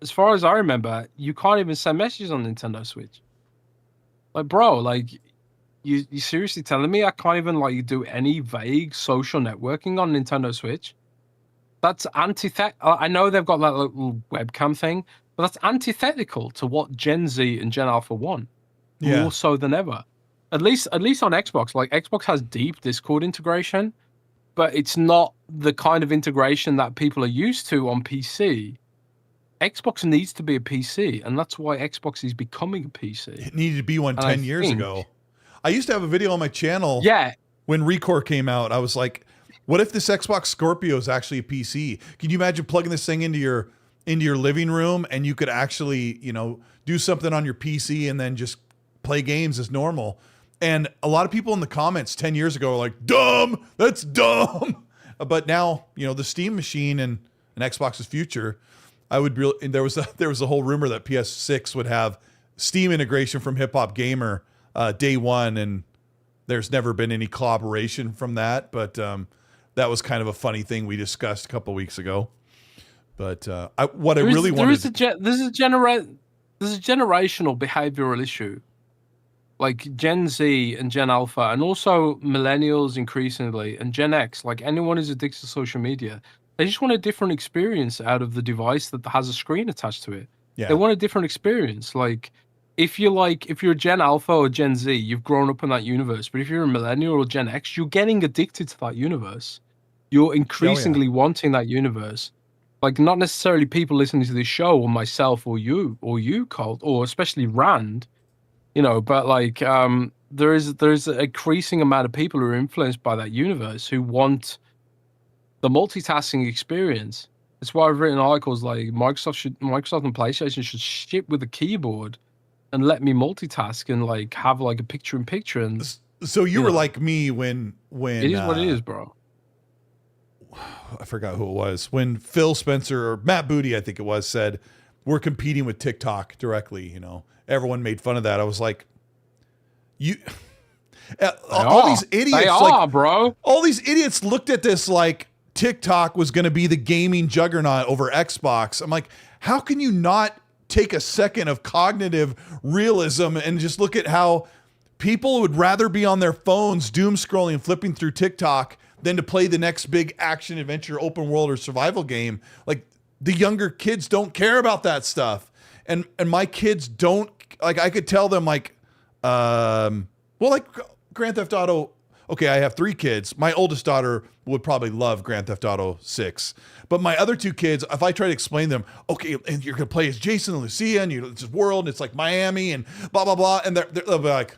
B: As far as I remember, you can't even send messages on Nintendo Switch. Like, bro, like, you seriously telling me I can't even like do any vague social networking on Nintendo Switch? That's I know they've got that little webcam thing, but that's antithetical to what Gen Z and Gen Alpha want. More so than ever. At least on Xbox. Like, Xbox has deep Discord integration, but it's not the kind of integration that people are used to on PC. Xbox needs to be a PC, and that's why Xbox is becoming a PC.
A: It needed to be one 10 years ago. I used to have a video on my channel when Recore came out. I was like, what if this Xbox Scorpio is actually a PC? Can you imagine plugging this thing into your living room and you could actually, you know, do something on your PC and then just play games as normal? And a lot of people in the comments 10 years ago were like, dumb, that's dumb. But now, you know, the Steam machine and Xbox's future, there was a whole rumor that PS6 would have Steam integration from Hip Hop Gamer day one, and there's never been any collaboration from that, but that was kind of a funny thing we discussed a couple of weeks ago. But there's a generational behavioral issue, like Gen Z and Gen Alpha, and also millennials increasingly, and Gen X. Like, anyone who's addicted to social media, they just want a different experience out of the device that has a screen attached to it. They want a different experience. Like, if you're Gen Alpha or Gen Z, you've grown up in that universe. But if you're a millennial or Gen X, you're getting addicted to that universe. You're increasingly wanting that universe. Like, not necessarily people listening to this show, or myself, or you, Colt, or especially Rand, you know. But like, there's an increasing amount of people who are influenced by that universe who want the multitasking experience. That's why I've written articles like Microsoft and PlayStation should ship with a keyboard and let me multitask and like have like a picture-in-picture. And so you were like me when
B: it is what it is, bro.
A: I forgot who it was, when Phil Spencer or Matt Booty, I think it was, said we're competing with TikTok directly. You know, everyone made fun of that. I was like, All these idiots,
B: they are, bro.
A: All these idiots looked at this like TikTok was going to be the gaming juggernaut over Xbox. I'm like, how can you not take a second of cognitive realism and just look at how people would rather be on their phones doom scrolling and flipping through TikTok than to play the next big action adventure open world or survival game. Like, the younger kids don't care about that stuff. And my kids don't, like, I could tell them like, like Grand Theft Auto. Okay, I have 3 kids. My oldest daughter would probably love Grand Theft Auto 6. But my other 2 kids, if I try to explain them, okay, and you're going to play as Jason and Lucia, and it's this world, and it's like Miami, and blah, blah, blah. And they'll be like,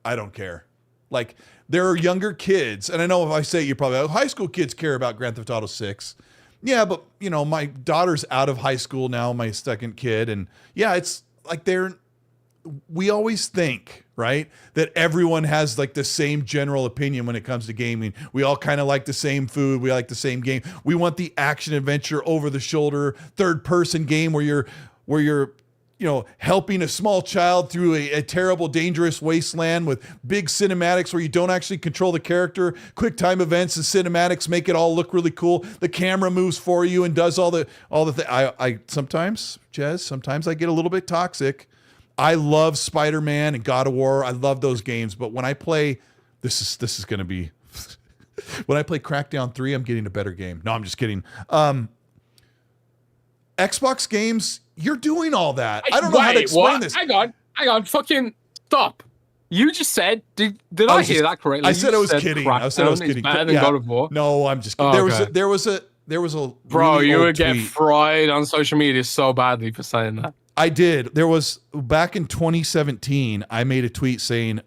A: I don't care. Like, there are younger kids. And I know if I say, you probably, high school kids care about Grand Theft Auto 6. Yeah, but, you know, my daughter's out of high school now, my second kid. And yeah, it's like we always think, right, that everyone has like the same general opinion when it comes to gaming. We all kind of like the same food. We like the same game. We want the action adventure over the shoulder, third person game where you're, you know, helping a small child through a terrible, dangerous wasteland with big cinematics where you don't actually control the character. Quick time events and cinematics make it all look really cool. The camera moves for you and does all the things. I sometimes, Jez, sometimes I get a little bit toxic. I love Spider-Man and God of War. I love those games. But when I play, this is going to be, when I play Crackdown 3, I'm getting a better game. No, I'm just kidding. Xbox games, you're doing all that. I don't know how to explain this.
B: Hang on, fucking stop. You just said, did I hear that correctly?
A: I said I was kidding. I said I was kidding.
B: Better than God of War.
A: No, I'm just kidding.
B: Oh,
A: there was a
B: bro,
A: really
B: you
A: old
B: would get
A: tweet.
B: fried on social media so badly for saying that.
A: I did. There was, back in 2017, I made a tweet saying,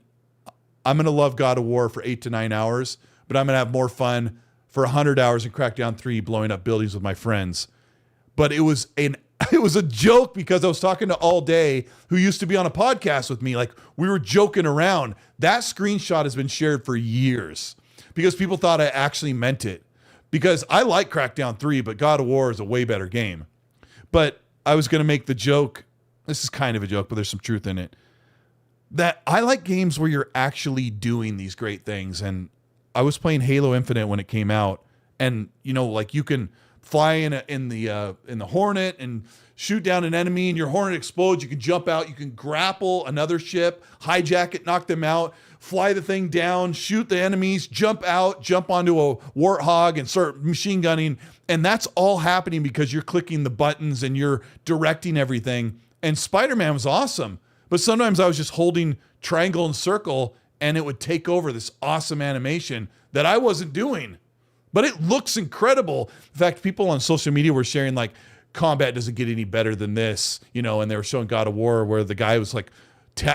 A: I'm going to love God of War for 8 to 9 hours, but I'm going to have more fun for 100 hours in Crackdown 3 blowing up buildings with my friends. But it was a joke because I was talking to All Day, who used to be on a podcast with me. Like, we were joking around. That screenshot has been shared for years because people thought I actually meant it. Because I like Crackdown 3, but God of War is a way better game. But I was going to make the joke, this is kind of a joke, but there's some truth in it, that I like games where you're actually doing these great things. And I was playing Halo Infinite when it came out, and, you know, like, you can fly in the Hornet and shoot down an enemy, and your Hornet explodes. You can jump out, you can grapple another ship, hijack it, knock them out, fly the thing down, shoot the enemies, jump out, jump onto a Warthog and start machine gunning. And that's all happening because you're clicking the buttons and you're directing everything. And Spider-Man was awesome, but sometimes I was just holding triangle and circle and it would take over this awesome animation that I wasn't doing. But it looks incredible. In fact, people on social media were sharing like, combat doesn't get any better than this, you know, and they were showing God of War where the guy was like,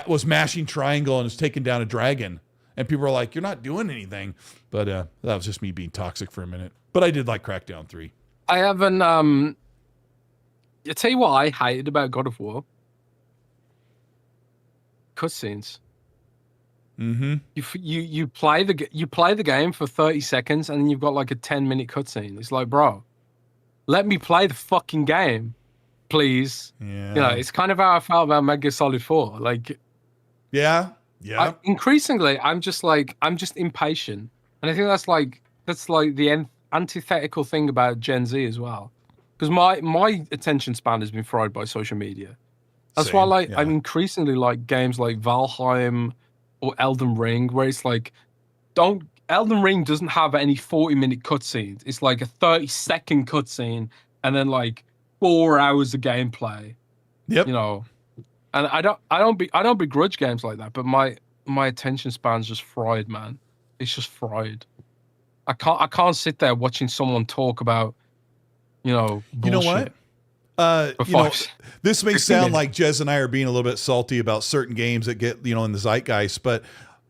A: was mashing triangle and was taking down a dragon. And people were like, you're not doing anything. But that was just me being toxic for a minute. But I did like Crackdown 3.
B: I haven't, I tell you what I hated about God of War. Cutscenes.
A: Mm-hmm.
B: You play the game for 30 seconds and then you've got like a 10-minute cutscene. It's like, bro, let me play the fucking game, please.
A: Yeah.
B: You know, it's kind of how I felt about Metal Gear Solid 4. Like,
A: yeah.
B: Increasingly, I'm just impatient, and I think that's like the antithetical thing about Gen Z as well, because my attention span has been fried by social media. That's why I'm increasingly like games like Valheim or Elden Ring, where it's like, Elden Ring doesn't have any 40-minute cutscenes. It's like a 30-second cutscene and then like 4 hours of gameplay.
A: Yep.
B: You know, and I don't begrudge games like that, but my attention span's just fried, man. It's just fried. I can't sit there watching someone talk about, you know, bullshit.
A: You know what? You know, this may sound like Jez and I are being a little bit salty about certain games that get, you know, in the zeitgeist, but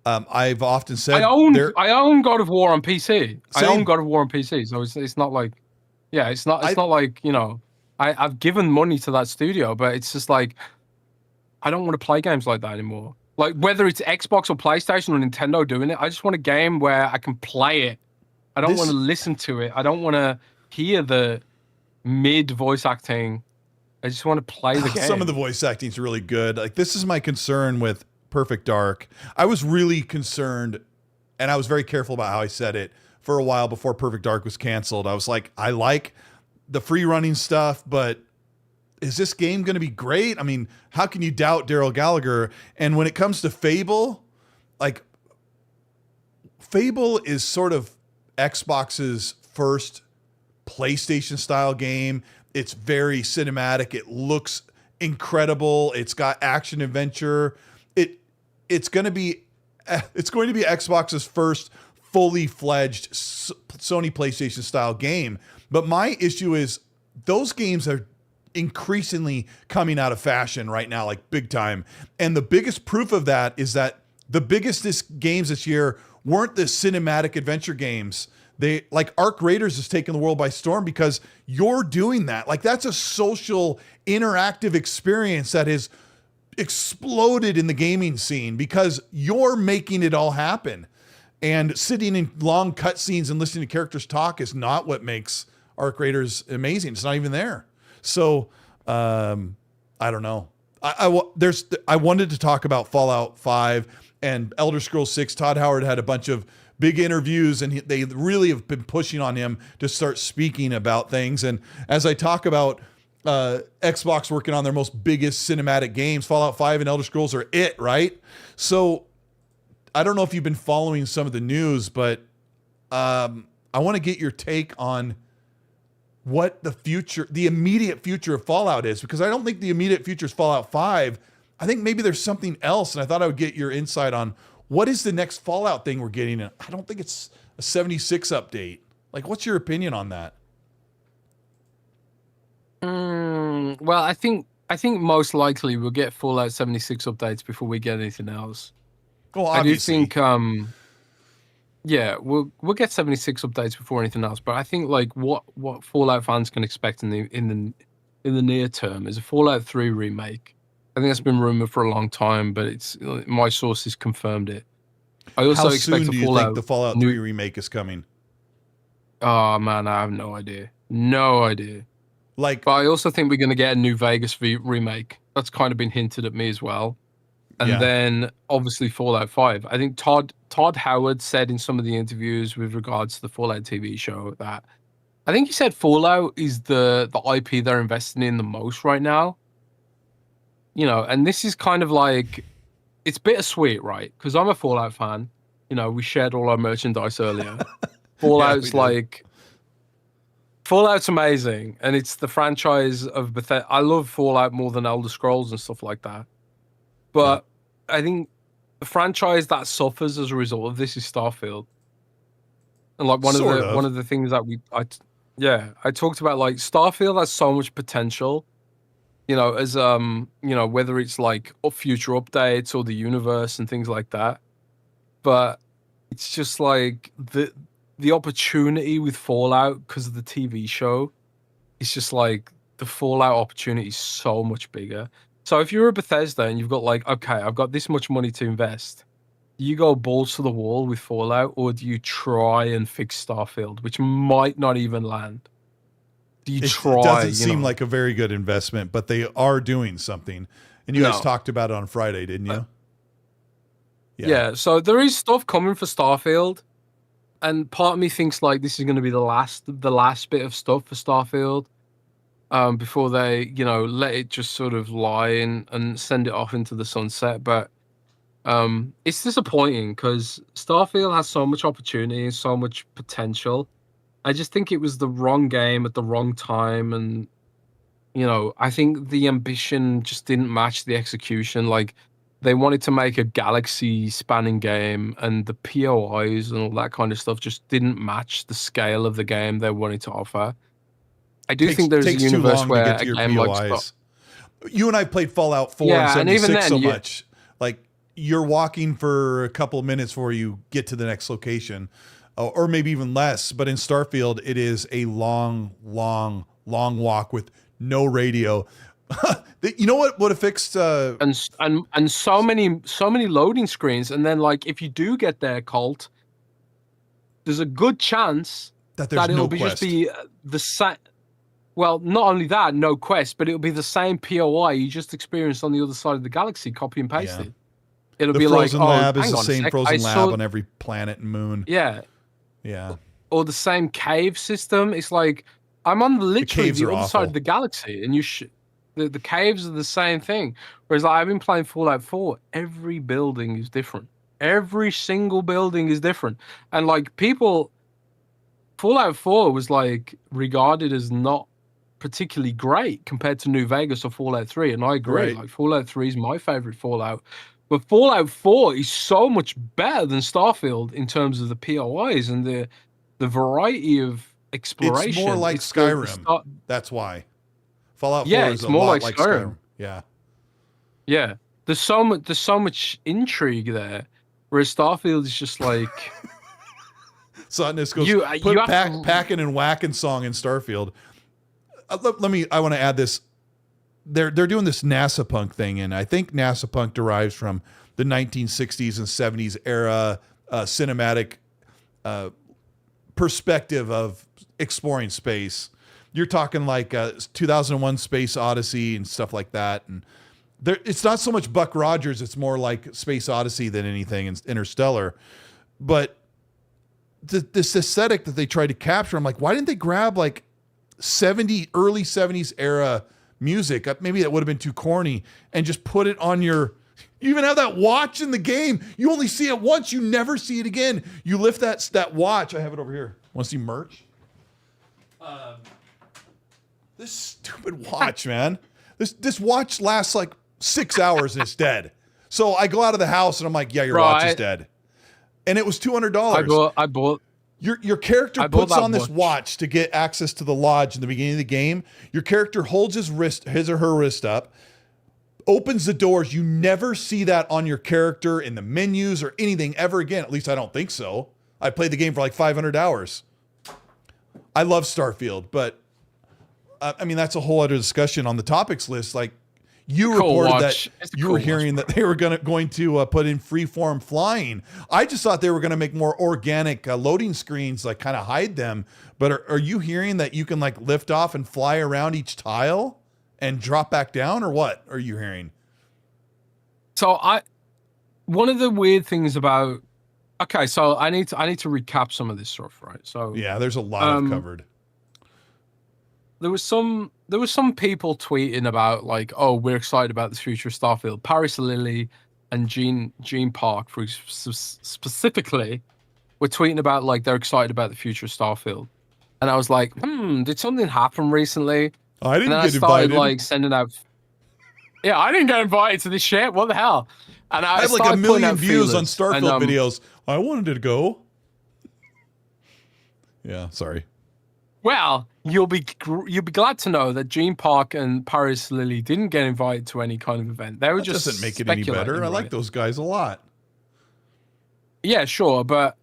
A: I've often said
B: I own God of War on PC.
A: Same.
B: I own God of War on PC, so it's not like, yeah, it's not like, you know, I've given money to that studio, but it's just like, I don't want to play games like that anymore. Like, whether it's Xbox or PlayStation or Nintendo doing it, I just want a game where I can play it. I don't want to listen to it. I don't want to hear the mid voice acting. I just want to play the game.
A: Some of the voice acting is really good. Like, this is my concern with Perfect Dark. I was really concerned, and I was very careful about how I said it for a while before Perfect Dark was canceled. I was like, I like the free running stuff, but is this game going to be great? I mean, how can you doubt Daryl Gallagher? And when it comes to Fable, like, Fable is sort of Xbox's first PlayStation style game. It's very cinematic. It looks incredible. It's got action adventure. It's going to be Xbox's first fully fledged Sony PlayStation style game. But my issue is those games are increasingly coming out of fashion right now, like big time. And the biggest proof of that is that the biggest games this year weren't the cinematic adventure games. They, like, Arc Raiders has taken the world by storm because you're doing that. Like, that's a social interactive experience that has exploded in the gaming scene because you're making it all happen. And sitting in long cutscenes and listening to characters talk is not what makes Arc Raiders amazing. It's not even there. So I don't know. I wanted to talk about Fallout 5 and Elder Scrolls 6. Todd Howard had a bunch of big interviews, and they really have been pushing on him to start speaking about things. And as I talk about Xbox working on their most biggest cinematic games, Fallout 5 and Elder Scrolls are it, right? So I don't know if you've been following some of the news, but I want to get your take on what the immediate future of Fallout is, because I don't think the immediate future is Fallout 5. I think maybe there's something else, and I thought I would get your insight on what is the next Fallout thing we're getting. I don't think it's a 76 update. Like, what's your opinion on that?
B: Well, I think most likely we'll get Fallout 76 updates before we get anything else.
A: Well, obviously.
B: I do think, yeah, we'll get 76 updates before anything else. But I think, like, what Fallout fans can expect in the near term is a Fallout 3 remake. I think that's been rumored for a long time, but it's my sources confirmed it. I also
A: How
B: expect
A: soon do you think the Fallout 3 remake is coming?
B: Oh man, I have no idea. No idea.
A: Like,
B: but I also think we're going to get a New Vegas remake. That's kind of been hinted at me as well. And then obviously Fallout 5. I think Todd Howard said in some of the interviews with regards to the Fallout TV show that I think he said Fallout is the IP they're investing in the most right now. You know, and this is kind of like, it's bittersweet, right? Because I'm a Fallout fan. You know, we shared all our merchandise earlier. Fallout's Fallout's amazing, and it's the franchise of Bethesda. I love Fallout more than Elder Scrolls and stuff like that. But I think the franchise that suffers as a result of this is Starfield. And like one of the things that I talked about, like, Starfield has so much potential. You know, as you know, whether it's like future updates or the universe and things like that. But it's just like the opportunity with Fallout because of the TV show. It's just like the Fallout opportunity is so much bigger. So if you're a Bethesda and you've got like, okay, I've got this much money to invest, do you go balls to the wall with Fallout, or do you try and fix Starfield, which might not even land? Do you try? It
A: doesn't seem like a very good investment, but they are doing something. And you guys talked about it on Friday, didn't you?
B: Yeah, so there is stuff coming for Starfield. And part of me thinks like this is going to be the last bit of stuff for Starfield before they, you know, let it just sort of lie and send it off into the sunset. But it's disappointing because Starfield has so much opportunity and so much potential. I just think it was the wrong game at the wrong time. And, you know, I think the ambition just didn't match the execution. Like, they wanted to make a galaxy spanning game, and the POIs and all that kind of stuff just didn't match the scale of the game they wanted to offer. I do think there's a universe where a game like
A: you and I played Fallout 4 and 76 so much. Like, you're walking for a couple of minutes before you get to the next location, or maybe even less. But in Starfield, it is a long walk with no radio. You know what would have fixed
B: and so many loading screens, and then like if you do get there, Colt, there's a good chance
A: that it'll
B: just be the same. Well, not only that, no quest, but it'll be the same POI you just experienced on the other side of the galaxy, copy and pasted. it'll
A: The
B: be like,
A: frozen
B: oh,
A: lab is
B: hang
A: the
B: on a
A: same
B: sec,
A: frozen
B: I
A: lab
B: saw,
A: on every planet and moon.
B: yeah,
A: Yeah.
B: or the same cave system. It's like I'm on literally
A: caves
B: the
A: are
B: other side
A: awful.
B: of the galaxy, and the caves are the same thing. Whereas like, I've been playing Fallout 4, every building is different. Every single building is different, and like people, Fallout 4 was like regarded as not particularly great compared to New Vegas or Fallout 3, and I agree.
A: Right.
B: Like Fallout 3 is my favorite Fallout, but Fallout 4 is so much better than Starfield in terms of the POIs and the variety of exploration.
A: It's more like Skyrim. That's why. Fallout 4 is
B: it's
A: a
B: more
A: lot
B: like
A: like Skyrim. Yeah.
B: Yeah, there's so much intrigue there, whereas Starfield is just like
A: Sutness goes,
B: you
A: put
B: have to,
A: packing and whacking song in Starfield. I want to add this. They're doing this NASA punk thing, and I think NASA punk derives from the 1960s and 70s era cinematic perspective of exploring space. You're talking like 2001 Space Odyssey and stuff like that. And it's not so much Buck Rogers. It's more like Space Odyssey than anything in Interstellar. But this aesthetic that they tried to capture, I'm like, why didn't they grab like early 70s era music? Maybe that would have been too corny, and just put it on you even have that watch in the game. You only see it once. You never see it again. You lift that watch. I have it over here. Want to see merch? This stupid watch, man. This watch lasts like 6 hours and it's dead. So I go out of the house and I'm like, yeah, your watch is dead. And it was $200.
B: I bought
A: Your character puts on this watch to get access to the lodge in the beginning of the game. Your character holds his or her wrist up, opens the doors. You never see that on your character in the menus or anything ever again. At least I don't think so. I played the game for like 500 hours. I love Starfield, but I mean, that's a whole other discussion on the topics list. Like, you reported that you were hearing that they were going to put in freeform flying. I just thought they were going to make more organic loading screens, like kind of hide them. But are you hearing that you can like lift off and fly around each tile and drop back down, or what are you hearing?
B: So one of the weird things about, okay, so I need to recap some of this stuff, right? So
A: yeah, there's a lot I've covered.
B: There was some people tweeting about like, oh, we're excited about the future of Starfield. Paris Lily and Gene Park, specifically, were tweeting about like they're excited about the future of Starfield. And I was like, did something happen recently?
A: I didn't get
B: started
A: invited.
B: Like sending out. Yeah, I didn't get invited to this shit. What the hell? And I
A: had like 1 million views on Starfield videos. I wanted to go. Yeah, sorry.
B: Well, you'll be glad to know that Gene Park and Paris Lily didn't get invited to any kind of event. They were just
A: doesn't make it any better. I like those guys a lot.
B: Yeah, sure, but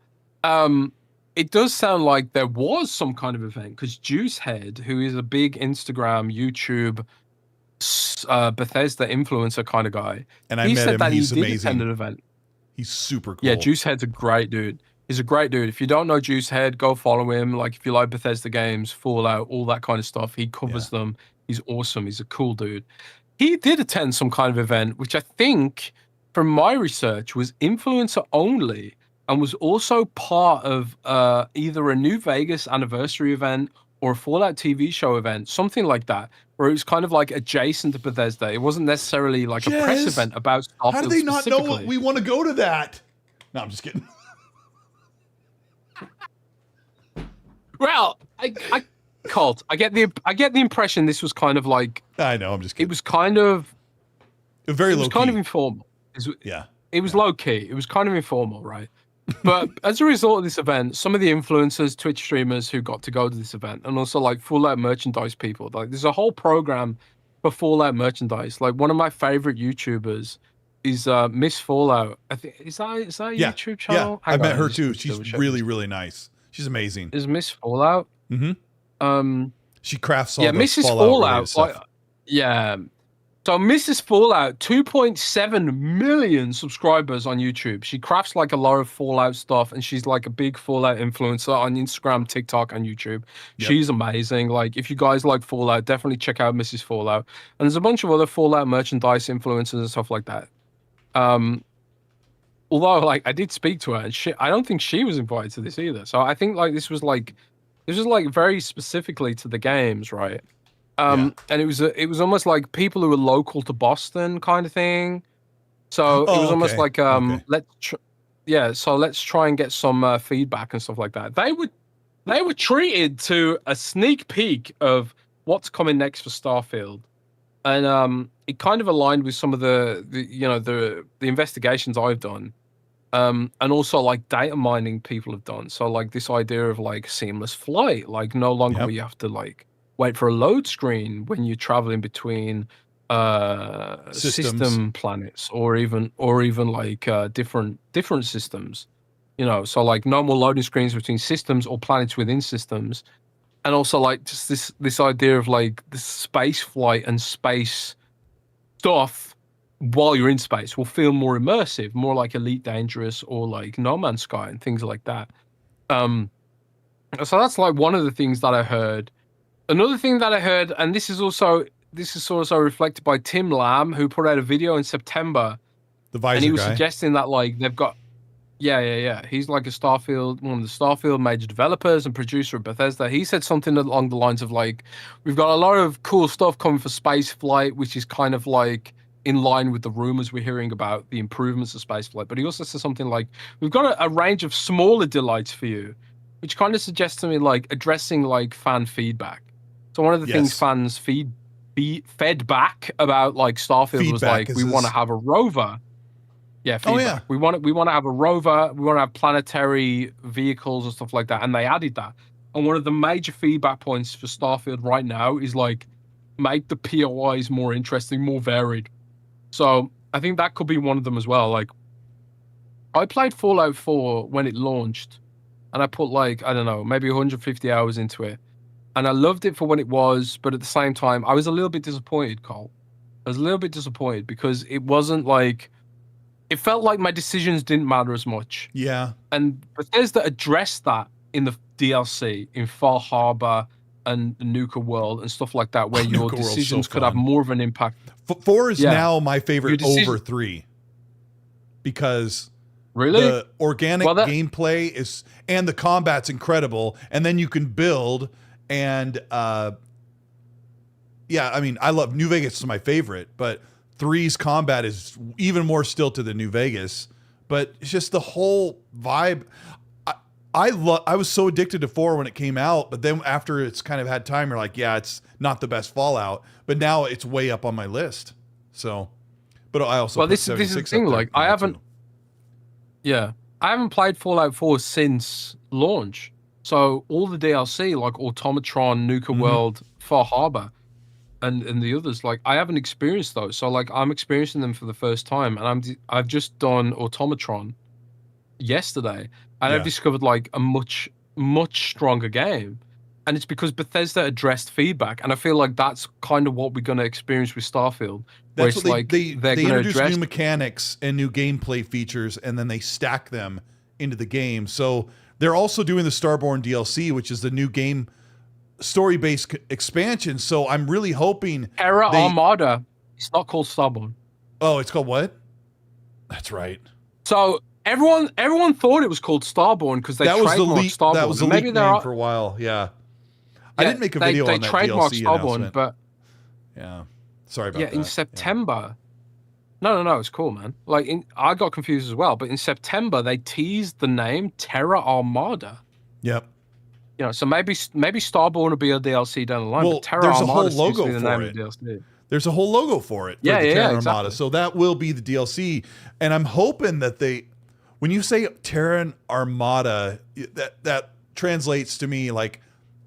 B: it does sound like there was some kind of event because Juicehead, who is a big Instagram, YouTube, Bethesda influencer kind of guy,
A: and I met him. He's amazing.
B: Did attend an event.
A: He's super cool.
B: Yeah, Juicehead's a great dude. He's a great dude. If you don't know Juicehead, go follow him. Like, if you like Bethesda games, Fallout, all that kind of stuff, he covers them. He's awesome. He's a cool dude. He did attend some kind of event, which I think, from my research, was influencer only, and was also part of either a New Vegas anniversary event or a Fallout TV show event, something like that, where it was kind of like adjacent to Bethesda. It wasn't necessarily like a press event about Starfield.
A: How do they not know what we want to go to that? No, I'm just kidding.
B: Well, I get the impression this was kind of like.
A: I know, I'm just kidding.
B: It was kind of
A: very low key.
B: It was kind of informal. It was low key. It was kind of informal, right? But as a result of this event, some of the influencers, Twitch streamers who got to go to this event, and also like Fallout merchandise people, like there's a whole program for Fallout merchandise. Like one of my favorite YouTubers is Miss Fallout. I think is that a YouTube channel?
A: Yeah, I met her too. She's really, really nice. She's amazing.
B: Is Miss Fallout?
A: Mm-hmm. She crafts all the
B: Mrs. Fallout. So Mrs. Fallout, 2.7 million subscribers on YouTube. She crafts like a lot of Fallout stuff, and she's like a big Fallout influencer on Instagram, TikTok, and YouTube. Yep. She's amazing. Like, if you guys like Fallout, definitely check out Mrs. Fallout. And there's a bunch of other Fallout merchandise influencers and stuff like that. although like I did speak to her, and I don't think she was invited to this either. So I think like this was like very specifically to the games, right?
A: Yeah.
B: And it was almost like people who were local to Boston kind of thing. So it was
A: Oh,
B: almost
A: okay.
B: like
A: Okay.
B: so let's try and get some feedback and stuff like that. They were treated to a sneak peek of what's coming next for Starfield, and it kind of aligned with some of the you know the investigations I've done, and also like data mining people have done. So like this idea of like seamless flight, like no longer
A: Yep.
B: will you have to like wait for a load screen when you're traveling between
A: Systems.
B: system planets or even like different systems, you know. So like no more loading screens between systems or planets within systems, and also like just this idea of like the space flight and space stuff while you're in space will feel more immersive, more like Elite Dangerous or like No Man's Sky and things like that. Um, so that's like one of the things that I heard. Another thing that I heard, and this is also reflected by Tim Lamb, who put out a video in September,
A: The
B: and he
A: visor
B: was
A: guy.
B: suggesting that like they've got yeah. He's like one of the Starfield major developers and producer of Bethesda. He said something along the lines of like, we've got a lot of cool stuff coming for space flight, which is kind of like in line with the rumors we're hearing about the improvements of space flight. But he also said something like, we've got a range of smaller delights for you, which kind of suggests to me like addressing like fan feedback. So one of the things
A: Yes.
B: fans fed back about like Starfield was
A: Feedback
B: like,
A: is
B: we want to
A: his.
B: have a rover. Yeah,
A: Oh yeah.
B: feedback. We want to have a rover. We want to have planetary vehicles and stuff like that. And they added that. And one of the major feedback points for Starfield right now is like make the POIs more interesting, more varied. So I think that could be one of them as well. Like I played Fallout 4 when it launched, and I put like I don't know, maybe 150 hours into it, and I loved it for what it was. But at the same time, I was a little bit disappointed, Cole. I was a little bit disappointed because it wasn't like it felt like my decisions didn't matter as much.
A: Yeah.
B: And Bethesda addressed that in the DLC, in Far Harbor and Nuka World and stuff like that, where your
A: Nuka World's so
B: decisions could have
A: fun.
B: more of an impact.
A: 4 is
B: Yeah.
A: now my
B: Your
A: favorite
B: decision.
A: over 3 because
B: Really?
A: the organic
B: Well,
A: gameplay is and the combat's incredible, and then you can build and yeah, I mean, I love New Vegas is my favorite, but 3's combat is even more stilted than New Vegas, but it's just the whole vibe. I was so addicted to 4 when it came out, but then after it's kind of had time, you're like, yeah, it's not the best Fallout, but now it's way up on my list. So, but I also
B: well,
A: put
B: this is the
A: 76
B: thing.
A: up there
B: Like, I
A: now,
B: haven't.
A: too.
B: Yeah, I haven't played Fallout 4 since launch. So all the DLC, like Automatron, Nuka World, Far Harbor, and the others, like I haven't experienced those. So like I'm experiencing them for the first time, and I've just done Automatron yesterday, and I've
A: Yeah.
B: discovered like a much stronger game, and it's because Bethesda addressed feedback, and I feel like that's kind of what we're gonna experience with Starfield, where
A: That's
B: it's
A: what
B: like they're
A: they
B: gonna
A: introduce
B: address.
A: new mechanics and new gameplay features, and then they stack them into the game. So they're also doing the Starborn DLC, which is the new game story-based expansion. So I'm really hoping
B: Terra
A: they.
B: Armada. It's not called Starborn.
A: Oh, it's called what? That's right.
B: So everyone thought it was called Starborn because they
A: That was the
B: trademarked
A: leak.
B: Starborn.
A: That was the
B: And maybe
A: leak
B: there
A: name
B: are,
A: for a while. Yeah, I
B: yeah,
A: didn't make a video
B: they
A: on that
B: trademarked
A: DLC
B: Starborn,
A: announcement.
B: but
A: Yeah, sorry about
B: yeah,
A: that.
B: in September. No, it's cool, man. Like I got confused as well, but in September they teased the name Terra Armada.
A: Yep.
B: You know, so maybe Starborn will be a DLC down the line,
A: Well,
B: but Terra
A: there's a
B: Armada
A: whole
B: seems to
A: logo
B: be the
A: for
B: name
A: it.
B: of the DLC.
A: There's a whole logo for it for
B: Yeah,
A: the
B: yeah,
A: Terran
B: yeah,
A: Armada.
B: exactly.
A: So that will be the DLC. And I'm hoping that when you say Terran Armada, that translates to me like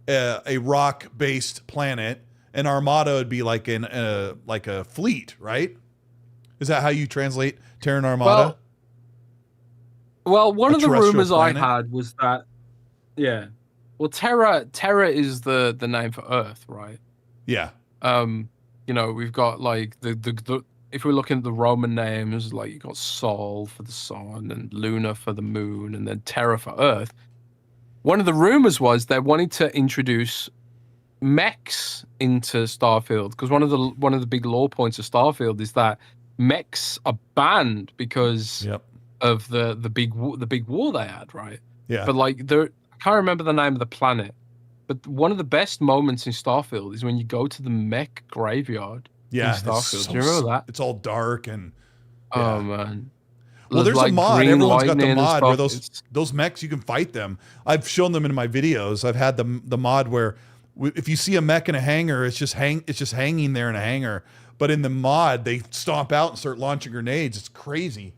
A: a rock-based planet. An armada would be like a fleet, right? Is that how you translate Terran Armada?
B: Well, one
A: A
B: of the
A: terrestrial
B: rumors I
A: planet?
B: had was that yeah. Well, Terra is the name for Earth, right?
A: Yeah.
B: You know, we've got like the if we're looking at the Roman names, like you got Sol for the sun and Luna for the moon, and then Terra for Earth. One of the rumors was they wanted to introduce mechs into Starfield because one of the big law points of Starfield is that mechs are banned because
A: Yep.
B: of the big war they had, right?
A: Yeah.
B: But like I can't remember the name of the planet, but one of the best moments in Starfield is when you go to the mech graveyard in
A: Yeah,
B: Starfield. Do you remember that?
A: it's all dark and
B: Oh
A: yeah.
B: man.
A: Well, there's
B: like
A: a mod.
B: green
A: Everyone's got the
B: lightning and
A: mod where
B: stuff.
A: those mechs, you can fight them. I've shown them in my videos. I've had the mod where if you see a mech in a hangar, it's just hanging there in a hangar. But in the mod, they stomp out and start launching grenades. It's crazy.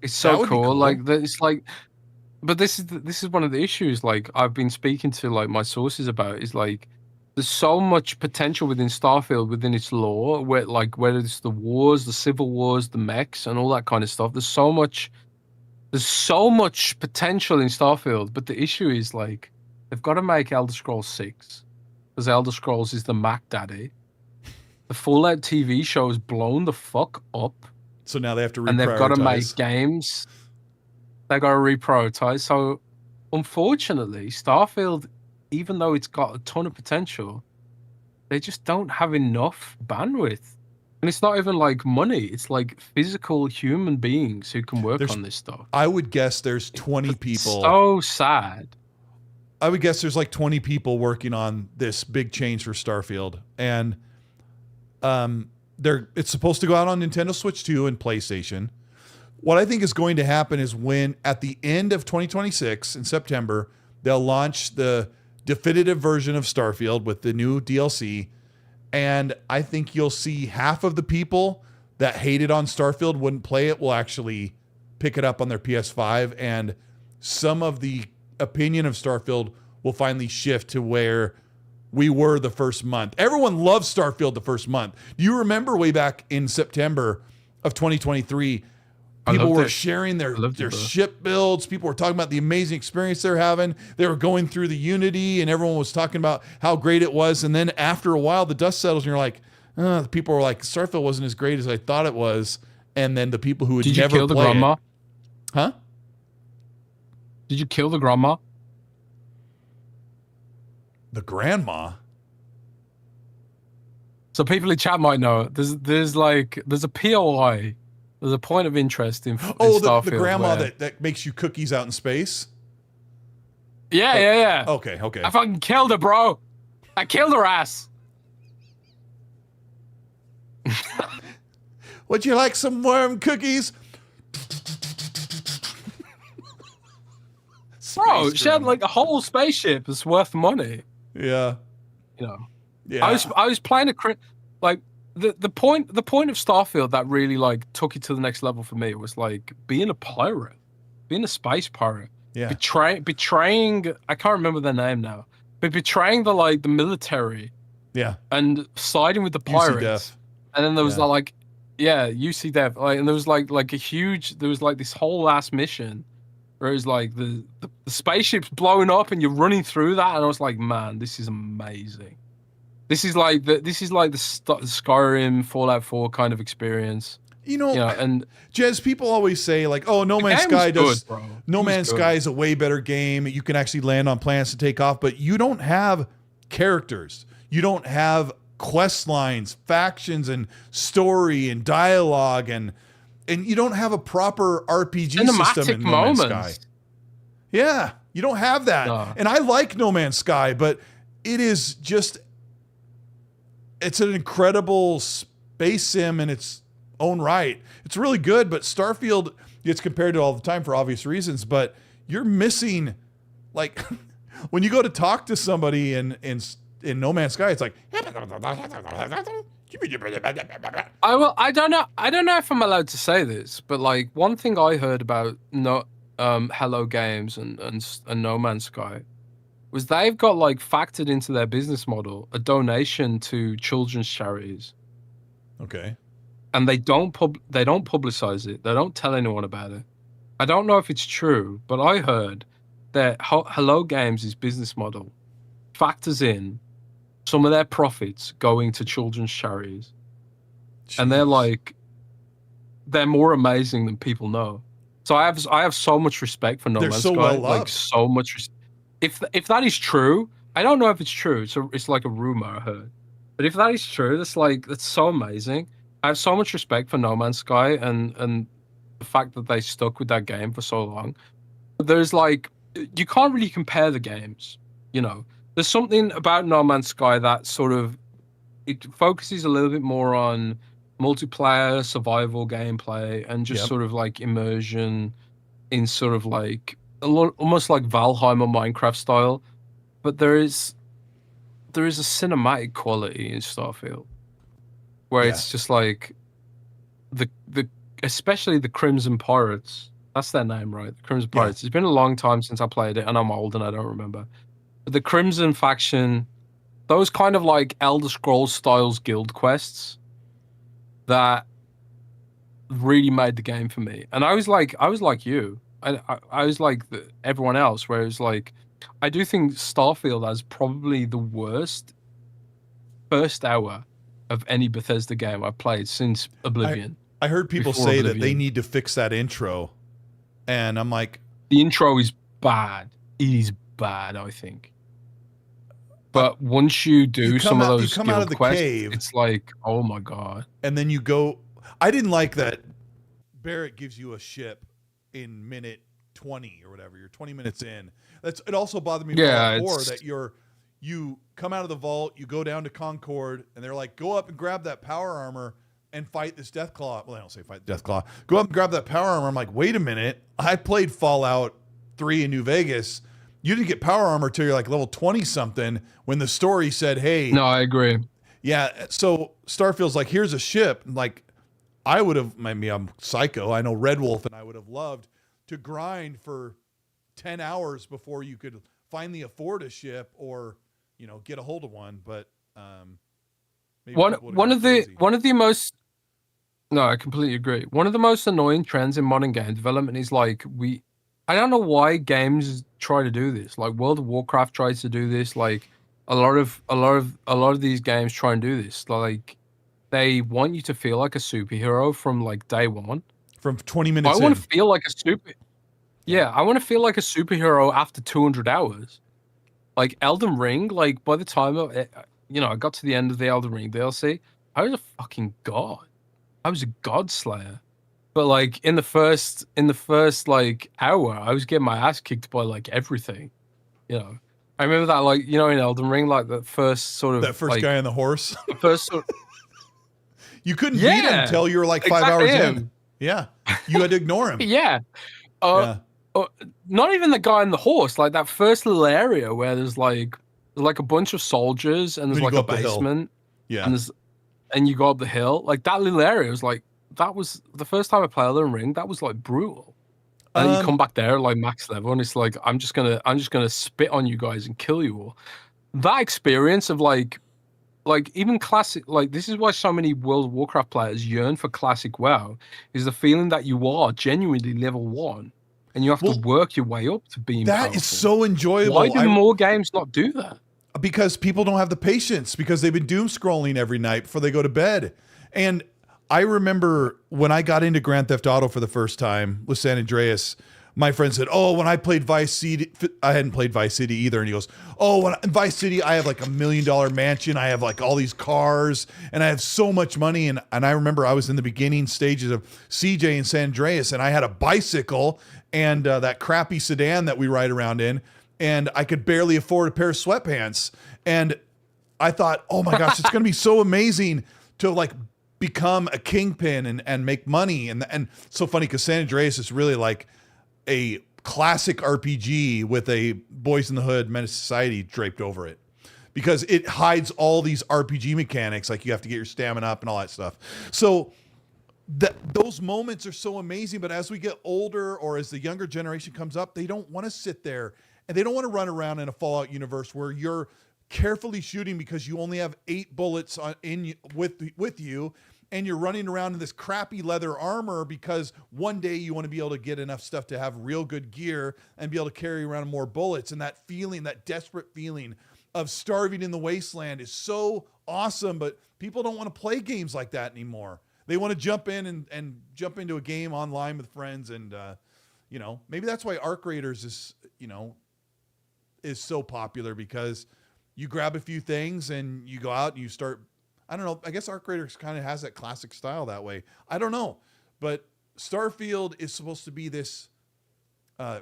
B: It's so
A: would be
B: cool.
A: cool.
B: Like it's like, but this is one of the issues. Like I've been speaking to like my sources about is like there's so much potential within Starfield within its lore, where like whether it's the wars, the civil wars, the mechs, and all that kind of stuff. There's so much potential in Starfield, but the issue is like they've got to make Elder Scrolls 6 because Elder Scrolls is the Mac Daddy. The Fallout TV show has blown the fuck up.
A: So now they have to reprioritize.
B: And they've got to make games. They've got to reprioritize. So, unfortunately, Starfield, even though it's got a ton of potential, they just don't have enough bandwidth. And it's not even like money. It's like physical human beings who can work on this stuff.
A: I would guess there's 20 people.
B: So sad.
A: I would guess there's like 20 people working on this big change for Starfield. And it's supposed to go out on Nintendo Switch 2 and PlayStation. What I think is going to happen is when at the end of 2026 in September, they'll launch the definitive version of Starfield with the new DLC. And I think you'll see half of the people that hated on Starfield wouldn't play it will actually pick it up on their PS5. And some of the opinion of Starfield will finally shift to where we were the first month. Everyone loved Starfield the first month. Do you remember way back in September of 2023, people were sharing their ship builds. People were talking about the amazing experience they're having. They were going through the Unity and everyone was talking about how great it was. And then after a while, the dust settles and you're like, the people were like, Starfield wasn't as great as I thought it was. And then the people who would never play
B: Did you kill the grandma?
A: Huh?
B: Did you kill the grandma?
A: The grandma?
B: So people in chat might know. There's a POI. There's a point of interest in Starfield.
A: The grandma that makes you cookies out in space?
B: Yeah.
A: Okay.
B: I fucking killed her, bro. I killed her ass.
A: Would you like some worm cookies?
B: Bro, she had like a whole spaceship that's worth money.
A: Yeah.
B: You know.
A: Yeah.
B: I was playing the point of Starfield that really like took it to the next level for me was like being a pirate, being a space pirate.
A: Yeah.
B: Betraying I can't remember their name now, but betraying the military.
A: Yeah.
B: And siding with the pirates. And then there was UC Dev. Like, and there was like this whole last mission where it was like the spaceship's blowing up and you're running through that, and I was like, man, this is amazing. This is like the Skyrim, Fallout 4 kind of experience. You know, and
A: Jez, people always say like, "Oh, No Man's Sky Sky is a way better game. You can actually land on planets to take off, but you don't have characters. You don't have quest lines, factions, and story and dialogue, and you don't have a proper RPG system in No Man's Sky. Yeah, you don't have that. No. And I like No Man's Sky, but it is just it's an incredible space sim in its own right. It's really good, but Starfield gets compared to all the time for obvious reasons, but you're missing like when you go to talk to somebody in No Man's Sky, it's like
B: I don't know if I'm allowed to say this, but like one thing I heard about Hello Games and No Man's Sky was they've got like factored into their business model a donation to children's charities.
A: Okay.
B: And they don't publicize it. They don't tell anyone about it. I don't know if it's true, but I heard that Hello Games' business model factors in some of their profits going to children's charities. Jeez. And they're more amazing than people know. So I have so much respect for No Man's Sky. Like so much if that is true, I don't know if it's true. It's like a rumor I heard. But if that is true, that's so amazing. I have so much respect for No Man's Sky and the fact that they stuck with that game for so long. But there's like, you can't really compare the games. You know, there's something about No Man's Sky that sort of, it focuses a little bit more on multiplayer survival gameplay and just sort of like immersion in sort of like almost like Valheim or Minecraft style. But there is a cinematic quality in Starfield where it's just like the especially the Crimson Pirates. That's their name, right? The Crimson Pirates. It's been a long time since I played it, and I'm old and I don't remember. But the Crimson faction, those kind of like Elder Scrolls styles guild quests that really made the game for me. And I was like you. I was like everyone else, where it was like, I do think Starfield has probably the worst first hour of any Bethesda game I've played since Oblivion.
A: I heard people say that they need to fix that intro, and I'm like,
B: the intro is bad. It is bad, I think. But once you do some of those guild quests, cave, it's like, oh my god!
A: And then you go. I didn't like that Barrett gives you a ship in minute 20 or whatever. You're 20 minutes in. It also bothered me more that you come out of the vault, you go down to Concord, and they're like, go up and grab that power armor and fight this Deathclaw. Well, I don't say fight Deathclaw. Go up and grab that power armor. I'm like, wait a minute. I played Fallout 3 in New Vegas. You didn't get power armor till you're like level 20 something when the story said, hey.
B: No, I agree.
A: Yeah. So Starfield's like, here's a ship. Like, I would have, maybe I'm psycho. I know Red Wolf and I would have loved to grind for 10 hours before you could finally afford a ship or, you know, get a hold of one. But
B: one of the most, no, I completely agree. One of the most annoying trends in modern game development is like, I don't know why games try to do this. Like World of Warcraft tries to do this. Like a lot of these games try and do this. Like they want you to feel like a superhero from like day one.
A: From 20 minutes
B: I want to feel like I want to feel like a superhero after 200 hours. Like Elden Ring, like by the time I got to the end of the Elden Ring DLC, I was a fucking god. I was a god slayer. But like in the first like hour, I was getting my ass kicked by like everything. You know, I remember that, like, you know, in Elden Ring, like the first sort of
A: that first
B: like,
A: guy on the horse.
B: The first sort of,
A: you couldn't beat him until you were like 5 hours in. Yeah, you had to ignore him.
B: Not even the guy on the horse. Like that first little area where there's like a bunch of soldiers and there's like a basement.
A: Yeah,
B: and you go up the hill. Like that little area was like, that was the first time I played Elden Ring. That was like brutal. And then you come back there like max level, and it's like, I'm just gonna spit on you guys and kill you all. That experience of like even classic, like this is why so many World of Warcraft players yearn for classic WoW, is the feeling that you are genuinely level 1, and you have to work your way up to being
A: that
B: powerful.
A: Is so enjoyable.
B: Why do more games not do that?
A: Because people don't have the patience, because they've been doom scrolling every night before they go to bed. And I remember when I got into Grand Theft Auto for the first time with San Andreas, my friend said, oh, when I played Vice City, I hadn't played Vice City either. And he goes, oh, in Vice City, I have like $1 million mansion. I have like all these cars and I have so much money. And I remember I was in the beginning stages of CJ and San Andreas, and I had a bicycle and that crappy sedan that we ride around in. And I could barely afford a pair of sweatpants. And I thought, oh my gosh, it's going to be so amazing to like become a kingpin and make money. And so funny, because San Andreas is really like a classic RPG with a Boys in the Hood, Menace Society draped over it, because it hides all these RPG mechanics, like you have to get your stamina up and all that stuff. So those moments are so amazing. But as we get older, or as the younger generation comes up, they don't want to sit there and they don't want to run around in a Fallout universe where you're carefully shooting because you only have 8 bullets with you, and you're running around in this crappy leather armor because one day you want to be able to get enough stuff to have real good gear and be able to carry around more bullets. And that feeling, that desperate feeling of starving in the wasteland, is so awesome. But people don't want to play games like that anymore. They want to jump in and jump into a game online with friends. And, maybe that's why Arc Raiders is so popular, because you grab a few things and you go out and you start, I don't know, I guess Arc Raiders kind of has that classic style that way. I don't know. But Starfield is supposed to be this.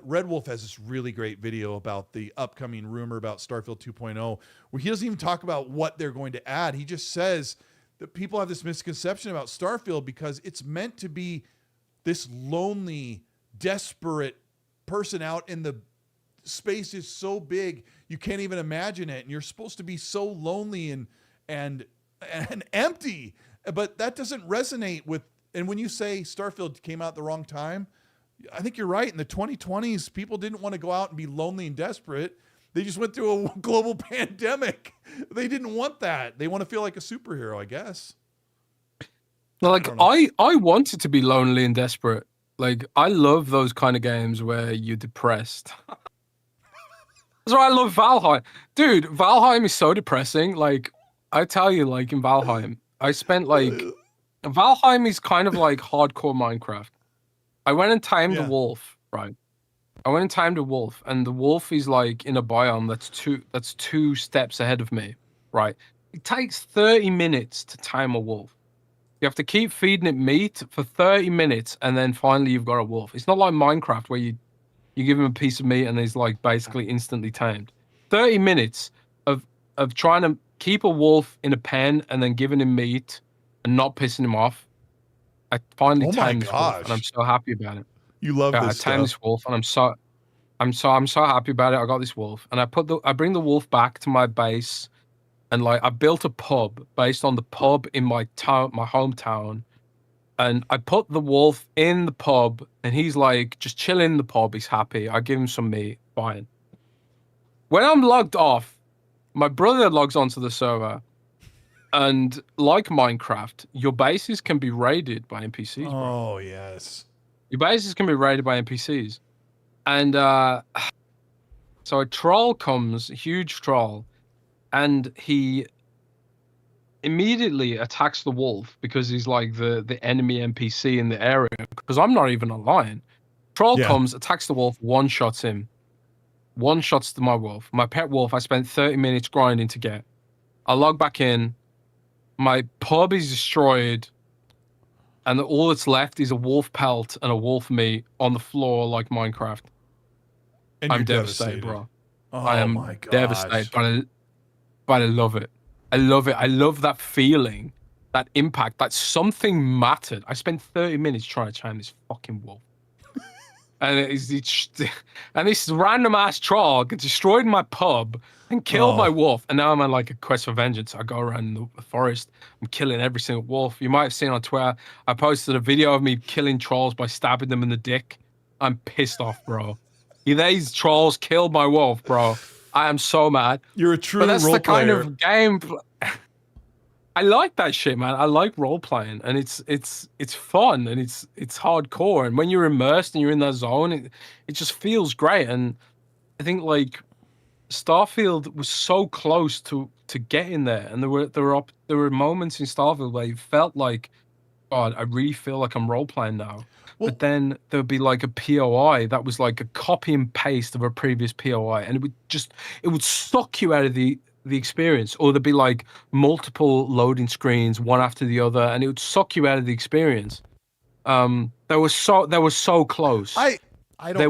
A: Red Wolf has this really great video about the upcoming rumor about Starfield 2.0, where he doesn't even talk about what they're going to add. He just says that people have this misconception about Starfield because it's meant to be this lonely, desperate person out in the space is so big you can't even imagine it, and you're supposed to be so lonely and empty. But that doesn't resonate with. And when you say Starfield came out at the wrong time, I think you're right. In the 2020s, people didn't want to go out and be lonely and desperate. They just went through a global pandemic. They didn't want that. They want to feel like a superhero, I guess.
B: Like I wanted to be lonely and desperate. Like I love those kind of games where you're depressed. That's why I love Valheim. Dude, Valheim is so depressing. Like I tell you, like in Valheim, I spent like Valheim is kind of like hardcore Minecraft. I went and tamed the wolf, right? I went and tamed a wolf, and the wolf is like in a biome that's two steps ahead of me, right? It takes 30 minutes to tame a wolf. You have to keep feeding it meat for 30 minutes, and then finally you've got a wolf. It's not like Minecraft where you give him a piece of meat and he's like basically instantly tamed. 30 minutes of trying to keep a wolf in a pen and then giving him meat and not pissing him off. I finally tamed this wolf, and I'm so happy about it.
A: You love this
B: I
A: stuff.
B: tamed this wolf, and I'm so happy about it. I got this wolf, and I bring the wolf back to my base, and like I built a pub based on the pub in my town, my hometown, and I put the wolf in the pub, and he's like just chilling in the pub. He's happy. I give him some meat, fine. When I'm logged off, my brother logs onto the server. And like Minecraft, your bases can be raided by NPCs.
A: Oh, yes.
B: Your bases can be raided by NPCs. And so a troll comes, a huge troll, and he immediately attacks the wolf because he's like the enemy NPC in the area. Because I'm not even online. Troll comes, attacks the wolf, one-shots him. One-shots to my wolf. My pet wolf, I spent 30 minutes grinding to get. I log back in. My pub is destroyed, and all that's left is a wolf pelt and a wolf meat on the floor like Minecraft.
A: And
B: I'm devastated, bro.
A: Oh,
B: I am
A: my gosh.
B: devastated, but I love it. I love it. I love that feeling, that impact, that something mattered. I spent 30 minutes trying to tame this fucking wolf. And this random ass troll destroyed my pub and killed my wolf. And now I'm on like a quest for vengeance. I go around the forest. I'm killing every single wolf. You might have seen on Twitter, I posted a video of me killing trolls by stabbing them in the dick. I'm pissed off, bro. These trolls killed my wolf, bro. I am so mad.
A: You're a true
B: role player. But that's the kind of game. I like that shit, man. I like role playing, and it's fun, and it's hardcore. And when you're immersed and you're in that zone, it just feels great. And I think like Starfield was so close to getting there, and there were moments in Starfield where you felt like, God, I really feel like I'm role playing now. Well, but then there would be like a POI that was like a copy and paste of a previous POI, and it would suck you out of the experience. Or there'd be like multiple loading screens one after the other, and it would suck you out of the experience. They were so close.
A: I don't
B: they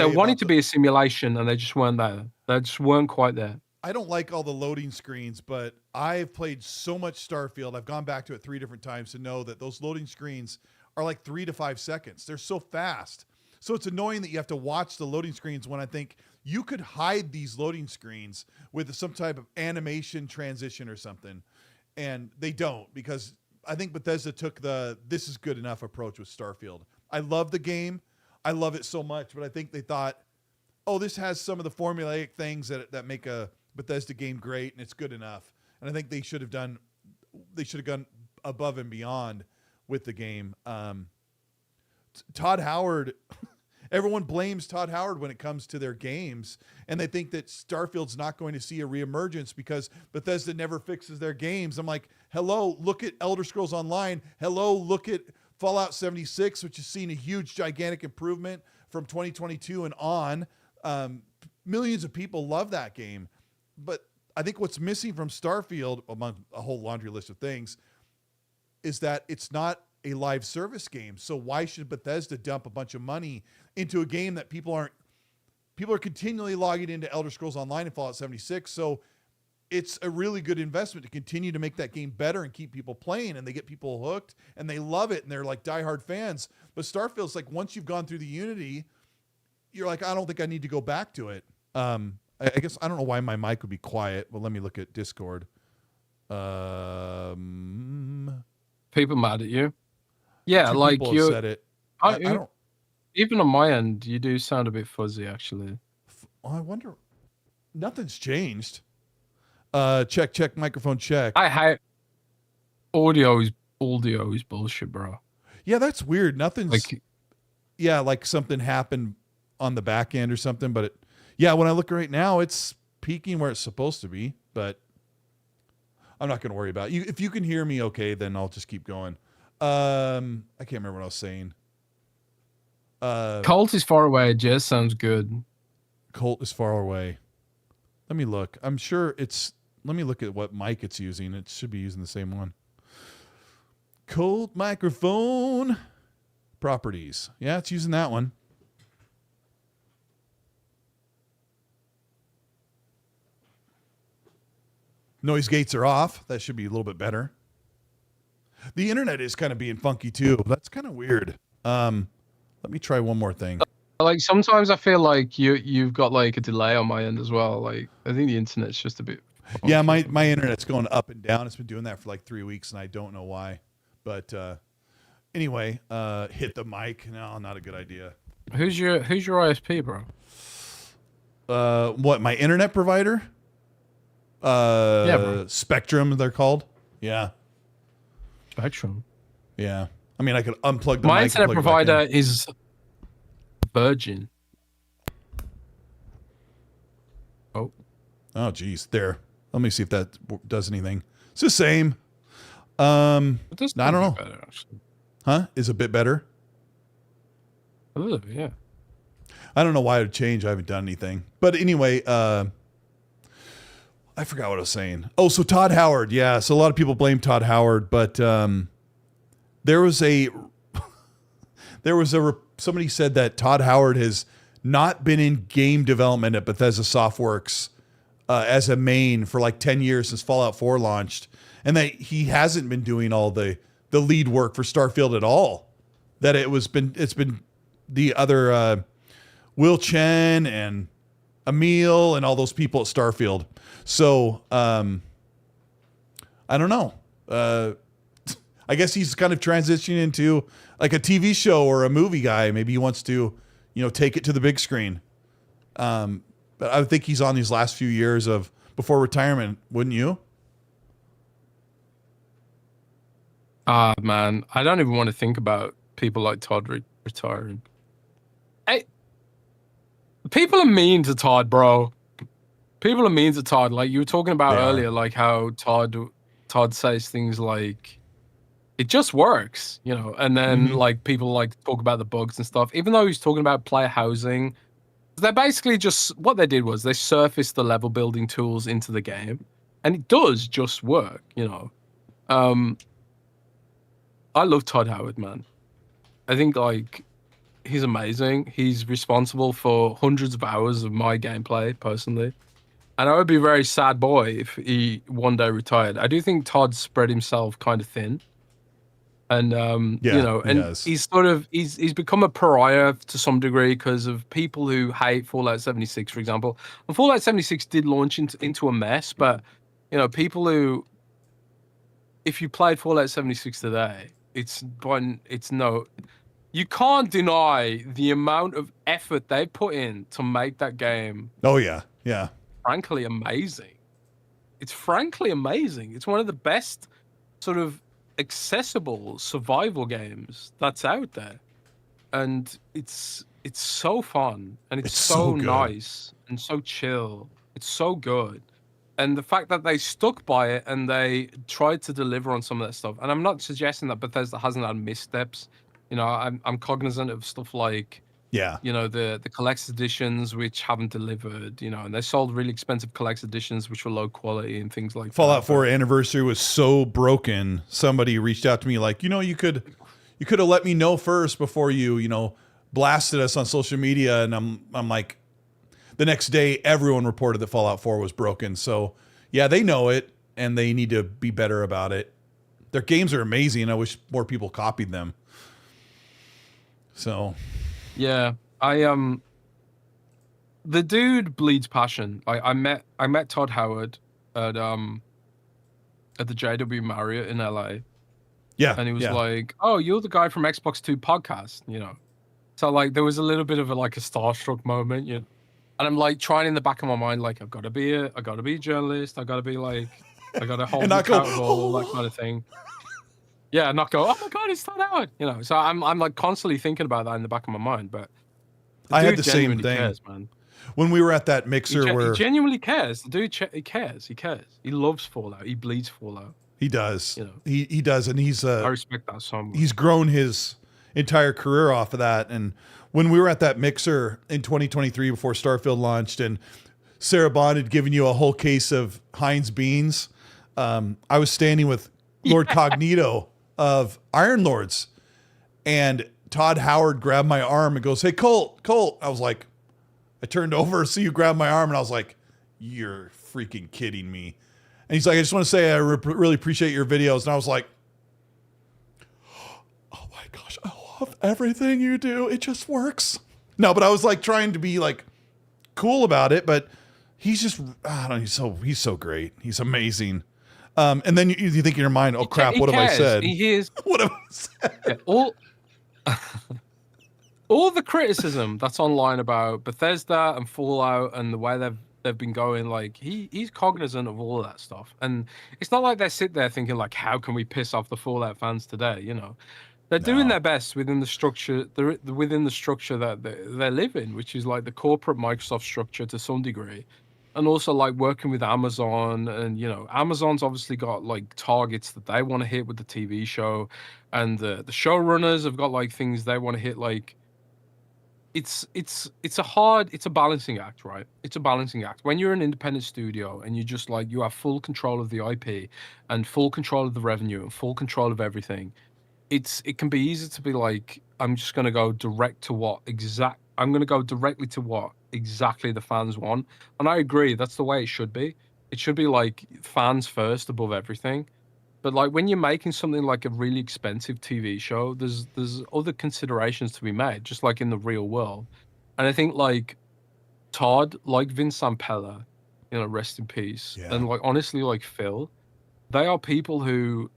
B: wanted to be a simulation, and they just weren't there. They just weren't quite there.
A: I don't like all the loading screens, but I've played so much Starfield. I've gone back to it 3 different times to know that those loading screens are like 3 to 5 seconds. They're so fast. So it's annoying that you have to watch the loading screens when I think you could hide these loading screens with some type of animation transition or something. And they don't, because I think Bethesda took the this is good enough approach with Starfield. I love the game. I love it so much, but I think they thought, oh, this has some of the formulaic things that make a Bethesda game great, and it's good enough. And I think they should have gone above and beyond with the game. Todd Howard, everyone blames Todd Howard when it comes to their games, and they think that Starfield's not going to see a reemergence because Bethesda never fixes their games. I'm like, hello, look at Elder Scrolls Online. Hello, look at Fallout 76, which has seen a huge, gigantic improvement from 2022 and on. Millions of people love that game. But I think what's missing from Starfield, among a whole laundry list of things, is that it's not a live service game. So why should Bethesda dump a bunch of money into a game that people are continually logging into Elder Scrolls Online and Fallout 76. So it's a really good investment to continue to make that game better and keep people playing, and they get people hooked and they love it and they're like diehard fans. But Starfield's like, once you've gone through the Unity, you're like, I don't think I need to go back to it. I guess I don't know why my mic would be quiet. Well, let me look at Discord.
B: People mad at you. Yeah,
A: two
B: like
A: people
B: you
A: have said it. I don't.
B: Even on my end, you do sound a bit fuzzy, actually.
A: I wonder. Nothing's changed. Check, microphone check.
B: I hate audio is bullshit, bro.
A: Yeah, that's weird. Nothing's
B: Like,
A: like something happened on the back end or something, but when I look right now, it's peaking where it's supposed to be, but I'm not going to worry about it. If you can hear me okay, then I'll just keep going. I can't remember what I was saying.
B: Colt is far away. Jez sounds good.
A: Colt is far away. Let me look. I'm sure let me look at what mic it's using. It should be using the same one. Colt microphone properties. Yeah, it's using that one. Noise gates are off. That should be a little bit better. The internet is kind of being funky too. That's kind of weird. Let me try one more thing.
B: Like sometimes I feel like you've got like a delay on my end as well. Like I think the internet's just a bit funky.
A: Yeah, my internet's going up and down. It's been doing that for like 3 weeks and I don't know why. But anyway, hit the mic. No, not a good idea.
B: Who's your ISP, bro?
A: What, my internet provider?
B: Yeah, bro.
A: Spectrum, they're called. Yeah.
B: Spectrum.
A: Yeah. I mean, I could unplug the
B: My
A: mic.
B: internet provider is Virgin.
A: Oh, geez. There. Let me see if that does anything. It's the same. I don't know.
B: Better, actually.
A: Huh? Is a bit better?
B: A little bit, yeah.
A: I don't know why it would change. I haven't done anything. But anyway, I forgot what I was saying. Oh, so Todd Howard. Yeah. So a lot of people blame Todd Howard, but there was somebody said that Todd Howard has not been in game development at Bethesda Softworks as a main for like 10 years since Fallout 4 launched, and that he hasn't been doing all the lead work for Starfield at all. That it's been the other Will Chen and Emil and all those people at Starfield. So I don't know. I guess he's kind of transitioning into like a TV show or a movie guy. Maybe he wants to, take it to the big screen. But I would think he's on these last few years before retirement, wouldn't you?
B: Man, I don't even want to think about people like Todd retiring. Hey, people are mean to Todd, bro. People are mean to Todd. Like you were talking about earlier, like how Todd says things like, it just works, and then like people like talk about the bugs and stuff, even though he's talking about player housing. They basically just, what they did was they surfaced the level building tools into the game, and it does just work, I love Todd Howard, man. I think like he's amazing. He's responsible for hundreds of hours of my gameplay personally. And I would be a very sad boy if he one day retired. I do think Todd spread himself kind of thin. And he's become a pariah to some degree because of people who hate Fallout 76, for example. And Fallout 76 did launch into a mess, but people who, if you played Fallout 76 today, you can't deny the amount of effort they put in to make that game.
A: Oh yeah, yeah.
B: Frankly amazing. It's frankly amazing. It's one of the best sort of accessible survival games that's out there, and it's so fun, and it's so nice and so chill. It's so good, and the fact that they stuck by it and they tried to deliver on some of that stuff. And I'm not suggesting that Bethesda hasn't had missteps. I'm cognizant of stuff like the collector's editions which haven't delivered, and they sold really expensive collector's editions which were low quality and things like
A: Fallout 4 Anniversary was so broken. Somebody reached out to me like, you could you could have let me know first before you know, blasted us on social media. And I'm like, the next day, everyone reported that Fallout 4 was broken. So yeah, they know it and they need to be better about it. Their games are amazing. I wish more people copied them. So
B: Yeah, the dude bleeds passion. I met Todd Howard at the JW Marriott in LA.
A: yeah.
B: And he was
A: yeah.
B: like, "Oh, you're the guy from Xbox 2 podcast," you know. So like there was a little bit of a starstruck moment, you know. And I'm like trying in the back of my mind, like I gotta be a journalist, I gotta be like, I gotta hold
A: not go,
B: accountable, all that kind of thing. Yeah, not go, oh my god, it's Todd Howard, you know. So I'm like constantly thinking about that in the back of my mind. But
A: I had the same thing,
B: cares, man.
A: When we were at that mixer where
B: he genuinely cares. The dude, he cares. He loves Fallout. He bleeds Fallout.
A: he does,
B: You know,
A: he does, and he's
B: I respect that so much.
A: he's grown his entire career off of that. And when we were at that mixer in 2023 before Starfield launched, and Sarah Bond had given you a whole case of Heinz beans, I was standing with Lord Cognito of Iron Lords, and Todd Howard grabbed my arm and goes, "Hey, Colt." I was like, I turned over, so you grabbed my arm, and I was like, "You're freaking kidding me." And he's like, "I just want to say I really appreciate your videos." And I was like, "Oh my gosh, I love everything you do. It just works." No, but I was like trying to be like cool about it, but he's just, I don't know, he's so great. He's amazing. And then you think in your mind, "Oh crap, what have I said?"
B: He hears
A: What have I said?
B: yeah, all the criticism that's online about Bethesda and Fallout and the way they've been going, like he's cognizant of all of that stuff. And it's not like they sit there thinking like, how can we piss off the Fallout fans today? You know, they're doing their best within the structure, within the structure that they live in, which is like the corporate Microsoft structure to some degree. And also like working with Amazon, and you know, Amazon's obviously got like targets that they want to hit with the TV show, and the showrunners have got like things they want to hit. Like it's a balancing act, right? It's a balancing act. When you're an independent studio and you just like, you have full control of the IP and full control of the revenue and full control of everything, it can be easy to be like, I'm going to go directly to what exactly the fans want. And I agree, that's the way it should be. It should be like fans first above everything. But like when you're making something like a really expensive TV show, there's other considerations to be made, just like in the real world. And I think like Todd, like Vince Zampella, you know, rest in peace, and like honestly, like Phil, they are people who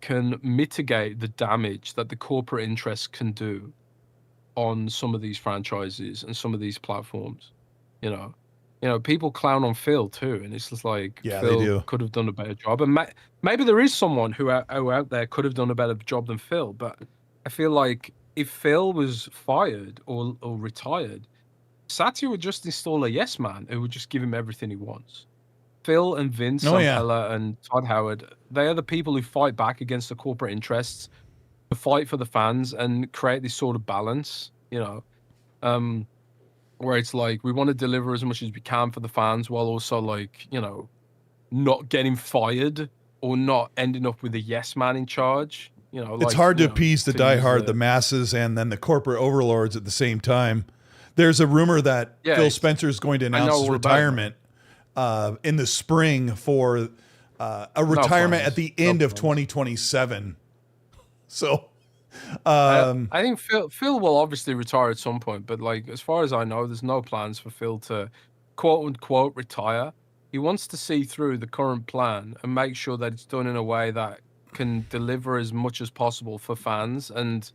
B: can mitigate the damage that the corporate interests can do on some of these franchises and some of these platforms. You know, people clown on Phil too, and it's just like, Phil could have done a better job. And maybe there is someone who out there could have done a better job than Phil. But I feel like if Phil was fired or retired, Satya would just install a yes man who would just give him everything he wants. Phil and Vince, Zampella and Todd Howard, they are the people who fight back against the corporate interests, to fight for the fans and create this sort of balance, you know, where it's like, we want to deliver as much as we can for the fans while also like, you know, not getting fired or not ending up with a yes man in charge. You know,
A: it's hard to appease the diehard, the masses, and then the corporate overlords at the same time. There's a rumor that Phil Spencer is going to announce his retirement in the spring for a retirement at the end of 2027. So
B: I think Phil will obviously retire at some point, but like as far as I know, there's no plans for Phil to quote unquote retire. He wants to see through the current plan and make sure that it's done in a way that can deliver as much as possible for fans, and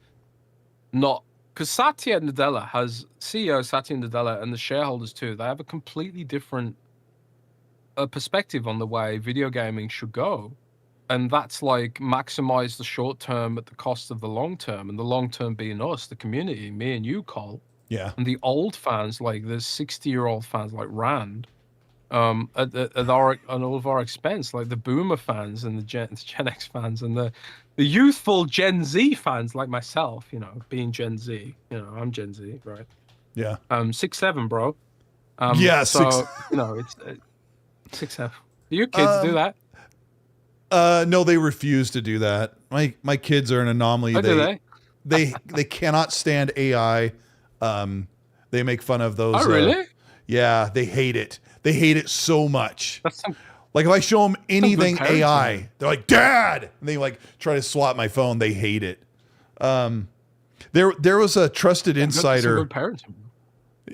B: not because CEO Satya Nadella and the shareholders too, they have a completely different perspective on the way video gaming should go. And that's like maximize the short term at the cost of the long term, and the long term being us, the community, me and you, Cole.
A: Yeah.
B: And the old fans, like the 60-year-old fans like Rand, at all of our expense, like the boomer fans and the Gen X fans and the youthful Gen Z fans like myself, you know, being Gen Z, you know, I'm Gen Z, right?
A: Yeah.
B: 6'7", bro.
A: Yeah,
B: so, you know, it's 6'7". Do your kids do that?
A: No, they refuse to do that. My kids are an anomaly.
B: Do they?
A: they cannot stand AI. They make fun of those.
B: Oh, really?
A: Yeah, they hate it. They hate it so much.
B: That's some,
A: Like if I show them anything
B: parenting.
A: AI, they're like, "Dad!" And they like try to swap my phone. They hate it. There was a trusted insider.
B: Good parenting.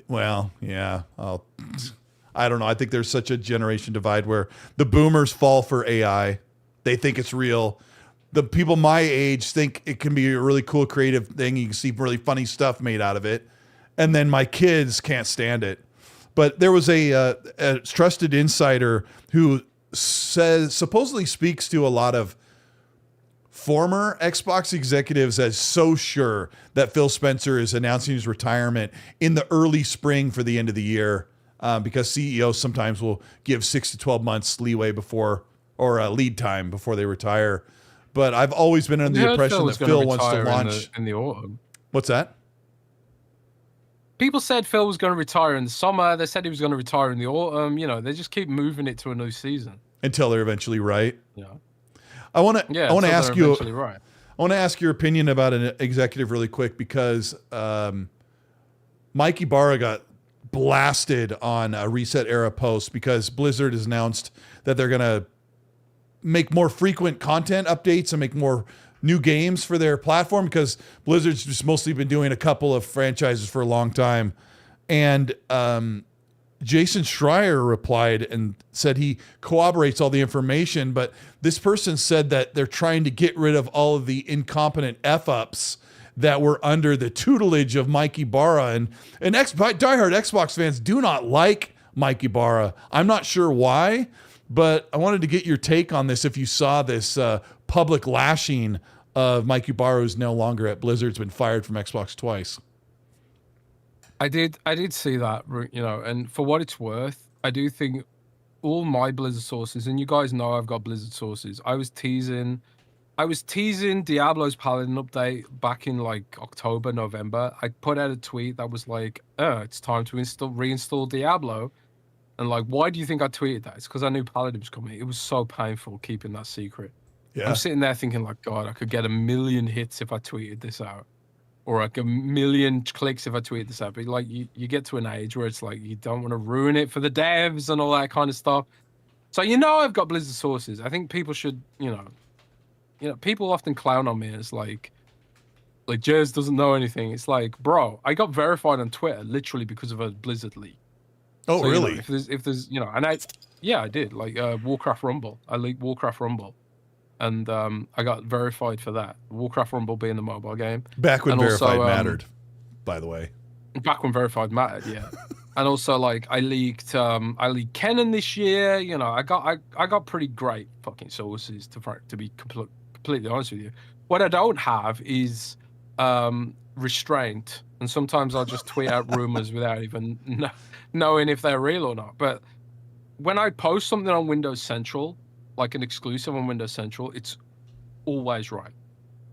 A: Well, yeah. I don't know. I think there's such a generation divide where the boomers fall for AI. They think it's real. The people my age think it can be a really cool, creative thing. You can see really funny stuff made out of it. And then my kids can't stand it. But there was a trusted insider who supposedly speaks to a lot of former Xbox executives as so sure that Phil Spencer is announcing his retirement in the early spring for the end of the year, because CEOs sometimes will give 6 to 12 months leeway before, or lead time before they retire. But I've always been under the impression that Phil wants to launch
B: in the autumn.
A: What's that?
B: People said Phil was going to retire in the summer. They said he was going to retire in the autumn. You know, they just keep moving it to a new season
A: Until they're eventually right.
B: Yeah.
A: I want to ask you.
B: Right.
A: I want to ask your opinion about an executive really quick, because Mike Yybarra got blasted on a Reset Era post because Blizzard has announced that they're going to make more frequent content updates and make more new games for their platform, because Blizzard's just mostly been doing a couple of franchises for a long time. And Jason Schreier replied and said he corroborates all the information, but this person said that they're trying to get rid of all of the incompetent F-ups that were under the tutelage of Mike Yybarra. And diehard Xbox fans do not like Mike Yybarra. I'm not sure why, but I wanted to get your take on this. If you saw this public lashing of Mike Yybarra, who's no longer at Blizzard, has been fired from Xbox twice.
B: I did see that, you know, and for what it's worth, I do think all my Blizzard sources, and you guys know I've got Blizzard sources. I was teasing Diablo's Paladin update back in like October, November. I put out a tweet that was like, it's time to reinstall Diablo. And like, why do you think I tweeted that? It's because I knew Paladin was coming. It was so painful keeping that secret. Yeah. I'm sitting there thinking like, God, I could get 1 million hits if I tweeted this out, or like 1 million clicks if I tweeted this out. But like, you get to an age where it's like, you don't want to ruin it for the devs and all that kind of stuff. So, you know, I've got Blizzard sources. I think people should, you know, people often clown on me as like Jez doesn't know anything. It's like, bro, I got verified on Twitter literally because of a Blizzard leak.
A: Oh, so, really?
B: You know, if there's, you know, and I did like Warcraft Rumble. I leaked Warcraft Rumble, and I got verified for that. Warcraft Rumble being the mobile game.
A: Back when verified mattered, by the way.
B: Back when verified mattered, yeah. And also, like, I leaked Kennen this year. You know, I got pretty great fucking sources to be completely honest with you. What I don't have is restraint, and sometimes I'll just tweet out rumors without even knowing if they're real or not. But when I post something on Windows Central, like an exclusive on Windows Central, it's always right.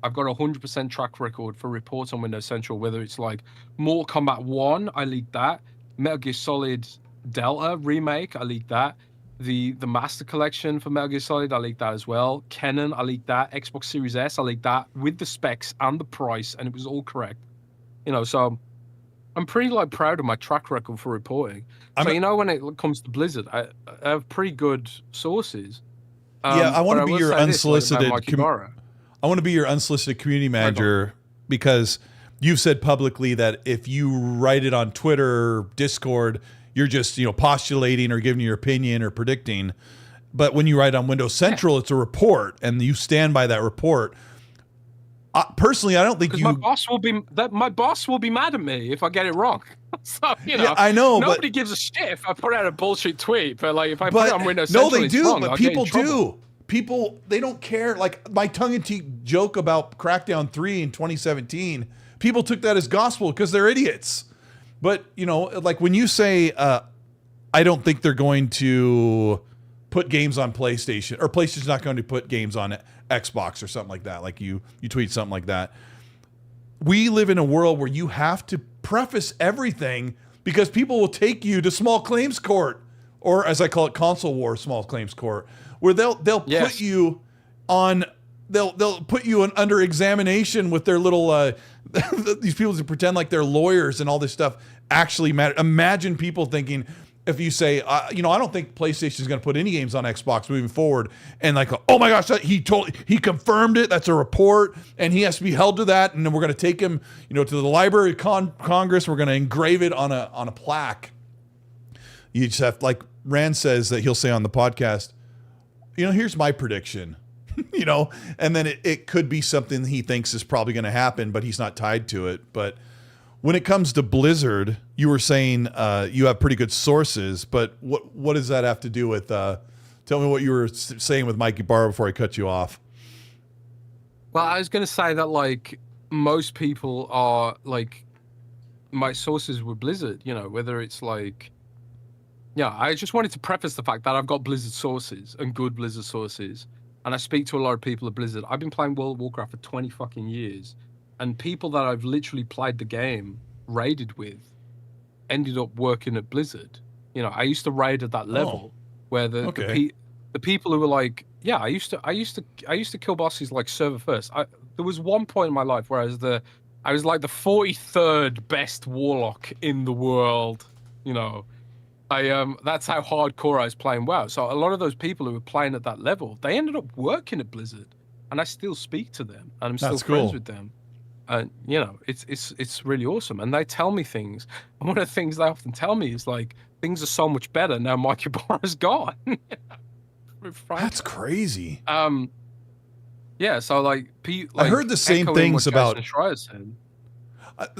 B: I've got a 100% track record for reports on Windows Central, whether it's like Mortal Kombat 1, I leaked that. Metal Gear Solid Delta remake, I leaked that. The Master Collection for Metal Gear Solid, I leaked that as well. Kennen, I leaked that. Xbox Series S, I leaked that with the specs and the price, and it was all correct. You know, so I'm pretty like proud of my track record for reporting. So, you know, when it comes to Blizzard, I have pretty good sources.
A: Yeah, I want to be your unsolicited. I want to be your unsolicited community manager, because you've said publicly that if you write it on Twitter or Discord, you're just, you know, postulating or giving your opinion or predicting. But when you write on Windows Central, it's a report, and you stand by that report. Personally, I don't think
B: my boss will be mad at me if I get it wrong. So, you know,
A: yeah, I know,
B: nobody gives a shit if I put out a bullshit tweet. But like, if I put it on Windows Central,
A: no, they do.
B: Wrong,
A: but people do. People, they don't care. Like my tongue-in-cheek joke about Crackdown 3 in 2017, people took that as gospel because they're idiots. But, you know, like when you say, I don't think they're going to put games on PlayStation, or PlayStation's not going to put games on Xbox or something like that. Like you tweet something like that. We live in a world where you have to preface everything, because people will take you to small claims court, or as I call it, console war small claims court, where they'll put you on they'll put you under examination with their little these people who pretend like they're lawyers and all this stuff actually matter. Imagine people thinking, if you say, I don't think PlayStation is going to put any games on Xbox moving forward, and like, oh my gosh, he confirmed it. That's a report, and he has to be held to that. And then we're going to take him, to the Library of Congress. We're going to engrave it on a plaque. You just have, like Rand says that he'll say on the podcast, here's my prediction, and then it could be something he thinks is probably going to happen, but he's not tied to it. But when it comes to Blizzard, you were saying you have pretty good sources, but what does that have to do with? Tell me what you were saying with Mike Yybarra before I cut you off.
B: Well, I was going to say that like most people are like my sources were Blizzard. Whether it's like, I just wanted to preface the fact that I've got Blizzard sources and good Blizzard sources, and I speak to a lot of people at Blizzard. I've been playing World of Warcraft for 20 fucking years. And people that I've literally played the game, raided with, ended up working at Blizzard. I used to raid at that level where the people who were like, I used to kill bosses like server first. There was one point in my life where I was like the 43rd best warlock in the world. That's how hardcore I was playing WoW. So a lot of those people who were playing at that level, they ended up working at Blizzard, and I still speak to them, and I'm still friends with them. It's really awesome, and they tell me things. And one of the things they often tell me is like, things are so much better now Mike Yybarra's gone.
A: That's crazy.
B: So like,
A: I heard the same things about.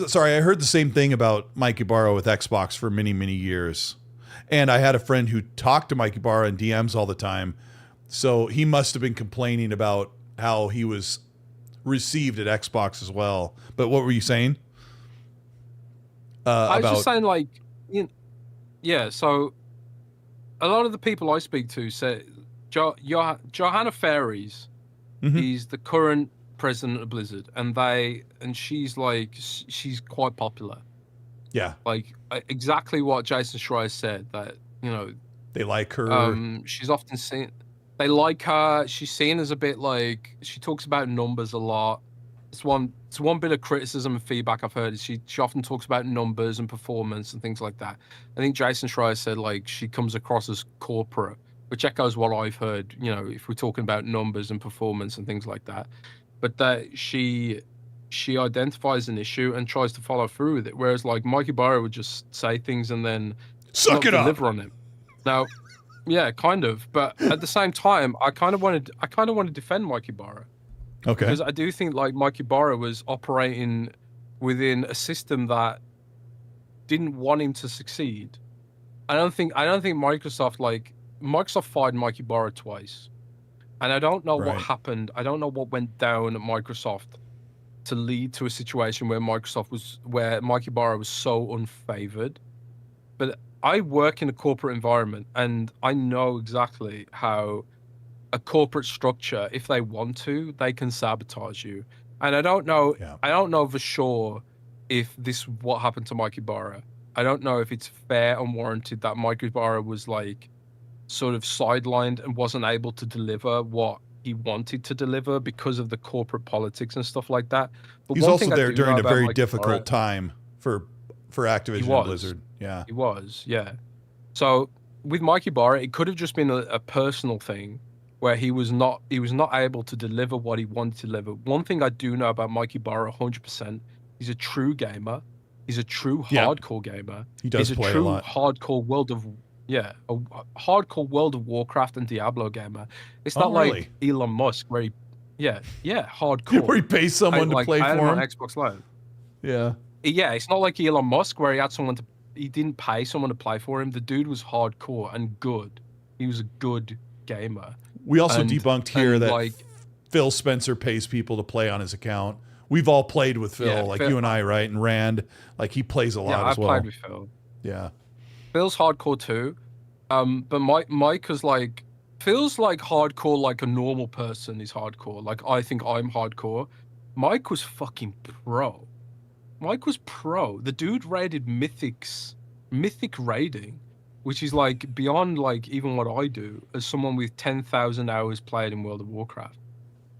A: Sorry, I heard the same thing about Mike Yybarra with Xbox for many, many years, and I had a friend who talked to Mike Yybarra in DMs all the time, so he must have been complaining about how he was received at Xbox as well. But what were you saying?
B: I was just saying, like, so a lot of the people I speak to say Johanna Fairies is the current president of Blizzard, and she's quite popular. Yeah. Like exactly what Jason Schreier said, that,
A: they like her.
B: She's often seen. They like her. She's seen as a bit like, she talks about numbers a lot. It's one bit of criticism and feedback I've heard. She often talks about numbers and performance and things like that. I think Jason Schreier said like she comes across as corporate, which echoes what I've heard. If we're talking about numbers and performance and things like that, but that she identifies an issue and tries to follow through with it. Whereas like Mike Yybarra would just say things and then
A: suck it up,
B: deliver on it. Now. Yeah, kind of. But at the same time, I kind of want to defend Mike Yybarra.
A: Okay.
B: Because I do think like Mike Yybarra was operating within a system that didn't want him to succeed. I don't think Microsoft fired Mike Yybarra twice. And I don't know what happened. I don't know what went down at Microsoft to lead to a situation where Mike Yybarra was so unfavored. But I work in a corporate environment, and I know exactly how a corporate structure, if they want to, they can sabotage you. And I don't know for sure if what happened to Mike Yybarra. I don't know if it's fair and warranted that Mike Yybarra was like sort of sidelined and wasn't able to deliver what he wanted to deliver because of the corporate politics and stuff like that. But
A: he's also there during a very difficult time for Activision and Blizzard. Yeah,
B: he was. Yeah. So with Mike Yybarra, it could have just been a personal thing where he was not able to deliver what he wanted to deliver. One thing I do know about Mike Yybarra 100%, he's a true gamer. He's a true hardcore gamer.
A: He does play a lot.
B: Hardcore a hardcore World of Warcraft and Diablo gamer. It's not like Elon Musk where he hardcore.
A: Where he pays someone to play for him
B: on Xbox Live.
A: Yeah.
B: Yeah, it's not like Elon Musk where he didn't pay someone to play for him. The dude was hardcore and good. He was a good gamer.
A: We also debunked here that Phil Spencer pays people to play on his account. We've all played with Phil, Phil, you and I, right? And Rand, like he plays a lot as well. Yeah, I played with
B: Phil.
A: Yeah.
B: Phil's hardcore too. But Mike is like, feels like hardcore like a normal person is hardcore. Like I think I'm hardcore. Mike was fucking pro. Mike was pro. The dude raided mythic raiding, which is like beyond like even what I do as someone with 10,000 hours played in World of Warcraft.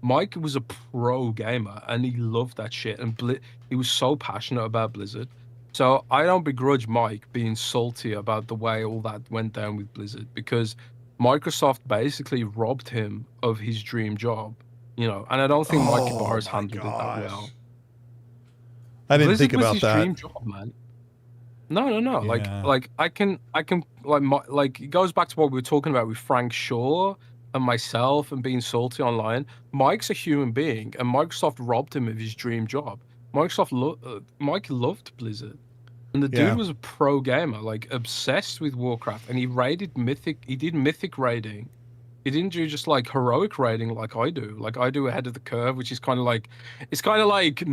B: Mike was a pro gamer and he loved that shit, and he was so passionate about Blizzard. So I don't begrudge Mike being salty about the way all that went down with Blizzard, because Microsoft basically robbed him of his dream job, you know. And I don't think Mike Yybarra's handled it that well.
A: I didn't
B: Blizzard
A: think about
B: was his
A: that.
B: dream job, man. No.
A: Yeah.
B: Like I can like it goes back to what we were talking about with Frank Shaw and myself and being salty online. Mike's a human being, and Microsoft robbed him of his dream job. Mike loved Blizzard, and the dude was a pro gamer, like obsessed with Warcraft, and he raided Mythic. He did Mythic raiding. He didn't do just like heroic raiding like I do. Like I do ahead of the curve, which is kind of like, it's kind of like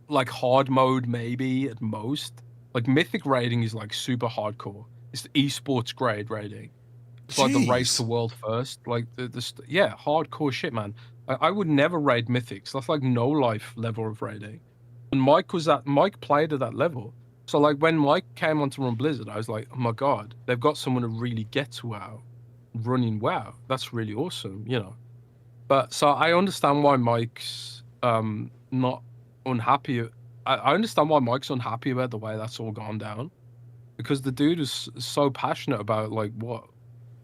B: like hard mode maybe at most. Like Mythic raiding is like super hardcore. It's the esports grade raiding. It's like the race to world first. Like yeah, hardcore shit, man. I would never raid Mythics. That's like no life level of raiding. And Mike played at that level. So like when Mike came on to run Blizzard, I was like, oh my God, they've got someone to really get to WoW, running WoW. That's really awesome, you know. But so I understand why Mike's not unhappy. I understand why Mike's unhappy about the way that's all gone down, because the dude is so passionate about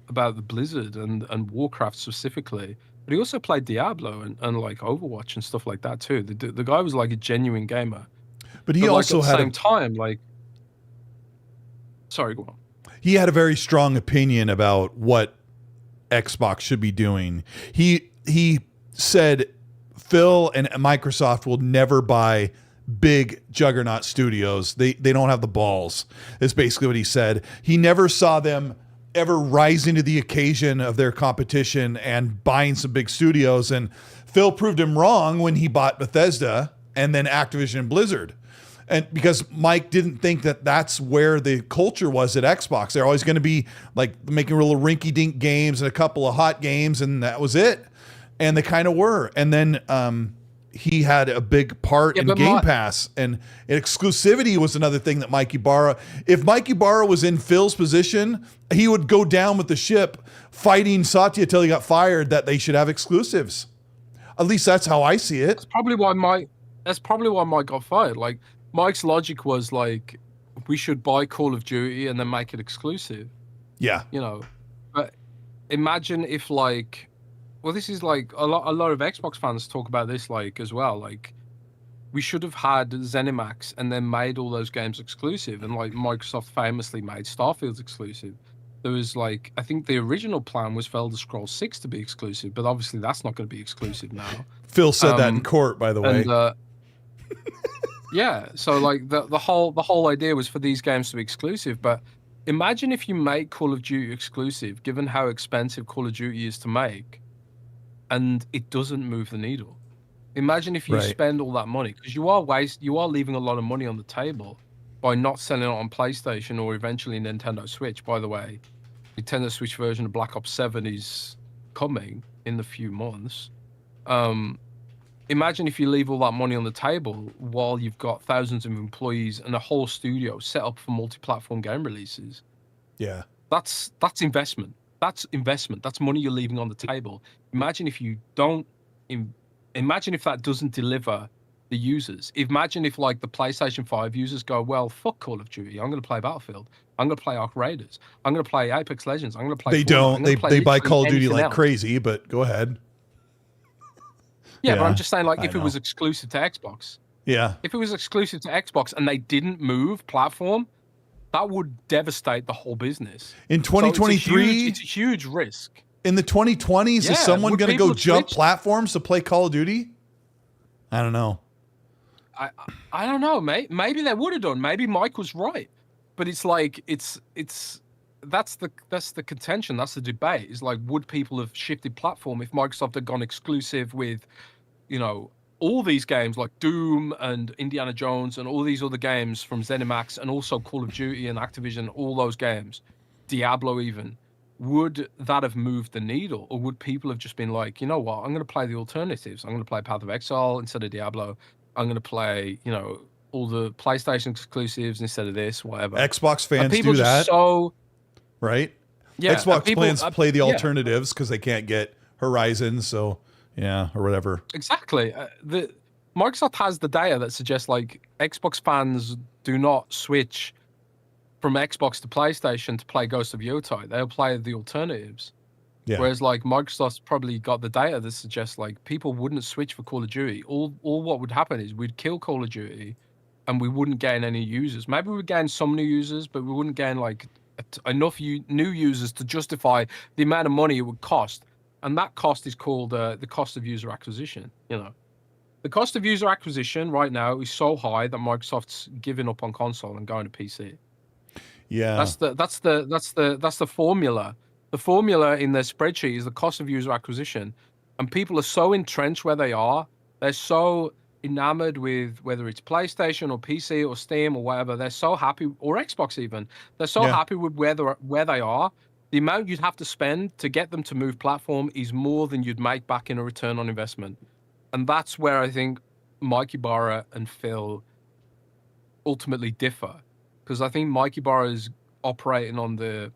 B: about the Blizzard and Warcraft specifically. But he also played Diablo and like Overwatch and stuff like that too. The guy was like a genuine gamer.
A: But he also
B: like, at
A: had
B: the same time, like, sorry, go on.
A: He had a very strong opinion about what Xbox should be doing. He said Phil and Microsoft will never buy big juggernaut studios. They don't have the balls. Is basically what he said. He never saw them ever rising to the occasion of their competition and buying some big studios. And Phil proved him wrong when he bought Bethesda and then Activision and Blizzard. And because Mike didn't think that that's where the culture was at Xbox. They're always going to be like making little rinky-dink games and a couple of hot games, and that was it. And they kind of were. And then he had a big part in Game Pass, and exclusivity was another thing that Mike Yybarra, if Mike Yybarra was in Phil's position, he would go down with the ship fighting Satya till he got fired that they should have exclusives. At least that's how I see it.
B: That's probably why Mike got fired. Like Mike's logic was like, we should buy Call of Duty and then make it exclusive.
A: Yeah.
B: You know, but imagine if like, well, this is like a lot of Xbox fans talk about this like as well. Like, we should have had ZeniMax and then made all those games exclusive. And like Microsoft famously made Starfield exclusive. There was like, I think the original plan was for Elder Scrolls 6 to be exclusive, but obviously that's not going to be exclusive now.
A: Phil said that in court, by the way.
B: And, yeah, so like the whole idea was for these games to be exclusive. But imagine if you make Call of Duty exclusive, given how expensive Call of Duty is to make, and it doesn't move the needle. Imagine if you spend all that money, because you are leaving a lot of money on the table by not selling it on PlayStation or eventually Nintendo Switch. By the way, Nintendo Switch version of Black Ops 7 is coming in a few months. Imagine if you leave all that money on the table while you've got thousands of employees and a whole studio set up for multi-platform game releases.
A: Yeah.
B: That's investment. That's investment. That's money you're leaving on the table. Imagine if you don't. Imagine if that doesn't deliver the users. Imagine if like the PlayStation 5 users go, well, fuck Call of Duty. I'm going to play Battlefield. I'm going to play Ark Raiders. I'm going to play Apex Legends. I'm going to play.
A: They don't. They buy Call of Duty like crazy. But go ahead.
B: Yeah, but I'm just saying, like, if it was exclusive to Xbox.
A: Yeah.
B: If it was exclusive to Xbox and they didn't move platform, that would devastate the whole business.
A: In 2023,
B: it's a huge risk.
A: In the 2020s, is someone going to go jump platforms to play Call of Duty? I don't know.
B: I don't know, mate. Maybe they would have done. Maybe Mike was right, but it's like that's the contention. That's the debate. Is like, would people have shifted platform if Microsoft had gone exclusive with, you know, all these games like Doom and Indiana Jones and all these other games from ZeniMax and also Call of Duty and Activision, all those games, Diablo even, would that have moved the needle? Or would people have just been like, you know what, I'm going to play the alternatives. I'm going to play Path of Exile instead of Diablo. I'm going to play, you know, all the PlayStation exclusives instead of this, whatever.
A: Xbox fans do that. Right?
B: Yeah.
A: Xbox fans play the alternatives because they can't get Horizon. So Yeah, or whatever.
B: Exactly. The Microsoft has the data that suggests like Xbox fans do not switch from Xbox to PlayStation to play Ghost of Yotei. They'll play the alternatives.
A: Yeah.
B: Whereas like Microsoft's probably got the data that suggests like people wouldn't switch for Call of Duty. All what would happen is we'd kill Call of Duty and we wouldn't gain any users. Maybe we'd gain some new users, but we wouldn't gain like enough new users to justify the amount of money it would cost. And that cost is called the cost of user acquisition. You know, the cost of user acquisition right now is so high that Microsoft's giving up on console and going to PC.
A: Yeah,
B: that's the formula. The formula in their spreadsheet is the cost of user acquisition, and people are so entrenched where they are. They're so enamored with whether it's PlayStation or PC or Steam or whatever. They're so happy, or Xbox even. They're so happy with where they are. The amount you'd have to spend to get them to move platform is more than you'd make back in a return on investment. And that's where I think Mike Yybarra and Phil ultimately differ. Because I think Mike Yybarra is operating on the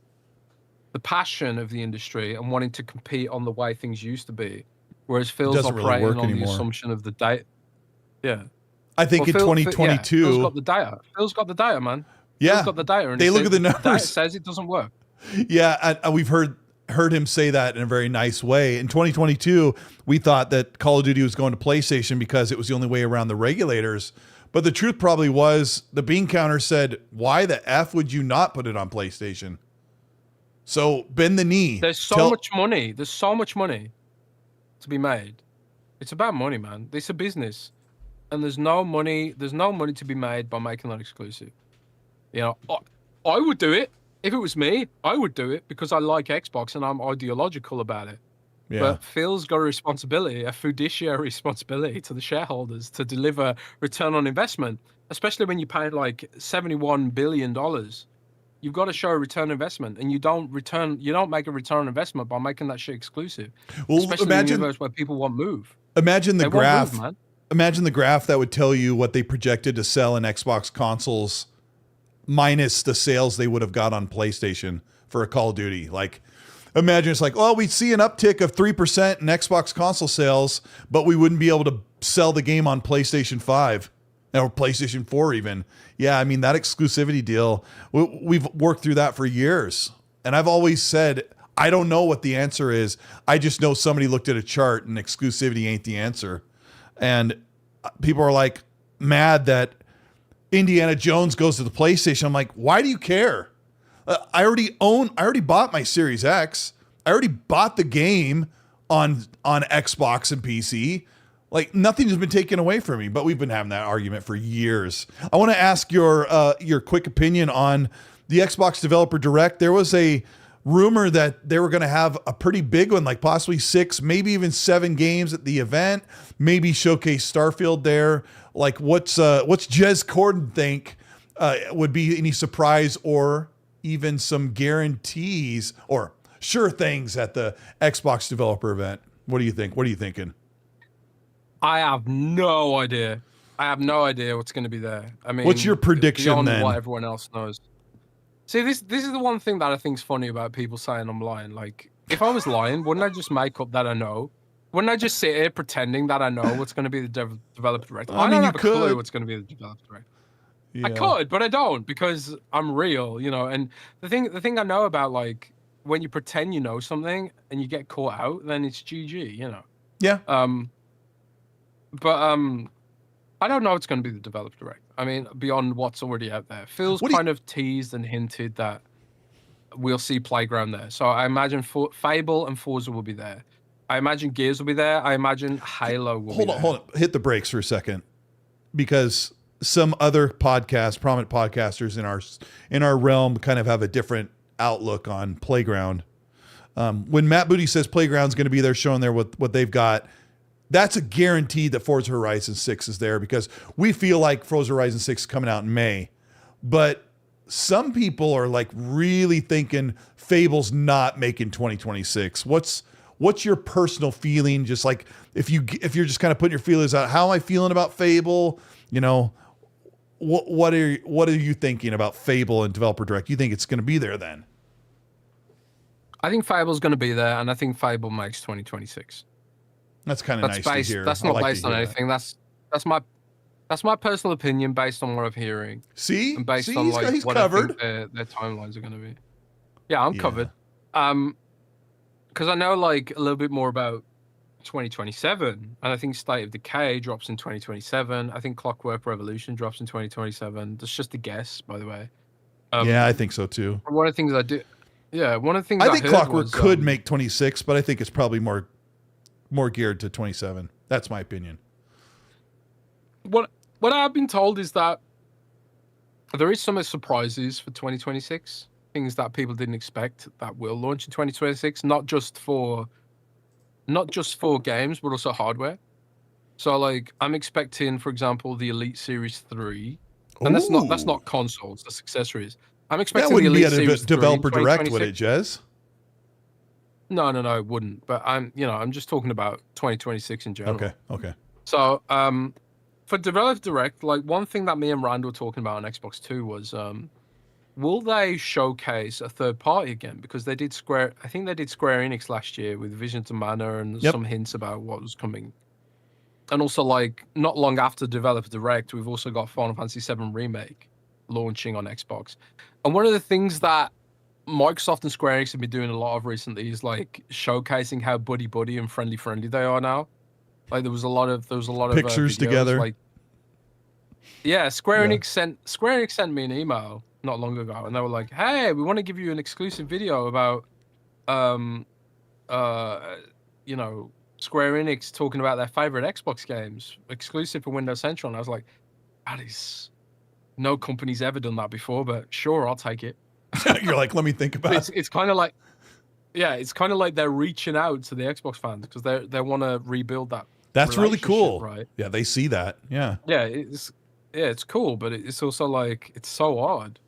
B: passion of the industry and wanting to compete on the way things used to be. Whereas Phil's operating on the assumption of the data. Yeah.
A: I think in 2022...
B: Phil's got the data. Phil's got the data, man.
A: Yeah.
B: Phil's got the data. And
A: they look at the numbers.
B: The data says it doesn't work.
A: Yeah, we've heard him say that in a very nice way. In 2022, we thought that Call of Duty was going to PlayStation because it was the only way around the regulators. But the truth probably was the bean counter said, why the F would you not put it on PlayStation? So bend the knee.
B: There's so much money. There's so much money to be made. It's about money, man. It's a business. And there's no money to be made by making that exclusive. You know, I would do it. If it was me, I would do it because I like Xbox and I'm ideological about it. Yeah. But Phil's got a responsibility, a fiduciary responsibility to the shareholders to deliver return on investment, especially when you pay like $71 billion. You've got to show a return on investment, and you don't make a return on investment by making that shit exclusive. Well, especially in a universe where people won't move.
A: Imagine the graph. Imagine the graph that would tell you what they projected to sell in Xbox consoles minus the sales they would have got on PlayStation for a Call of Duty. Like, imagine it's like, oh, we'd see an uptick of 3% in Xbox console sales, but we wouldn't be able to sell the game on PlayStation 5 or PlayStation 4 even. Yeah, I mean, that exclusivity deal, we've worked through that for years. And I've always said, I don't know what the answer is. I just know somebody looked at a chart and exclusivity ain't the answer. And people are like mad that Indiana Jones goes to the PlayStation. I'm like, why do you care? I already bought my Series X. I already bought the game on Xbox and PC. Like, nothing has been taken away from me, but we've been having that argument for years. I want to ask your quick opinion on the Xbox Developer Direct. There was a rumor that they were going to have a pretty big one, like possibly 6, maybe even 7 games at the event, maybe showcase Starfield there. Like, what's Jez Corden think would be any surprise or even some guarantees or sure things at the Xbox developer event? What do you think? What are you thinking?
B: I have no idea. I have no idea what's going to be there. I mean,
A: what's your prediction
B: beyond
A: then?
B: What everyone else knows. See, this is the one thing that I think is funny about people saying I'm lying. Like, if I was lying, wouldn't I just make up that I know? Wouldn't I just sit here pretending that I know what's going to be the developer direct? I don't have a clue what's going to be the developer direct. Yeah. I could, but I don't because I'm real, you know. And the thing I know about, like, when you pretend you know something and you get caught out, then it's GG, you know.
A: Yeah.
B: But I don't know what's going to be the developer direct. I mean, beyond what's already out there. Phil's kind of teased and hinted that we'll see Playground there. So I imagine Fable and Forza will be there. I imagine Gears will be there. I imagine Halo will be there. Hold on.
A: Hit the brakes for a second. Because some other prominent podcasters in our realm kind of have a different outlook on Playground. When Matt Booty says Playground's going to be there showing there what they've got, that's a guarantee that Forza Horizon 6 is there because we feel like Forza Horizon 6 is coming out in May. But some people are like really thinking Fable's not making 2026. What's your personal feeling? Just like if you're just kind of putting your feelers out, how am I feeling about Fable? You know, what are you thinking about Fable and Developer Direct? You think it's going to be there then?
B: I think Fable's going to be there, and I think Fable makes 2026.
A: That's kind of nice to hear.
B: That's
A: I
B: not
A: like to
B: based on
A: hear that.
B: anything. That's my personal opinion based on what I'm hearing.
A: See,
B: And based on like
A: he's
B: what
A: covered.
B: I think their timelines are going to be. Yeah, I'm
A: Yeah.
B: covered. Because I know like a little bit more about 2027, and I think State of Decay drops in 2027. I think Clockwork Revolution drops in 2027. That's just a guess, by the way.
A: Yeah, I think so too.
B: One of the things I do, yeah, one of the things
A: I think
B: heard
A: Clockwork
B: was,
A: could make 26, but I think it's probably more geared to 27. That's my opinion.
B: What I've been told is that there is some surprises for 2026, things that people didn't expect that will launch in 2026, not just for games, but also hardware. So like I'm expecting, for example, the Elite Series 3. And that's not consoles, that's accessories. I'm expecting
A: that wouldn't
B: the Elite
A: be a
B: Series
A: developer
B: 3 in
A: direct, would it,
B: 2026.
A: Jez?
B: No, it wouldn't. But I'm just talking about 2026 in general.
A: Okay.
B: So for Developer Direct, like one thing that me and Rand were talking about on Xbox 2 was will they showcase a third party again? Because they did I think they did Square Enix last year with Visions of Mana and some hints about what was coming. And also, like, not long after Developer Direct, we've also got Final Fantasy VII Remake launching on Xbox. And one of the things that Microsoft and Square Enix have been doing a lot of recently is like showcasing how buddy and friendly they are now. Like there was a lot of
A: pictures
B: videos,
A: together.
B: Like, yeah, Square Enix sent me an email not long ago, and they were like, "Hey, we want to give you an exclusive video about, Square Enix talking about their favorite Xbox games, exclusive for Windows Central." And I was like, "That is, no company's ever done that before, but sure, I'll take it."
A: You're like, let me think about it.
B: It's kind of like, yeah, it's kind of like they're reaching out to the Xbox fans because they want to rebuild that.
A: That's really cool,
B: right?
A: Yeah, they see that. Yeah,
B: it's cool, but it's also like it's so odd.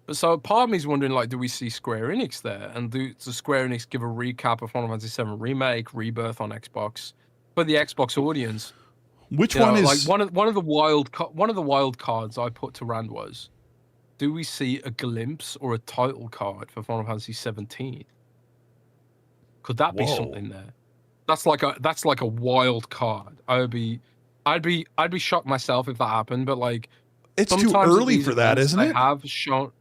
B: But so part of me is wondering, like, do we see Square Enix there, and does Square Enix give a recap of Final Fantasy VII Remake, Rebirth on Xbox for the Xbox audience?
A: Which one is
B: like one of the wild cards I put to Rand was, do we see a glimpse or a title card for Final Fantasy 17? Could that be something there? That's like a wild card. I'd be shocked myself if that happened, but like
A: it's too early for that, isn't it?
B: They have shown,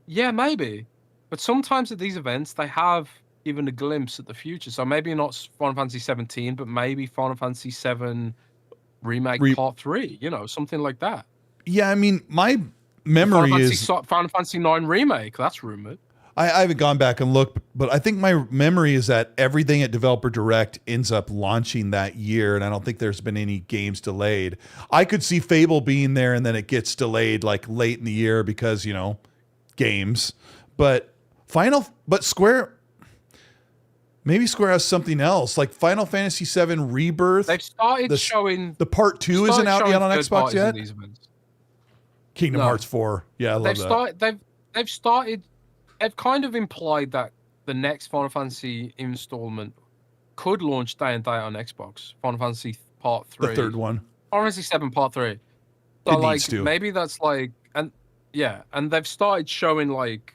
B: yeah, maybe, but sometimes at these events they have even a glimpse at the future. So maybe not Final Fantasy 17, but maybe Final Fantasy 7 Remake Part 3. Something like that.
A: Yeah, I mean, my memory is
B: Final Fantasy 9 Remake. That's rumored.
A: I haven't gone back and looked, but I think my memory is that everything at Developer Direct ends up launching that year, and I don't think there's been any games delayed. I could see Fable being there, and then it gets delayed like late in the year because, games. But Square, maybe Square has something else, like Final Fantasy VII Rebirth.
B: They've started showing...
A: The Part 2 isn't out yet on Xbox yet? Kingdom Hearts 4. Yeah, I love that.
B: They've kind of implied that the next Final Fantasy installment could launch day and date on Xbox. Final Fantasy Part 3.
A: The third one.
B: Final Fantasy 7 Part 3. So
A: it needs to.
B: Maybe that's like, and they've started showing like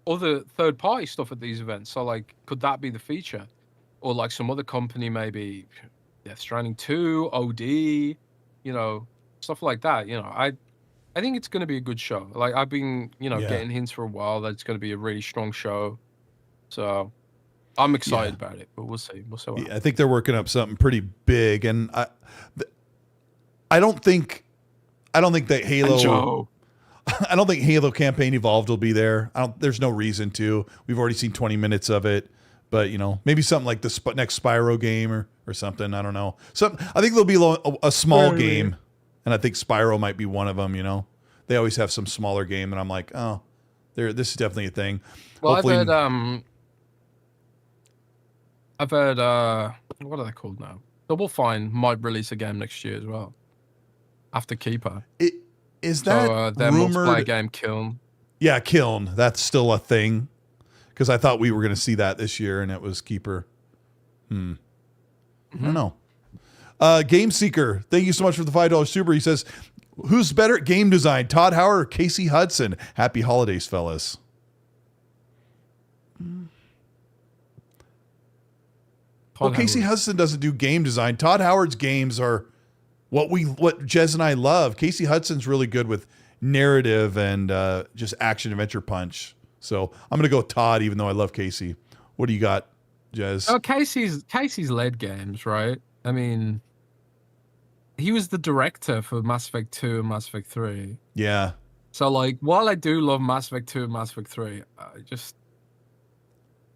B: other third party stuff at these events. So like, could that be the feature? Or like some other company, maybe Death Stranding 2, OD, stuff like that. I think it's going to be a good show. Like I've been, getting hints for a while that it's going to be a really strong show. So I'm excited about it, but we'll see.
A: I think they're working up something pretty big, and I don't think that Halo. I don't think Halo Campaign Evolved will be there. There's no reason to. We've already seen 20 minutes of it, but maybe something like the next Spyro game or something. I don't know. I think there'll be a small game. And I think Spyro might be one of them, They always have some smaller game, and I'm like, oh, this is definitely a thing.
B: Well, hopefully, I've heard, what are they called now? Double Fine might release a game next year as well. After Keeper.
A: Is that
B: their
A: rumored?
B: Multiplayer game, Kiln.
A: Yeah, Kiln. That's still a thing. Because I thought we were going to see that this year, and it was Keeper. I don't know. Game Seeker, thank you so much for the $5 super. He says, who's better at game design, Todd Howard or Casey Hudson? Happy holidays, fellas. Well, Casey Hudson doesn't do game design. Todd Howard's games are what Jez and I love. Casey Hudson's really good with narrative and just action adventure punch. So I'm gonna go Todd, even though I love Casey. What do you got, Jez?
B: Oh, Casey's led games, right? I mean, he was the director for Mass Effect 2 and Mass Effect 3.
A: Yeah.
B: So, like, while I do love Mass Effect 2 and Mass Effect 3,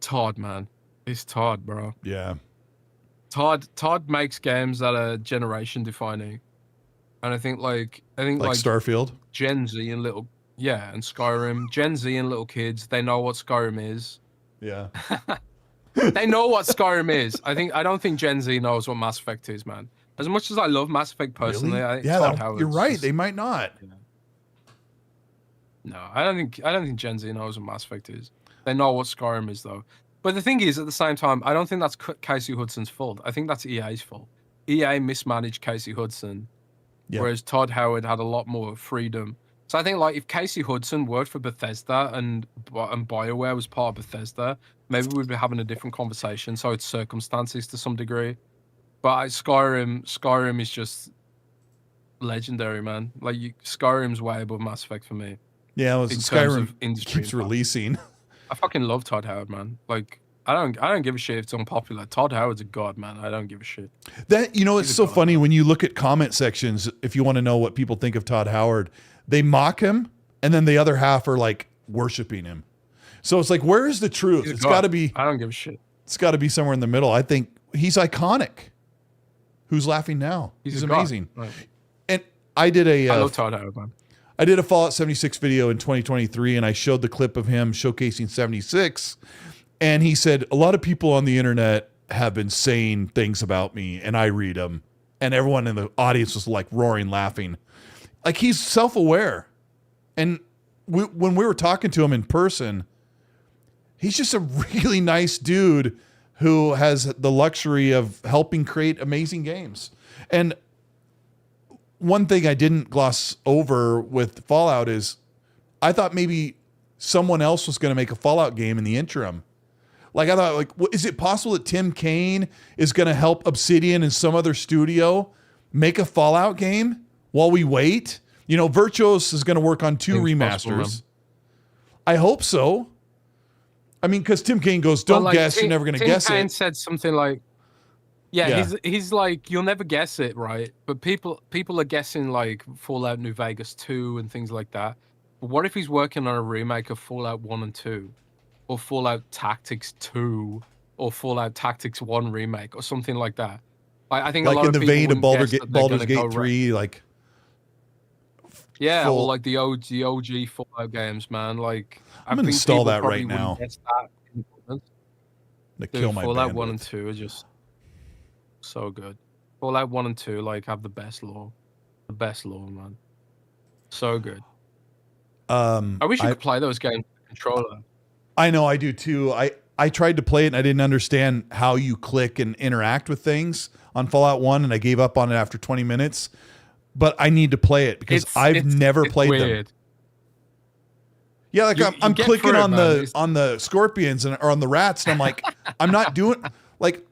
B: Todd, man. It's Todd, bro.
A: Yeah.
B: Todd makes games that are generation defining. And I think like
A: Starfield,
B: Gen Z and and Skyrim, Gen Z and little kids, they know what Skyrim is.
A: Yeah.
B: They know what Skyrim is. I don't think Gen Z knows what Mass Effect is, man. As much as I love Mass Effect personally,
A: really? You're right. They might not.
B: Yeah. No, I don't think Gen Z knows what Mass Effect is. They know what Skyrim is though. But the thing is, at the same time, I don't think that's Casey Hudson's fault. I think that's EA's fault. EA mismanaged Casey Hudson, whereas Todd Howard had a lot more freedom. So I think like if Casey Hudson worked for Bethesda and BioWare was part of Bethesda, maybe we'd be having a different conversation. So it's circumstances to some degree. But Skyrim is just legendary, man. Like Skyrim's way above Mass Effect for me.
A: Yeah, Skyrim keeps releasing.
B: I fucking love Todd Howard, man. Like I don't give a shit if it's unpopular. Todd Howard's a god, man. I don't give a shit.
A: That it's so funny when you look at comment sections. If you want to know what people think of Todd Howard, they mock him, and then the other half are like worshiping him. So it's like, where is the truth? It's got to be.
B: I don't give a shit.
A: It's got to be somewhere in the middle. I think he's iconic. Who's laughing now? He's amazing. Right. And I
B: love Todd Howard, man.
A: I did a Fallout 76 video in 2023, and I showed the clip of him showcasing 76. And he said, a lot of people on the internet have been saying things about me, and I read them. And everyone in the audience was like roaring, laughing. Like, he's self-aware. And when we were talking to him in person, he's just a really nice dude who has the luxury of helping create amazing games. And one thing I didn't gloss over with Fallout is I thought maybe someone else was going to make a Fallout game in the interim. Like, I thought, like, is it possible that Tim Kaine is going to help Obsidian and some other studio make a Fallout game while we wait? Virtuos is going to work on 2 remasters. I hope so. I mean, because Tim Kaine goes, don't guess, you're never going to guess
B: Tim Kaine
A: it.
B: said something like, he's like, you'll never guess it, right? But people are guessing like Fallout New Vegas 2 and things like that. But what if he's working on a remake of Fallout 1 and 2? Or Fallout Tactics 2? Or Fallout Tactics 1 remake? Or something like that? I think
A: like
B: a lot
A: in
B: of
A: the
B: people
A: vein of Baldur's Gate 3, like...
B: Yeah, or like the OG Fallout games, man. Like,
A: I'm going to install that right now.
B: Dude, Fallout 1 and 2 are just so good. Fallout 1 and 2 like have the best lore. The best lore, man. So good. I wish you could play those games with a controller.
A: I know, I do too. I tried to play it and I didn't understand how you click and interact with things on Fallout 1, and I gave up on it after 20 minutes. But I need to play it because I've never played them. Yeah, like I'm clicking on the scorpions or on the rats, and I'm like, I'm not doing like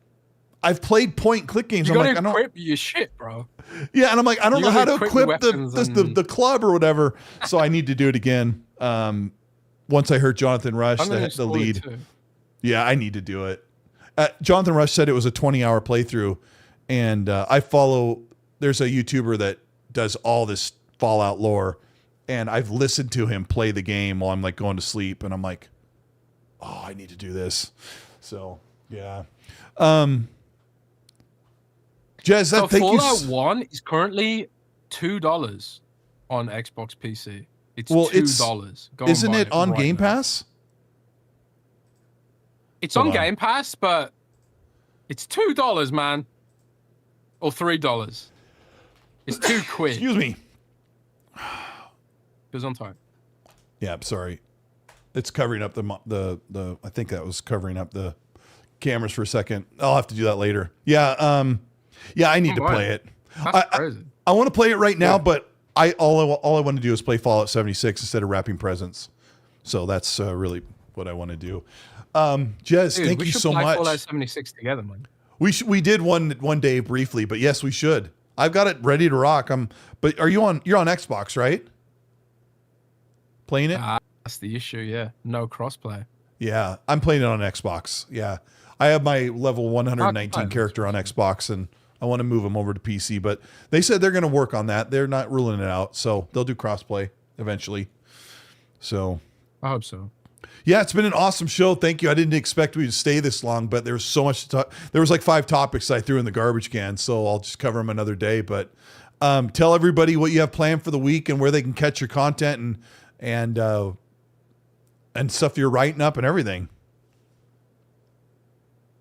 A: I've played point and click games.
B: You
A: I'm
B: gotta
A: like, I don't
B: equip your shit, bro.
A: Yeah, and I'm like, I don't know how to equip the club or whatever. So I need to do it again. Once I heard Jonathan Rush, the lead. Yeah, I need to do it. Jonathan Rush said it was a 20-hour playthrough, and I follow. There's a YouTuber that does all this Fallout lore, and I've listened to him play the game while I'm like going to sleep, and I'm like, oh, I need to do this. So yeah. Jez,
B: so Fallout 1 is currently $2 on Xbox PC. It's $2.
A: Isn't it on Game Pass?
B: It's on Game Pass, but it's $2, man. Or $3. It's £2.
A: Excuse me.
B: Goes on time.
A: Yeah, I'm sorry. It's covering up the. I think that was covering up the cameras for a second. I'll have to do that later. Yeah. Yeah, I need to play it.
B: That's crazy.
A: I want to play it right now, but all I want to do is play Fallout 76 instead of wrapping presents. So that's really what I want to do. Jez, thank you so much.
B: Fallout 76 together, man.
A: We did one day briefly, but yes, we should. I've got it ready to rock. But you're on Xbox, right? Playing it?
B: That's the issue, yeah. No crossplay.
A: Yeah, I'm playing it on Xbox. Yeah. I have my level 119 character on Xbox, and I want to move them over to PC, but they said they're going to work on that. They're not ruling it out, so they'll do crossplay eventually. So
B: I hope so.
A: Yeah, it's been an awesome show. Thank you. I didn't expect we to stay this long, but there's so much to talk. There was like 5 topics I threw in the garbage can, so I'll just cover them another day. But tell everybody what you have planned for the week and where they can catch your content and stuff you're writing up and everything.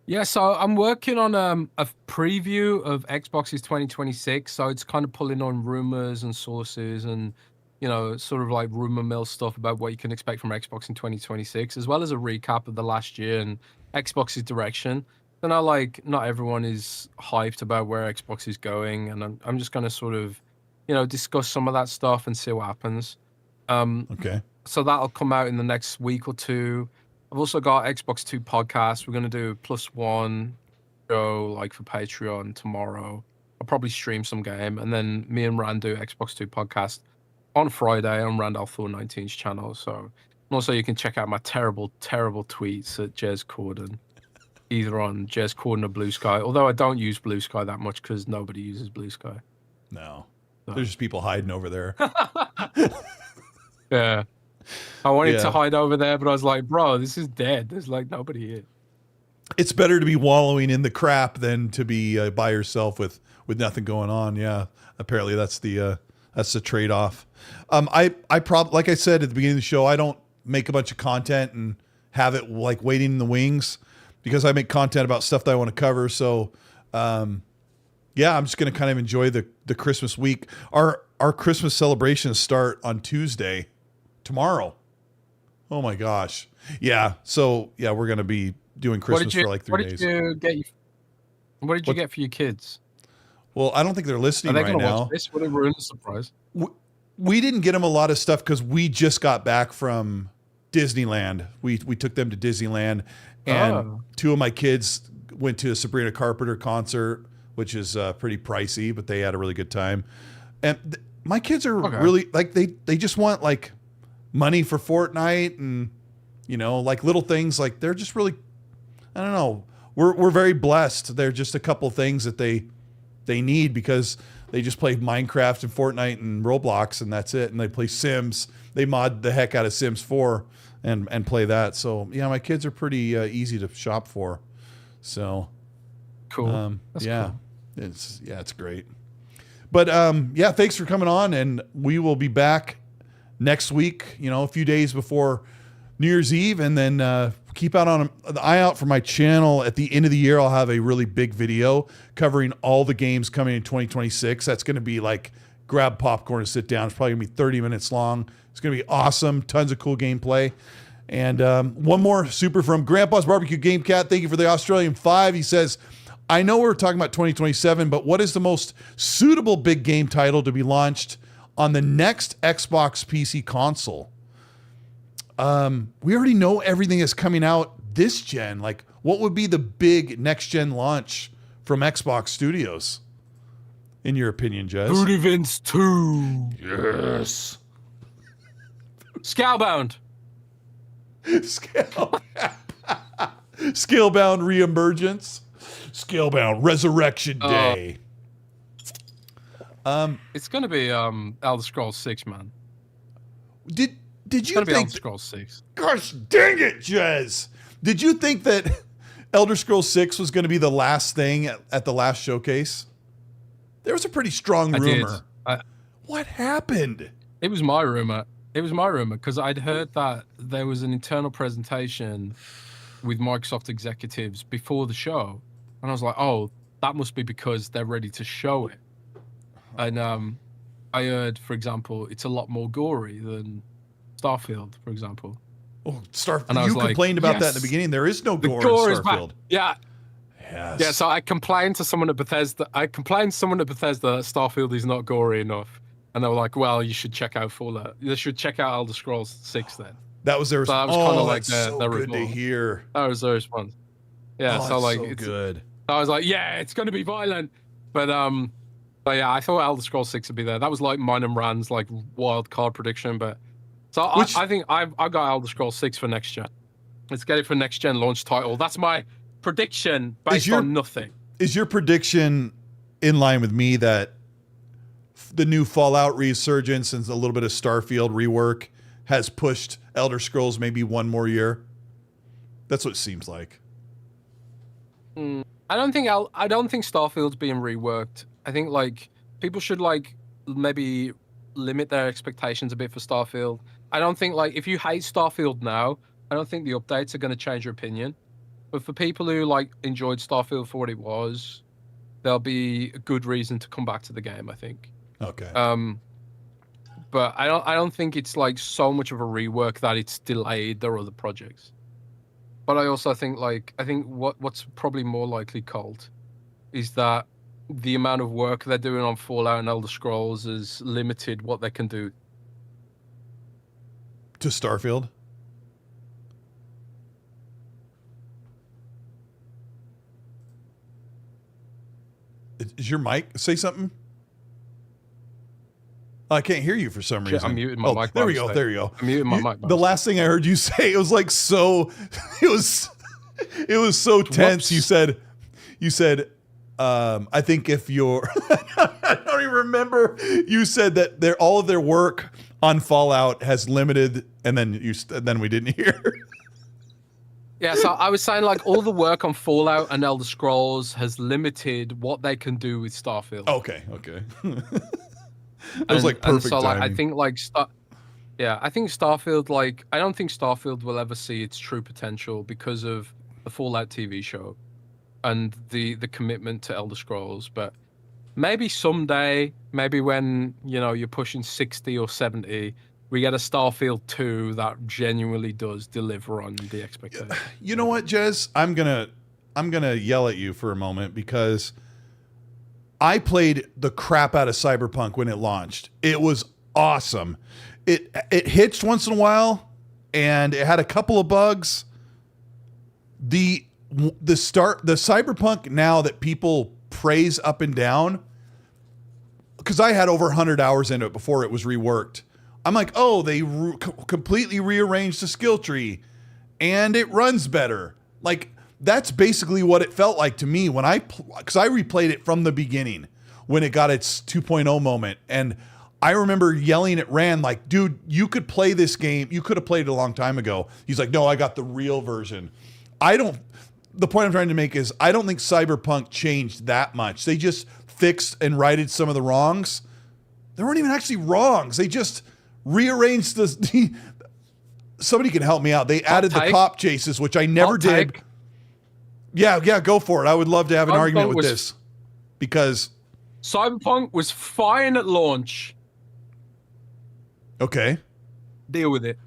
B: Yeah, so I'm working on a preview of Xbox's 2026. So it's kind of pulling on rumors and sources and, you know, sort of like rumor mill stuff about what you can expect from Xbox in 2026, as well as a recap of the last year and Xbox's direction. And I like, not everyone is hyped about where Xbox is going, and I'm just going to sort of, you know, discuss some of that stuff and see what happens.
A: Okay.
B: So that'll come out in the next week or two. I've also got Xbox 2 podcast. We're going to do a +1 show like for Patreon tomorrow. I'll probably stream some game, and then me and Rand do Xbox 2 podcast on Friday on Randall Thor 19's channel. So, and also you can check out my terrible, terrible tweets at Jez Corden, either on Jez Corden or Blue Sky. Although I don't use Blue Sky that much because nobody uses Blue Sky.
A: No, there's just people hiding over there.
B: Yeah, I wanted to hide over there, but I was like, bro, this is dead. There's like nobody here.
A: It's better to be wallowing in the crap than to be by yourself with nothing going on. Yeah, apparently that's the trade-off. I probably, like I said at the beginning of the show, I don't make a bunch of content and have it like waiting in the wings because I make content about stuff that I want to cover. So, yeah, I'm just going to kind of enjoy the Christmas week. Our Christmas celebrations start on Tuesday, tomorrow. Oh my gosh. Yeah. So yeah, we're going to be doing Christmas for like 3 days.
B: What did you get for your kids?
A: Well, I don't think they're listening right now.
B: Watch this? Would it ruin the surprise?
A: We didn't get them a lot of stuff because we just got back from Disneyland. We took them to Disneyland, and 2 of my kids went to a Sabrina Carpenter concert, which is pretty pricey, but they had a really good time. And my kids are really like they just want like money for Fortnite and, you know, like little things. Like they're just really, I don't know. We're very blessed. They're just a couple things that they need because they just play Minecraft and Fortnite and Roblox and that's it. And they play Sims. They mod the heck out of Sims 4 and play that. So yeah, my kids are pretty easy to shop for. So
B: cool.
A: Yeah,
B: cool.
A: It's great. But yeah, thanks for coming on, and we will be back next week, you know, a few days before New Year's Eve, and then keep the eye out for my channel. At the end of the year, I'll have a really big video covering all the games coming in 2026. That's going to be like grab popcorn and sit down. It's probably going to be 30 minutes long. It's going to be awesome. Tons of cool gameplay. And one more super from Grandpa's Barbecue Game Cat. Thank you for the Australian 5. He says, I know we're talking about 2027, but what is the most suitable big game title to be launched on the next Xbox PC console? We already know everything is coming out this gen. Like, what would be the big next gen launch from Xbox Studios? In your opinion, Jez?
B: Food Events 2.
A: Yes.
B: Scalebound.
A: Scalebound Reemergence. Scalebound Resurrection Day.
B: It's gonna be Elder Scrolls 6, man.
A: Did you think
B: Elder Scrolls 6?
A: Gosh dang it, Jez! Did you think that Elder Scrolls 6 was going to be the last thing at the last showcase? There was a pretty strong rumor. What happened?
B: It was my rumor. Because I'd heard that there was an internal presentation with Microsoft executives before the show, and I was like, oh, that must be because they're ready to show it. And I heard, for example, it's a lot more gory than Starfield, for example.
A: Oh, Starfield! You complained about that in the beginning. There is no gore in Starfield.
B: Yeah.
A: Yes.
B: Yeah. So I complained to someone at Bethesda. that Starfield is not gory enough, and they were like, "Well, you should check out Fallout. You should check out Elder Scrolls 6 then."
A: That was their response.
B: So that was kind of like
A: so good to hear.
B: That was their response. Yeah.
A: Oh,
B: so like,
A: it's good.
B: So I was like, yeah, it's going to be violent. But yeah, I thought Elder Scrolls 6 would be there. That was like mine and Rand's like wild card prediction. But so I think I got Elder Scrolls 6 for next gen. Let's get it for next gen launch title. That's my prediction based on nothing.
A: Is your prediction in line with me that the new Fallout resurgence and a little bit of Starfield rework has pushed Elder Scrolls maybe one more year? That's what it seems like.
B: I don't think Starfield's being reworked. I think like people should like maybe limit their expectations a bit for Starfield. I don't think like if you hate Starfield now, I don't think the updates are going to change your opinion. But for people who like enjoyed Starfield for what it was, there'll be a good reason to come back to the game, I think.
A: Okay.
B: But I don't think it's like so much of a rework that it's delayed their other projects. But I also think what's probably more likely, Colt, is that the amount of work they're doing on Fallout and Elder Scrolls has limited what they can do.
A: To Starfield? Is your mic? Say something? I can't hear you for some reason.
B: I'm muting my mic.
A: There we go. There you go.
B: I'm muting my mic.
A: The last thing I heard you say, it was like so. It was so tense.
B: Whoops.
A: You said. I think if you're, I don't even remember. You said that all of their work on Fallout has limited, and then we didn't hear.
B: Yeah, so I was saying like all the work on Fallout and Elder Scrolls has limited what they can do with Starfield.
A: Okay. It was like perfect
B: and so, like,
A: timing.
B: I think like I think Starfield, like, I don't think Starfield will ever see its true potential because of the Fallout TV show and the commitment to Elder Scrolls. But maybe someday, maybe when, you know, you're pushing 60 or 70, we get a Starfield 2 that genuinely does deliver on the expectation.
A: You know what, Jez? I'm gonna yell at you for a moment because I played the crap out of Cyberpunk when it launched. It was awesome. It hitched once in a while, and it had a couple of bugs. The Cyberpunk now that people praise up and down, because I had over 100 hours into it before it was reworked. I'm like, oh, they completely rearranged the skill tree, and it runs better. Like, that's basically what it felt like to me when because I replayed it from the beginning when it got its 2.0 moment. And I remember yelling at Rand, like, dude, you could play this game. You could have played it a long time ago. He's like, no, I got the real version. The point I'm trying to make is I don't think Cyberpunk changed that much. They just fixed and righted some of the wrongs. They weren't even actually wrongs. They just rearranged somebody can help me out. They added the cop chases, which I never did. Yeah, go for it. I would love to have an argument with this because
B: Cyberpunk was fine at launch.
A: Okay.
B: Deal with it.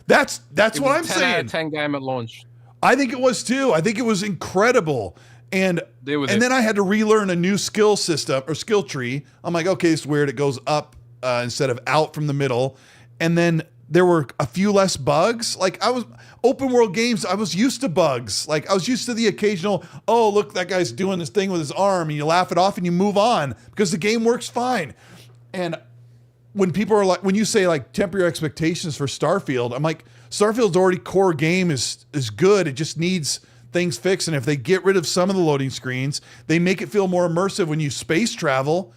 A: That's what I'm saying.
B: 10 out of 10 game at launch.
A: I think it was too. I think it was incredible. And then I had to relearn a new skill system or skill tree. I'm like, okay, it's weird. It goes up instead of out from the middle. And then there were a few less bugs. Like open world games, I was used to bugs. Like I was used to the occasional, oh, look, that guy's doing this thing with his arm, and you laugh it off and you move on because the game works fine. And when people are like, when you say like temper your expectations for Starfield, I'm like, Starfield's already core game is good. It just needs things fixed. And if they get rid of some of the loading screens, they make it feel more immersive when you space travel.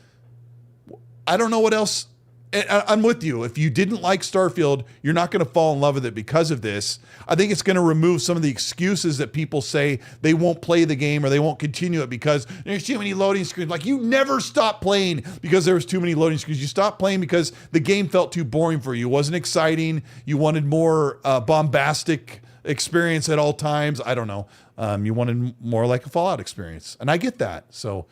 A: I don't know what else. I'm with you. If you didn't like Starfield, you're not going to fall in love with it because of this. I think it's going to remove some of the excuses that people say they won't play the game or they won't continue it because there's too many loading screens. Like, you never stopped playing because there was too many loading screens. You stopped playing because the game felt too boring for you. It wasn't exciting. You wanted more bombastic experience at all times. I don't know. You wanted more like a Fallout experience. And I get that. So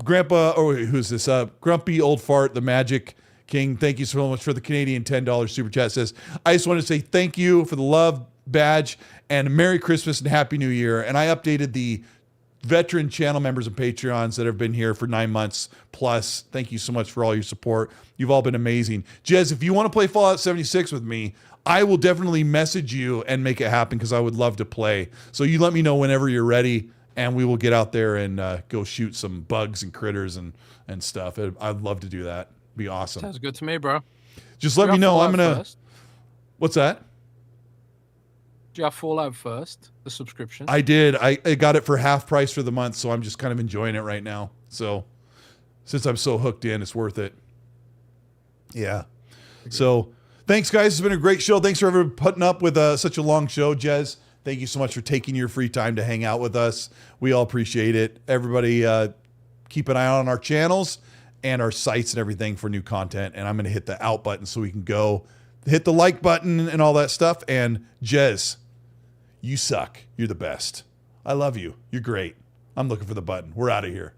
A: Grandpa, who's this? Grumpy Old Fart, the Magic King, thank you so much for the Canadian $10 super chat. Says, I just want to say thank you for the love badge and Merry Christmas and Happy New Year. And I updated the veteran channel members and Patreons that have been here for 9 months plus. Thank you so much for all your support. You've all been amazing. Jez, if you want to play Fallout 76 with me, I will definitely message you and make it happen because I would love to play. So you let me know whenever you're ready and we will get out there and go shoot some bugs and critters and stuff. I'd love to do that. Be awesome.
B: Sounds good to me, bro.
A: Just let me know. I'm gonna.
B: First?
A: What's that?
B: Do you have Fallout first? The subscription?
A: I did. I got it for half price for the month, so I'm just kind of enjoying it right now. So since I'm so hooked in, it's worth it. Yeah. So thanks, guys. It's been a great show. Thanks for everyone putting up with such a long show. Jez, thank you so much for taking your free time to hang out with us. We all appreciate it. Everybody, keep an eye on our channels and our sites and everything for new content. And I'm going to hit the out button so we can go hit the like button and all that stuff. And Jez, you suck. You're the best. I love you. You're great. I'm looking for the button. We're out of here.